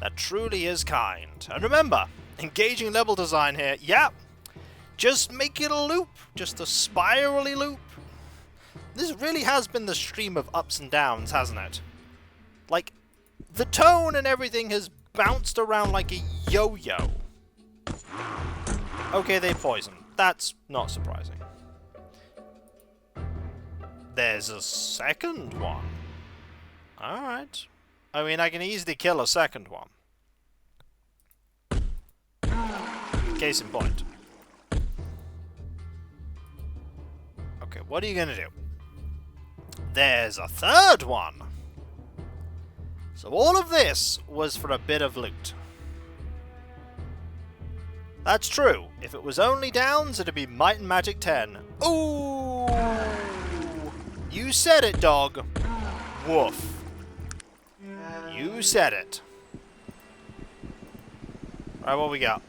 That truly is kind. And remember, engaging level design here. Yeah, just make it a loop. Just a spirally loop. This really has been the stream of ups and downs, hasn't it? Like, the tone and everything has bounced around like a yo-yo. Okay, they poison. That's not surprising. There's a second one. Alright. I mean, I can easily kill a second one. Case in point. Okay, what are you gonna do? There's a third one! So all of this was for a bit of loot. That's true. If it was only downs, it'd be Might and Magic 10. Ooh! You said it, dog. Woof. You said it. Alright, what we got?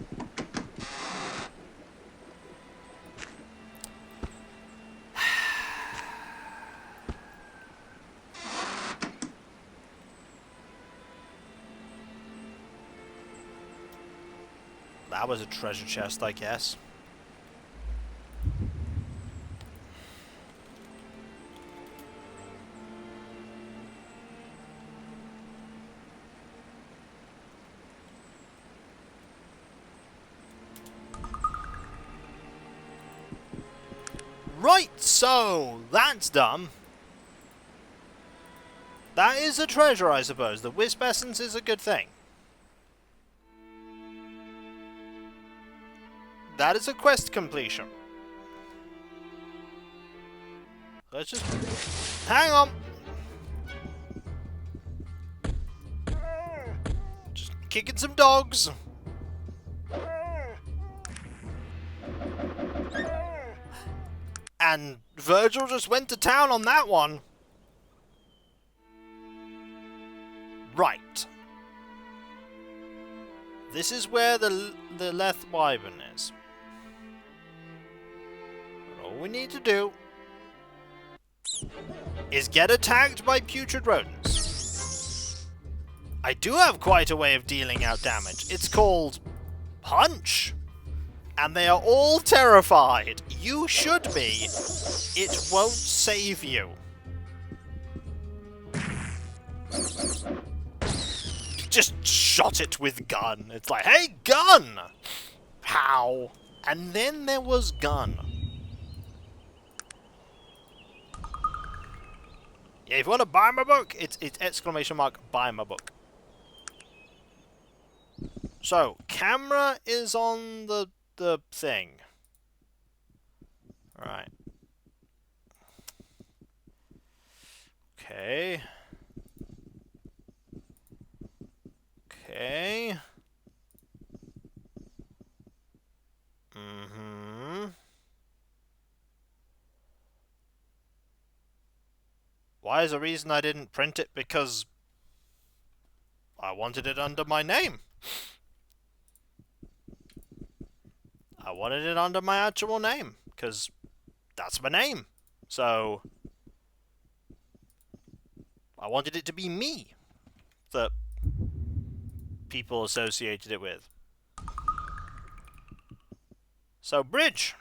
That was a treasure chest, I guess. Right, so that's done. That is a treasure, I suppose. The Wisp Essence is a good thing. That is a quest completion. Let's just... hang on! Just kicking some dogs. And Virgil just went to town on that one. Right. This is where the Leth Wyvern is. But all we need to do is get attacked by putrid rodents. I do have quite a way of dealing out damage. It's called Punch. And they are all terrified. You should be. It won't save you. Just shot it with gun. It's like, hey, gun! Pow! And then there was gun. Yeah, if you want to buy my book, it's exclamation mark, buy my book. So, camera is on the thing. Right. Okay. Okay. Why is the reason I didn't print it? Because I wanted it under my name. I wanted it under my actual name, because that's my name. So, I wanted it to be me that people associated it with. So, bridge.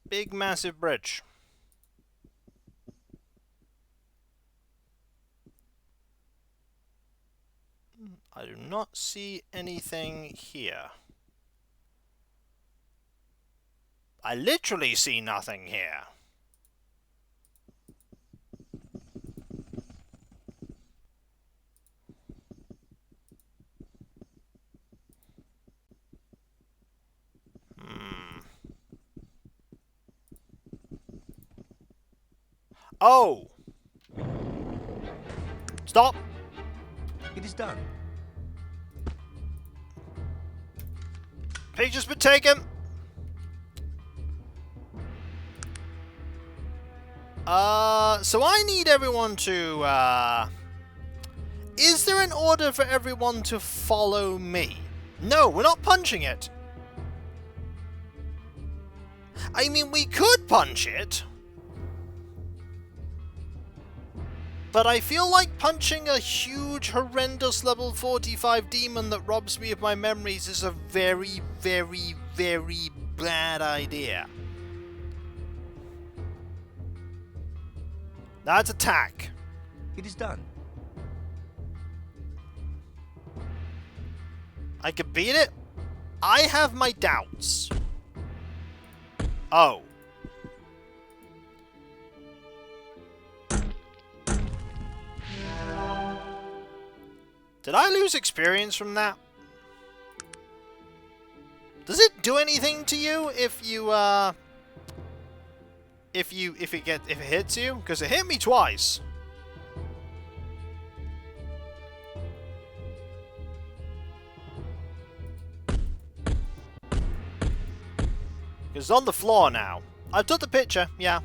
Big, massive bridge. I do not see anything here. I literally see nothing here. Oh! Stop! It is done. Picture's been taken! So I need everyone to, is there an order for everyone to follow me? No, we're not punching it. I mean, we could punch it. But I feel like punching a huge, horrendous level 45 demon that robs me of my memories is a very, very, very bad idea. That's attack. It is done. I could beat it. I have my doubts. Oh. Did I lose experience from that? Does it do anything to you if you if it hits you? Because it hit me twice. It's on the floor now. I took the picture, yeah.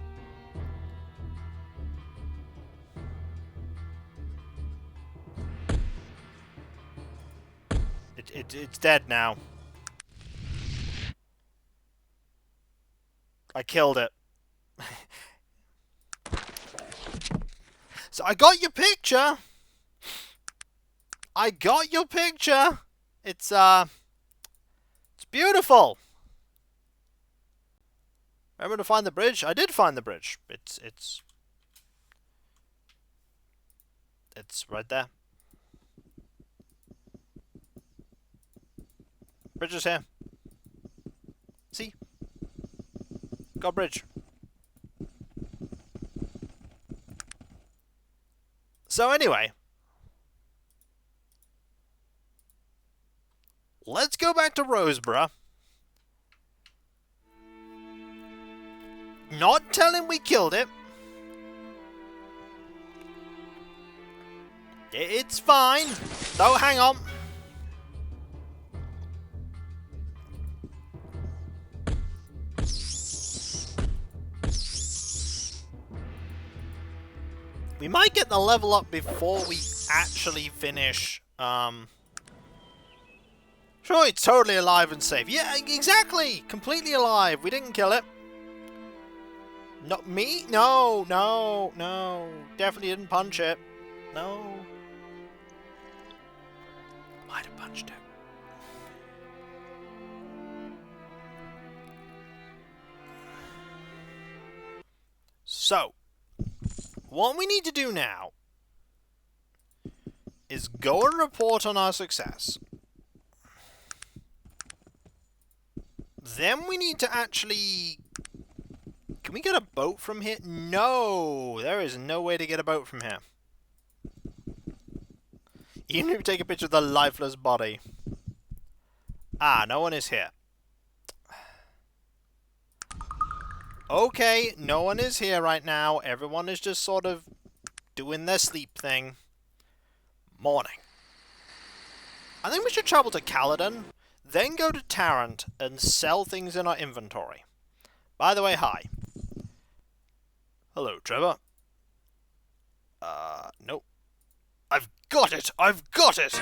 It's dead now. I killed it. So I got your picture. I got your picture. It's beautiful. Remember to find the bridge? I did find the bridge. It's right there. Bridge is here. See? Got bridge. So anyway, let's go back to Roseborough. Not tell him we killed it. It's fine. Don't hang on. We might get the level up before we actually finish. Sure, it's totally alive and safe. Yeah, exactly. Completely alive. We didn't kill it. Not me? No, no, no. Definitely didn't punch it. No. Might have punched it. So, what we need to do now is go and report on our success. Then we need to actually... Can we get a boat from here? No! There is no way to get a boat from here. Even if we take a picture of the lifeless body. Ah, no one is here. Okay, no one is here right now. Everyone is just sort of doing their sleep thing. Morning. I think we should travel to Caledon, then go to Tarrant and sell things in our inventory. By the way, hi. Hello, Trevor. Nope. I've got it! I've got it!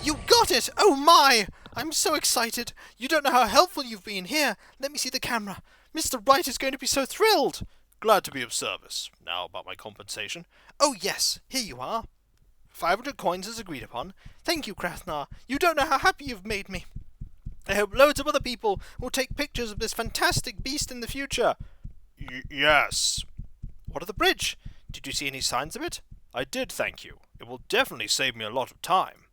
You got it! Oh my! I'm so excited! You don't know how helpful you've been. Here, let me see the camera. Mr. Wright is going to be so thrilled! Glad to be of service. Now about my compensation. Oh yes, here you are. 500 coins as agreed upon. Thank you, Krathnar. You don't know how happy you've made me. I hope loads of other people will take pictures of this fantastic beast in the future. Yes. What of the bridge? Did you see any signs of it? I did, thank you. It will definitely save me a lot of time.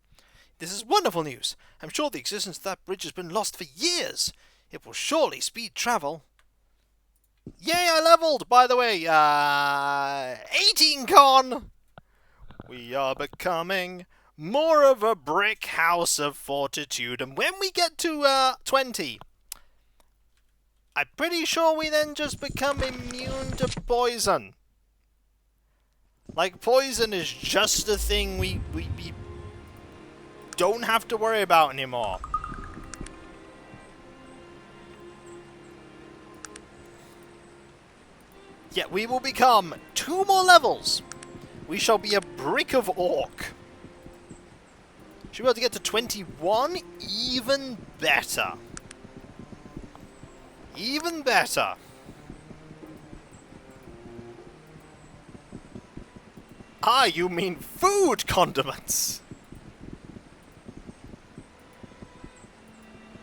This is wonderful news. I'm sure the existence of that bridge has been lost for years. It will surely speed travel. Yay, I leveled, by the way. 18 con! We are becoming more of a brick house of fortitude. And when we get to 20, I'm pretty sure we then just become immune to poison. Like, poison is just a thing we don't have to worry about anymore. Yeah, we will become 2 more levels. We shall be a brick of orc. Should we be able to get to 21? Even better. Even better. Ah, you mean food condiments.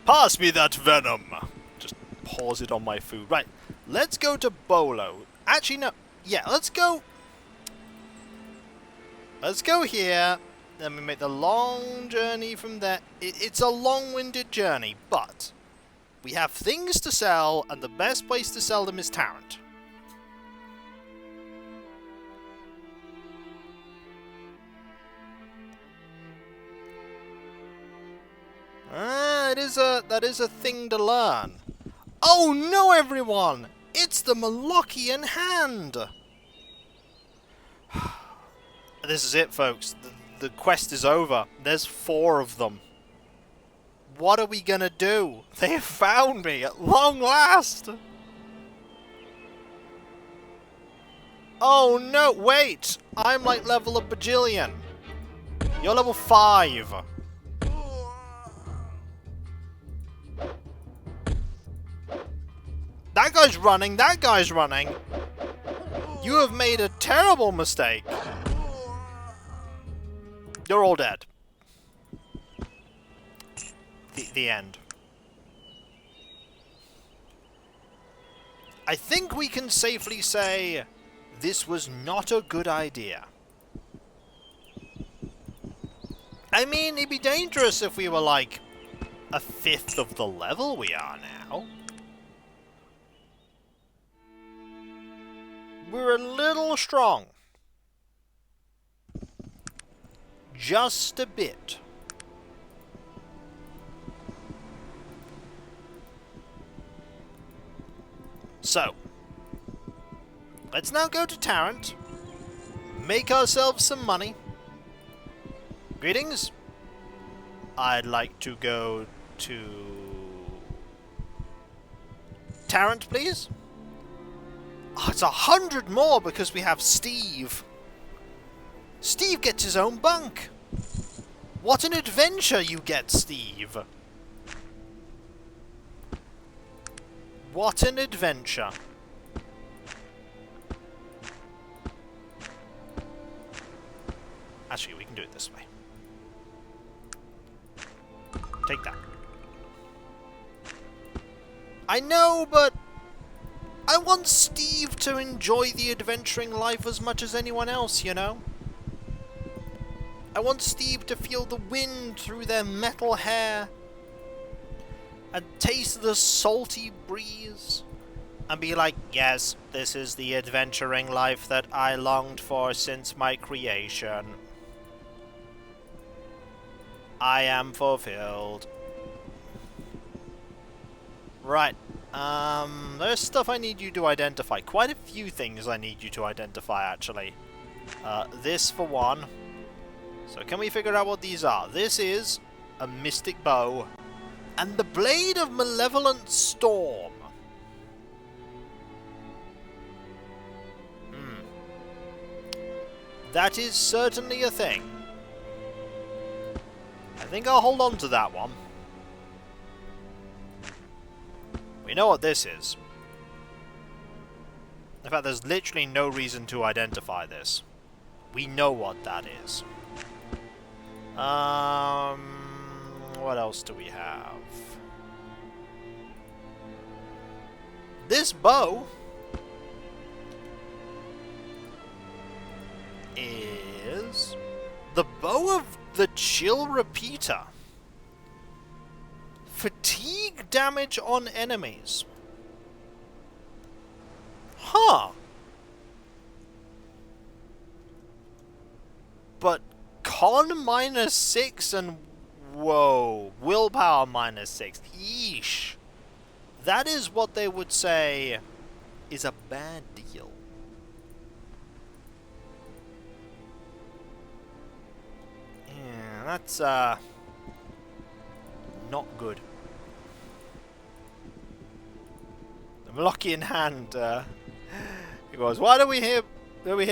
Pass me that venom. Just pours it on my food. Right, let's go to Bolo. Actually, no. Yeah, let's go. Let's go here. Then we make the long journey from there. It's a long-winded journey, but we have things to sell, and the best place to sell them is Tarrant. Ah, that is a thing to learn. Oh no, everyone! It's the Molochian hand! This is it, folks. The quest is over. There's 4 of them. What are we gonna do? They have found me at long last! Oh no, wait! I'm like level a bajillion. You're level 5. That guy's running, that guy's running. You have made a terrible mistake. You're all dead. The end. I think we can safely say this was not a good idea. I mean, it'd be dangerous if we were like a 5th of the level we are now. We're a little strong. Just a bit. So, let's now go to Tarrant, make ourselves some money. Greetings. I'd like to go to Tarrant, please. Oh, it's 100 more because we have Steve. Steve gets his own bunk. What an adventure you get, Steve. What an adventure. Actually, we can do it this way. Take that. I know, but I want Steve to enjoy the adventuring life as much as anyone else, you know? I want Steve to feel the wind through their metal hair and taste the salty breeze and be like, yes, this is the adventuring life that I longed for since my creation. I am fulfilled. Right. There's stuff I need you to identify. Quite a few things I need you to identify, actually. This for one. So can we figure out what these are? This is a mystic bow. And the blade of malevolent storm. That is certainly a thing. I think I'll hold on to that one. We know what this is. In fact, there's literally no reason to identify this. We know what that is. What else do we have? This bow is the bow of the Chill Repeater. Fatigue damage on enemies. Huh. But con -6 and whoa, willpower -6. Yeesh. That is what they would say is a bad deal. Yeah, that's not good. The lucky in hand. He goes, why do we hear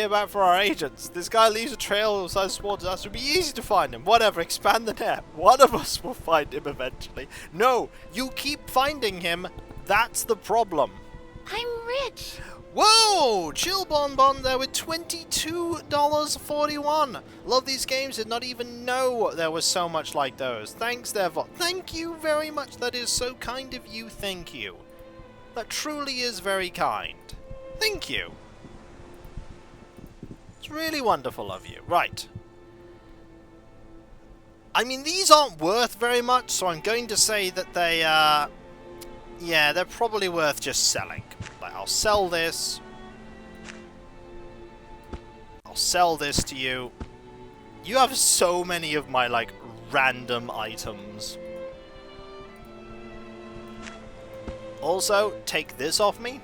back from our agents? This guy leaves a trail of size towards us. It would be easy to find him. Whatever, expand the net. One of us will find him eventually. No, you keep finding him. That's the problem. I'm rich. Whoa! Chill Bonbon there with $22.41. Love these games. Did not even know there was so much like those. Thanks, Devot. Thank you very much. That is so kind of you. Thank you. That truly is very kind. Thank you. It's really wonderful of you. Right. I mean, these aren't worth very much, so I'm going to say that they, yeah, they're probably worth just selling. Like, I'll sell this. I'll sell this to you. You have so many of my, like, random items. Also, take this off me.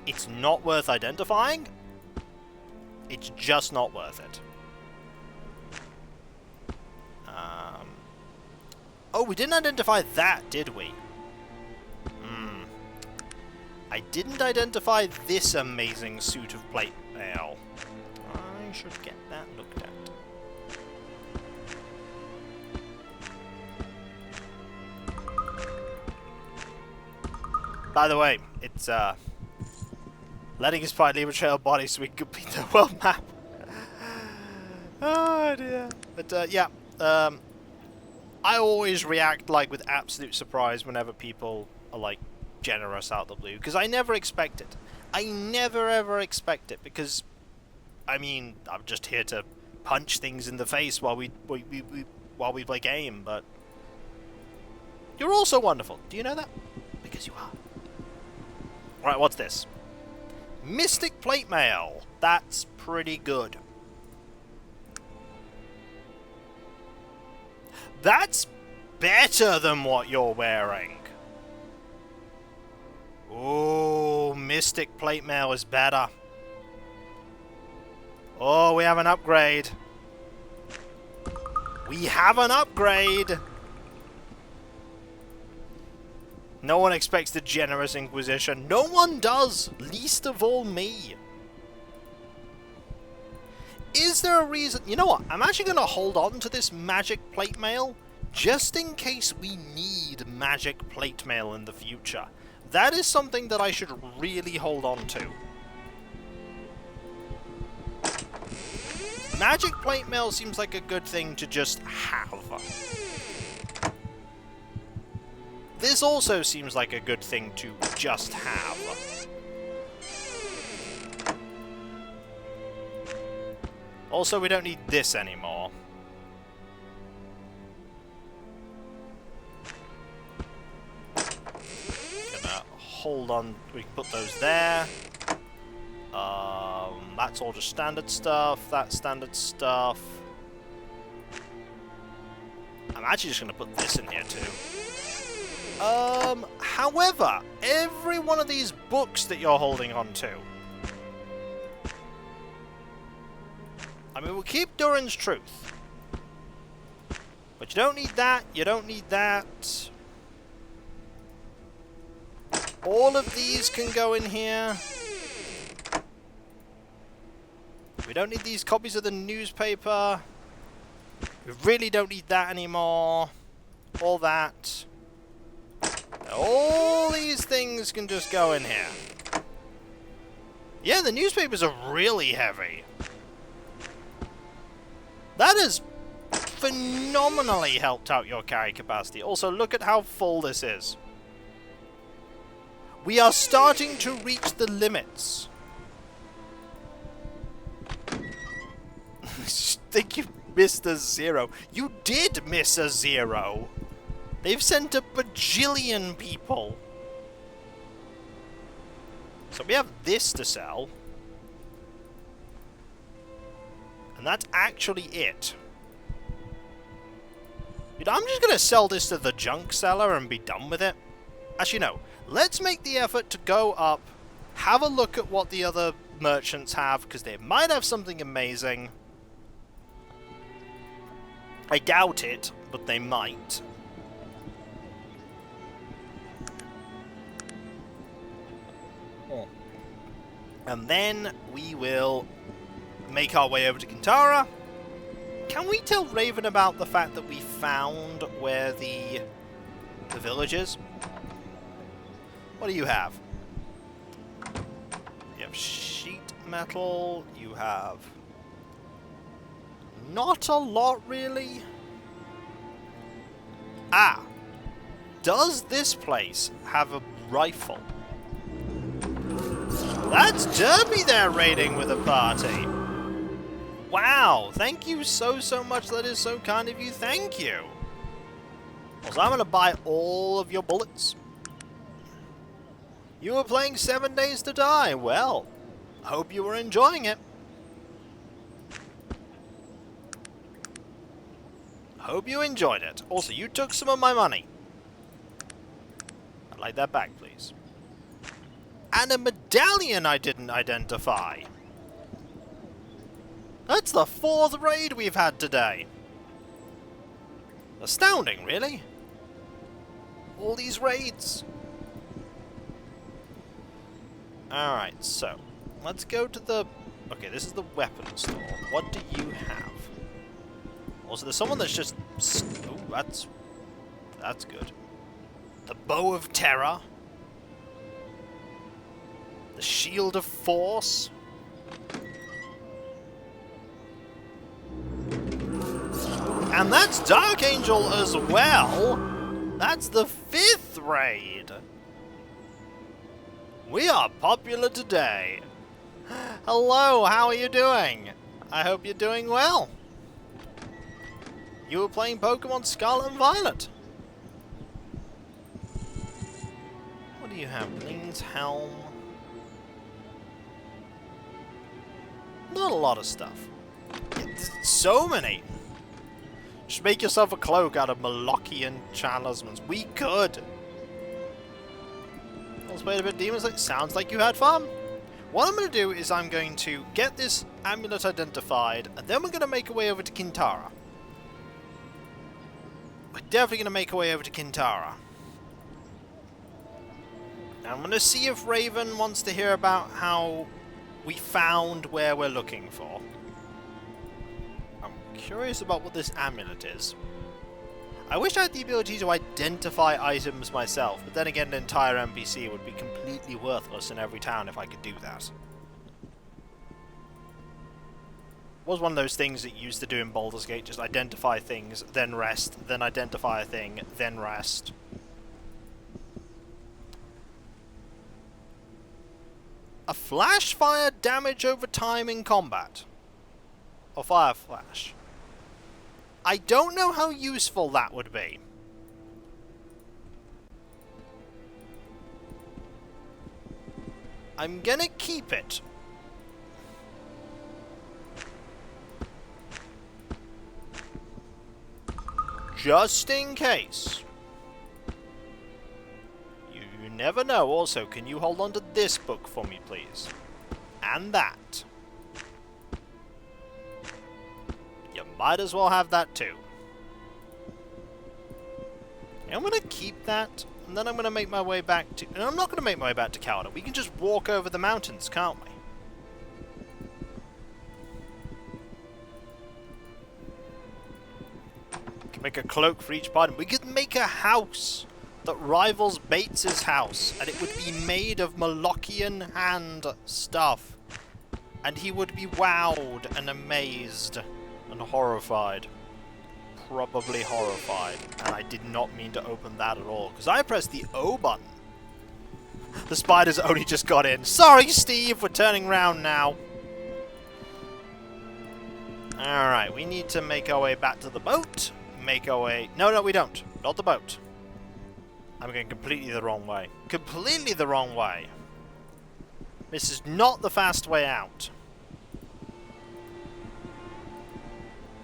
It's not worth identifying. It's just not worth it. Oh, we didn't identify that, did we? I didn't identify this amazing suit of plate mail. I should get that looked at. By the way, it's letting us find leave a trail body so we can complete the world map. Oh dear. But yeah, I always react like with absolute surprise whenever people are like generous out of the blue, because I never expect it. I never ever expect it, because I mean, I'm just here to punch things in the face while we play game, but you're also wonderful. Do you know that? Because you are. Right, what's this? Mystic plate mail. That's pretty good. That's better than what you're wearing. Oh, Mystic plate mail is better. Oh, we have an upgrade. We have an upgrade. No one expects the generous Inquisition. No one does. Least of all me. Is there a reason... You know what? I'm actually going to hold on to this magic plate mail just in case we need magic plate mail in the future. That is something that I should really hold on to. Magic plate mail seems like a good thing to just have. This also seems like a good thing to just have. Also, we don't need this anymore. Gonna hold on. We can put those there. That's all just standard stuff. That's standard stuff. I'm actually just gonna put this in here too. However, every one of these books that you're holding on to. I mean, we'll keep Durin's Truth. But you don't need that, you don't need that. All of these can go in here. We don't need these copies of the newspaper. We really don't need that anymore. All that. All these things can just go in here. Yeah, the newspapers are really heavy. That has phenomenally helped out your carry capacity. Also, look at how full this is. We are starting to reach the limits. I think you missed a zero. You did miss a zero. They've sent a bajillion people. So we have this to sell. And that's actually it. Dude, I'm just going to sell this to the junk seller and be done with it. Actually, no. Let's make the effort to go up, have a look at what the other merchants have, because they might have something amazing. I doubt it, but they might. And then we will make our way over to Kintara. Can we tell Raven about the fact that we found where the village is? What do you have? You have sheet metal. You have not a lot, really. Ah, does this place have a rifle? That's Derby there raiding with a party. Wow, thank you so much. That is so kind of you. Thank you. So I'm going to buy all of your bullets. You were playing 7 Days to Die. Well, I hope you were enjoying it. Hope you enjoyed it. Also, you took some of my money. I'd like that back, please. And a medallion I didn't identify. That's the 4th raid we've had today. Astounding, really. All these raids. Alright, so let's go to the... Okay, this is the weapon store. What do you have? Also, there's someone that's just... Ooh, that's good. The Bow of Terror. The Shield of Force. And that's Dark Angel as well. That's the 5th raid. We are popular today. Hello, how are you doing? I hope you're doing well. You were playing Pokemon Scarlet and Violet. What do you have? Bling's Helm. Not a lot of stuff. So many. Just make yourself a cloak out of Molochian talismans. We could. Let's wait a bit, Demons. It sounds like you had fun. What I'm going to do is I'm going to get this amulet identified, and then we're going to make our way over to Kintara. We're definitely going to make our way over to Kintara. Now I'm going to see if Raven wants to hear about how we found where we're looking for. I'm curious about what this amulet is. I wish I had the ability to identify items myself, but then again an entire NPC would be completely worthless in every town if I could do that. It was one of those things that you used to do in Baldur's Gate, just identify things, then rest, then identify a thing, then rest. A flash fire damage over time in combat. Or fire flash. I don't know how useful that would be. I'm gonna keep it. Just in case. You never know. Also, can you hold on to this book for me, please? And that. You might as well have that too. I'm going to keep that, and then I'm going to make my way back to... And I'm not going to make my way back to Calder. We can just walk over the mountains, can't we? We can make a cloak for each part. We could make a house that rivals Bates's house, and it would be made of Molochian hand stuff. And he would be wowed and amazed and horrified. Probably horrified. And I did not mean to open that at all, because I pressed the O button. The spiders only just got in. Sorry, Steve, we're turning round now. Alright, we need to make our way back to the boat. Make our way... No, we don't. Not the boat. I'm going completely the wrong way. Completely the wrong way. This is not the fast way out.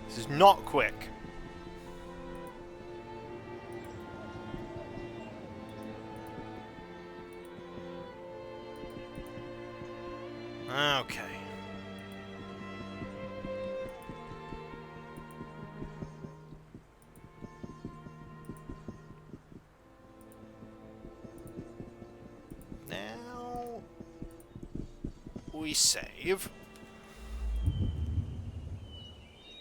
This is not quick. Okay. Now we save.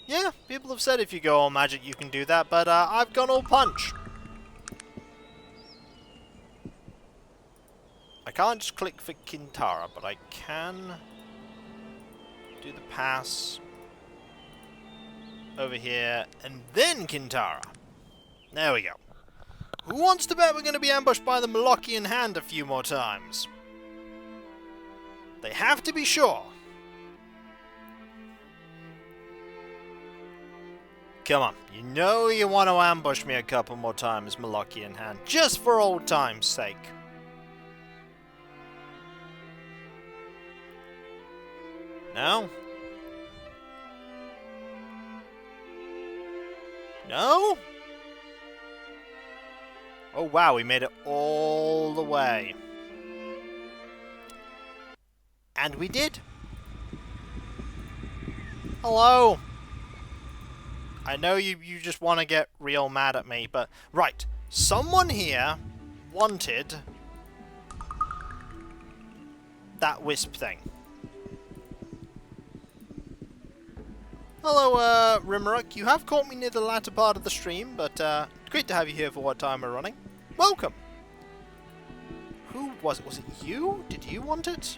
Yeah, people have said if you go all magic you can do that, but I've gone all punch. I can't just click for Kintara, but I can do the pass over here, and then Kintara. There we go. Who wants to bet we're going to be ambushed by the Molochian hand a few more times? They have to be sure. Come on, you know you want to ambush me a couple more times, Molochian hand, just for old time's sake. No? No? Oh wow, we made it all the way. And we did. Hello? I know you just want to get real mad at me, but... Right, someone here wanted that wisp thing. Hello, Rimrock. You have caught me near the latter part of the stream, but great to have you here for what time we're running. Welcome! Who was it? Was it you? Did you want it?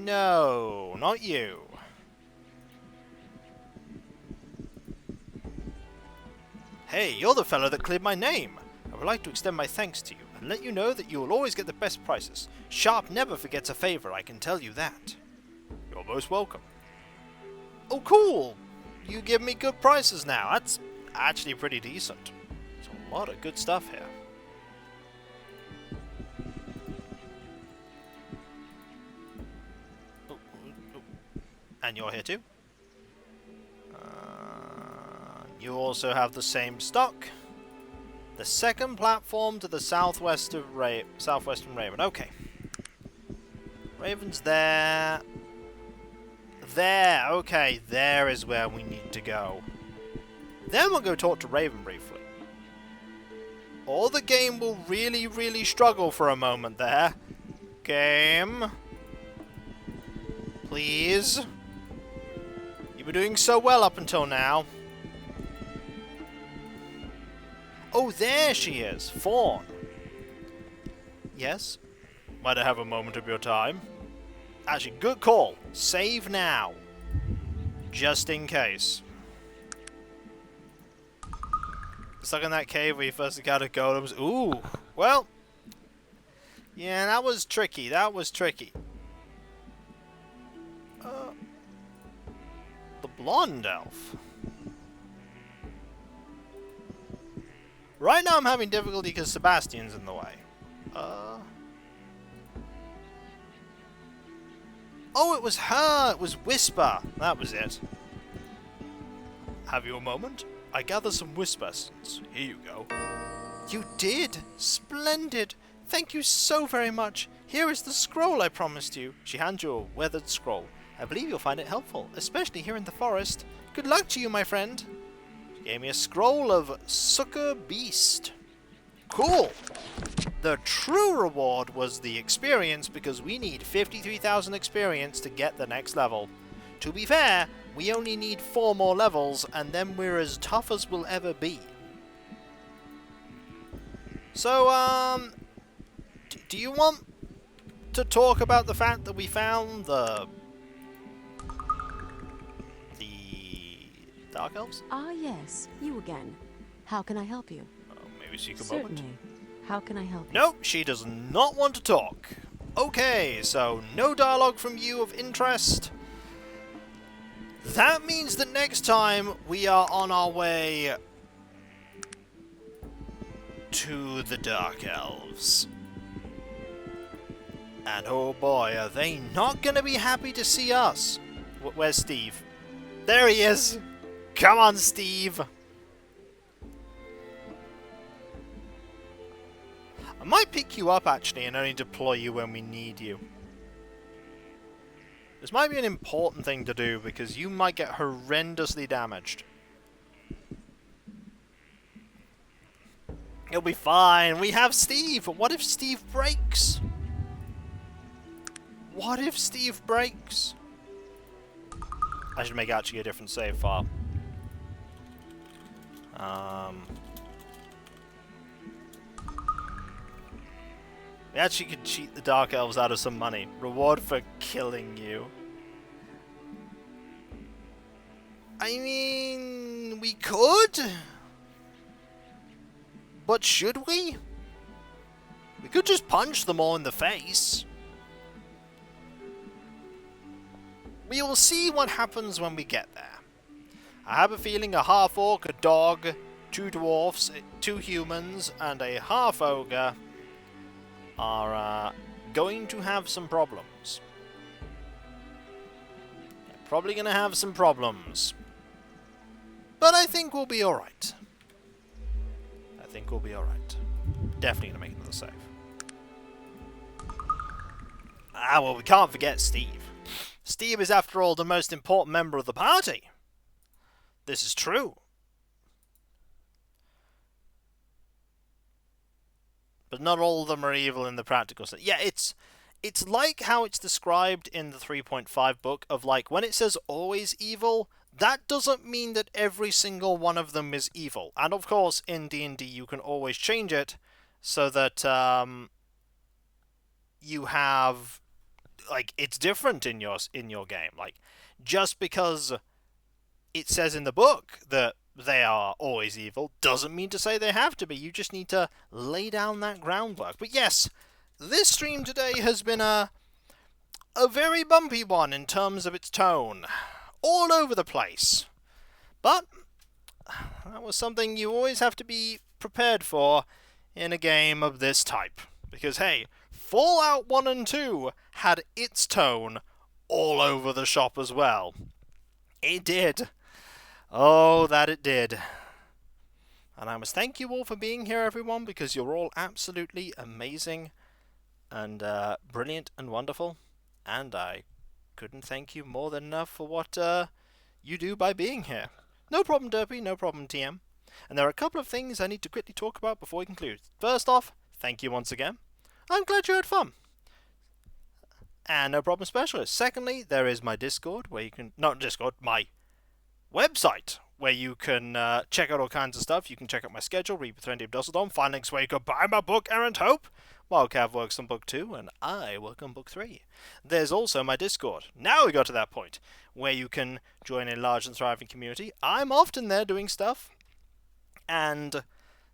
No, not you. Hey, you're the fellow that cleared my name. I would like to extend my thanks to you and let you know that you will always get the best prices. Sharp never forgets a favor, I can tell you that. You're most welcome. Oh, cool! You give me good prices now. That's actually pretty decent. There's a lot of good stuff here. And you're here too. You also have the same stock. The second platform to the southwest of southwestern Raven. Okay. Raven's there. There. Okay, there is where we need to go. Then we'll go talk to Raven briefly. Or the game will really, really struggle for a moment there. Game. Please. You were doing so well up until now. Oh, there she is. Fawn. Yes? Might I have a moment of your time? Actually, good call. Save now. Just in case. Stuck in that cave where you first encountered golems. Ooh. Well. Yeah, that was tricky. That was tricky. The blonde elf. Right now I'm having difficulty because Sebastian's in the way. Oh, it was her! It was Whisper! That was it. Have you a moment? I gather some Wisp essence. Here you go. You did? Splendid! Thank you so very much. Here is the scroll I promised you. She hands you a weathered scroll. I believe you'll find it helpful, especially here in the forest. Good luck to you, my friend. She gave me a scroll of Sucker Beast. Cool! The true reward was the experience because we need 53,000 experience to get the next level. To be fair, we only need 4 more levels and then we're as tough as we'll ever be. So, do you want to talk about the fact that we found the Dark Elves? Ah, yes. You again. How can I help you? Maybe seek a Certainly. moment. How can I help you? Nope, she does not want to talk. Okay, so no dialogue from you of interest. That means that next time we are on our way to the Dark Elves. And oh boy, are they not going to be happy to see us. Where's Steve? There he is! Come on, Steve! I might pick you up, actually, and only deploy you when we need you. This might be an important thing to do, because you might get horrendously damaged. It'll be fine. We have Steve! What if Steve breaks? What if Steve breaks? I should make actually a different save file. We actually could cheat the Dark Elves out of some money. Reward for killing you. I mean, we could? But should we? We could just punch them all in the face. We will see what happens when we get there. I have a feeling a half-orc, a dog, 2 dwarfs, 2 humans, and a half-ogre are going to have some problems. They're probably going to have some problems. But I think we'll be alright. I think we'll be alright. Definitely going to make another save. Ah, well, we can't forget Steve. Steve is, after all, the most important member of the party. This is true. But not all of them are evil in the practical sense. Yeah, it's like how it's described in the 3.5 book of, like, when it says always evil, that doesn't mean that every single one of them is evil. And of course, in D&D, you can always change it so that you have, like, it's different in your game. Like, just because it says in the book that they are always evil doesn't mean to say they have to be. You just need to lay down that groundwork. But yes, this stream today has been a very bumpy one in terms of its tone. All over the place. But that was something you always have to be prepared for in a game of this type. Because hey, Fallout 1 and 2 had its tone all over the shop as well. It did. Oh, that it did. And I must thank you all for being here, everyone, because you're all absolutely amazing and brilliant and wonderful. And I couldn't thank you more than enough for what you do by being here. No problem, Derpy, no problem, TM. And there are a couple of things I need to quickly talk about before we conclude. First off, thank you once again. I'm glad you had fun. And no problem, Specialist. Secondly, there is my Discord, where you can... Not Discord, my website, where you can check out all kinds of stuff. You can check out my schedule, read with Trendy of Dusseldom, find links where you can buy my book, Errant Hope, while Cav works on book 2, and I work on book 3. There's also my Discord. Now we got to that point, where you can join a large and thriving community. I'm often there doing stuff, and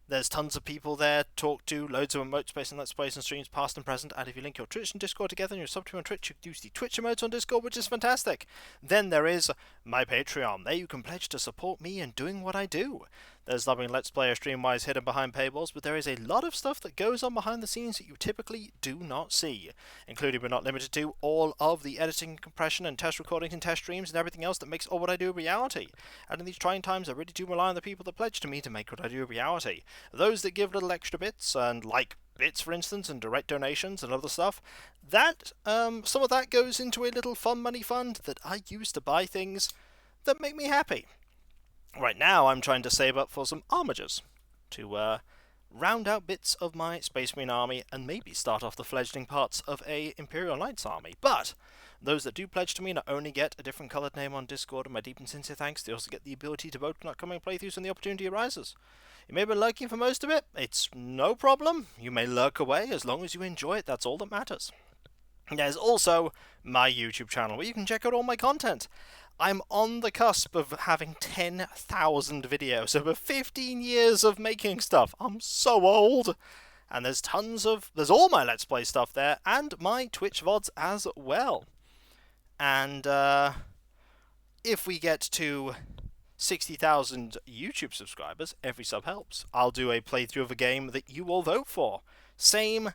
there's tons of people there to talk to, loads of emote space and let's plays and streams past and present, and if you link your Twitch and Discord together and you're sub to me on Twitch, you can use the Twitch emotes on Discord, which is fantastic. Then there is my Patreon. There you can pledge to support me in doing what I do. There's loving Let's Player stream-wise hidden behind paywalls, but there is a lot of stuff that goes on behind the scenes that you typically do not see, including but not limited to all of the editing, compression, and test recordings and test streams and everything else that makes all what I do a reality. And in these trying times, I really do rely on the people that pledge to me to make what I do a reality. Those that give little extra bits, and like bits, for instance, and direct donations and other stuff, that, some of that goes into a little fun money fund that I use to buy things that make me happy. Right now, I'm trying to save up for some armigers to round out bits of my Space Marine army and maybe start off the fledgling parts of a Imperial Knights army. But those that do pledge to me not only get a different coloured name on Discord and my deep and sincere thanks, they also get the ability to vote on upcoming playthroughs when the opportunity arises. You may have been lurking for most of it. It's no problem. You may lurk away as long as you enjoy it. That's all that matters. There's also my YouTube channel where you can check out all my content. I'm on the cusp of having 10,000 videos over 15 years of making stuff. I'm so old. And there's all my Let's Play stuff there, and my Twitch VODs as well. And if we get to 60,000 YouTube subscribers, every sub helps. I'll do a playthrough of a game that you all vote for. Same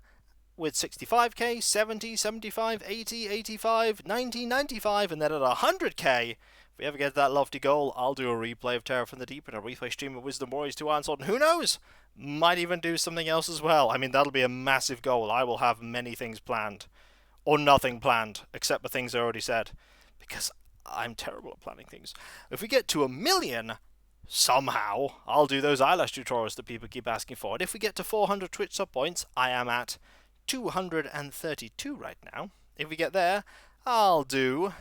with 65k, 70, 75, 80, 85, 90, 95, and then at 100k, if we ever get that lofty goal, I'll do a replay of Terror from the Deep and a replay stream of Wisdom Warriors 2 Iron Sword, and who knows? Might even do something else as well. I mean, that'll be a massive goal. I will have many things planned. Or nothing planned, except the things I already said. Because I'm terrible at planning things. If we get to 1 million, somehow, I'll do those eyelash tutorials that people keep asking for. And if we get to 400 Twitch sub points, I am at 232 right now. If we get there, I'll do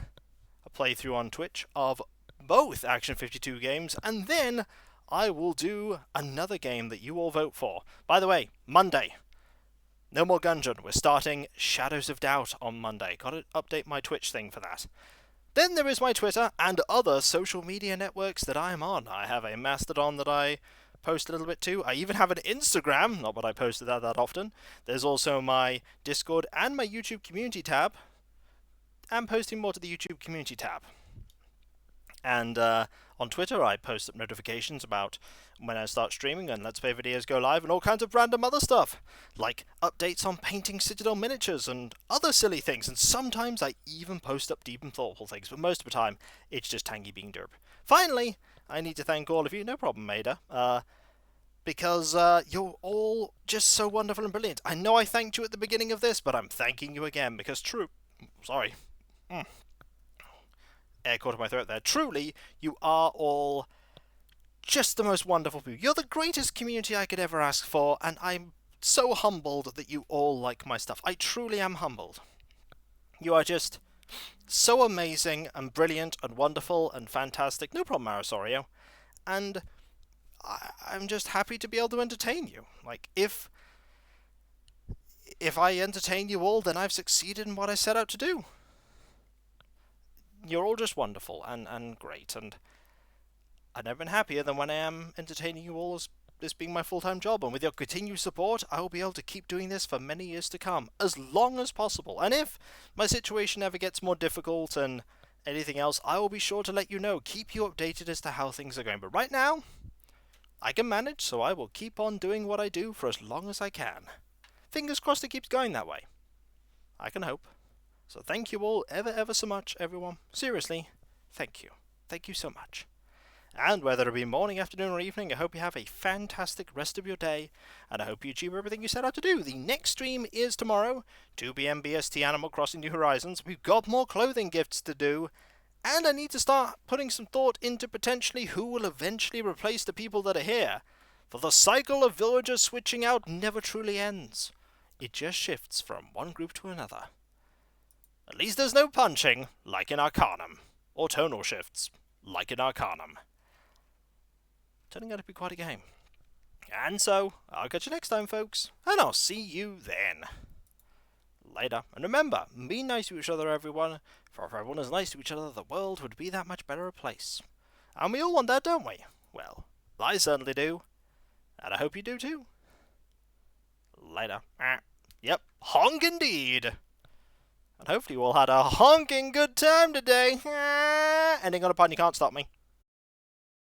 a playthrough on Twitch of both Action 52 games, and then I will do another game that you all vote for. By the way, Monday, no more Gungeon. We're starting Shadows of Doubt on Monday. Gotta update my Twitch thing for that. Then there is my Twitter and other social media networks that I am on. I have a Mastodon that I post a little bit too. I even have an Instagram, not that I posted that often. There's also my Discord and my YouTube community tab. I'm posting more to the YouTube community tab. And on Twitter, I post up notifications about when I start streaming and Let's Play videos go live and all kinds of random other stuff, like updates on painting Citadel miniatures and other silly things. And sometimes I even post up deep and thoughtful things, but most of the time, it's just Tangy being derp. Finally, I need to thank all of you, no problem, Ada, because you're all just so wonderful and brilliant. I know I thanked you at the beginning of this, but I'm thanking you again, because air caught in my throat there. Truly, you are all just the most wonderful people. You're the greatest community I could ever ask for, and I'm so humbled that you all like my stuff. I truly am humbled. You are just so amazing and brilliant and wonderful and fantastic. No problem, Arasario. And I'm just happy to be able to entertain you. Like, if I entertain you all, then I've succeeded in what I set out to do. You're all just wonderful and great, and I've never been happier than when I am entertaining you all as this being my full-time job, and with your continued support, I will be able to keep doing this for many years to come, as long as possible. And if my situation ever gets more difficult and anything else, I will be sure to let you know, keep you updated as to how things are going. But right now, I can manage, so I will keep on doing what I do for as long as I can. Fingers crossed it keeps going that way. I can hope. So thank you all ever so much, everyone. Seriously, thank you. Thank you so much. And whether it be morning, afternoon, or evening, I hope you have a fantastic rest of your day, and I hope you achieve everything you set out to do. The next stream is tomorrow, 2 p.m. BST Animal Crossing New Horizons. We've got more clothing gifts to do, and I need to start putting some thought into potentially who will eventually replace the people that are here. For the cycle of villagers switching out never truly ends. It just shifts from one group to another. At least there's no punching, like in Arcanum, or tonal shifts, like in Arcanum. Turning out to be quite a game. And so, I'll catch you next time, folks, and I'll see you then. Later. And remember, be nice to each other, everyone, for if everyone is nice to each other, the world would be that much better a place. And we all want that, don't we? Well, I certainly do. And I hope you do too. Later. Yep, honk indeed. And hopefully you all had a honking good time today. Ending on a pun, you can't stop me.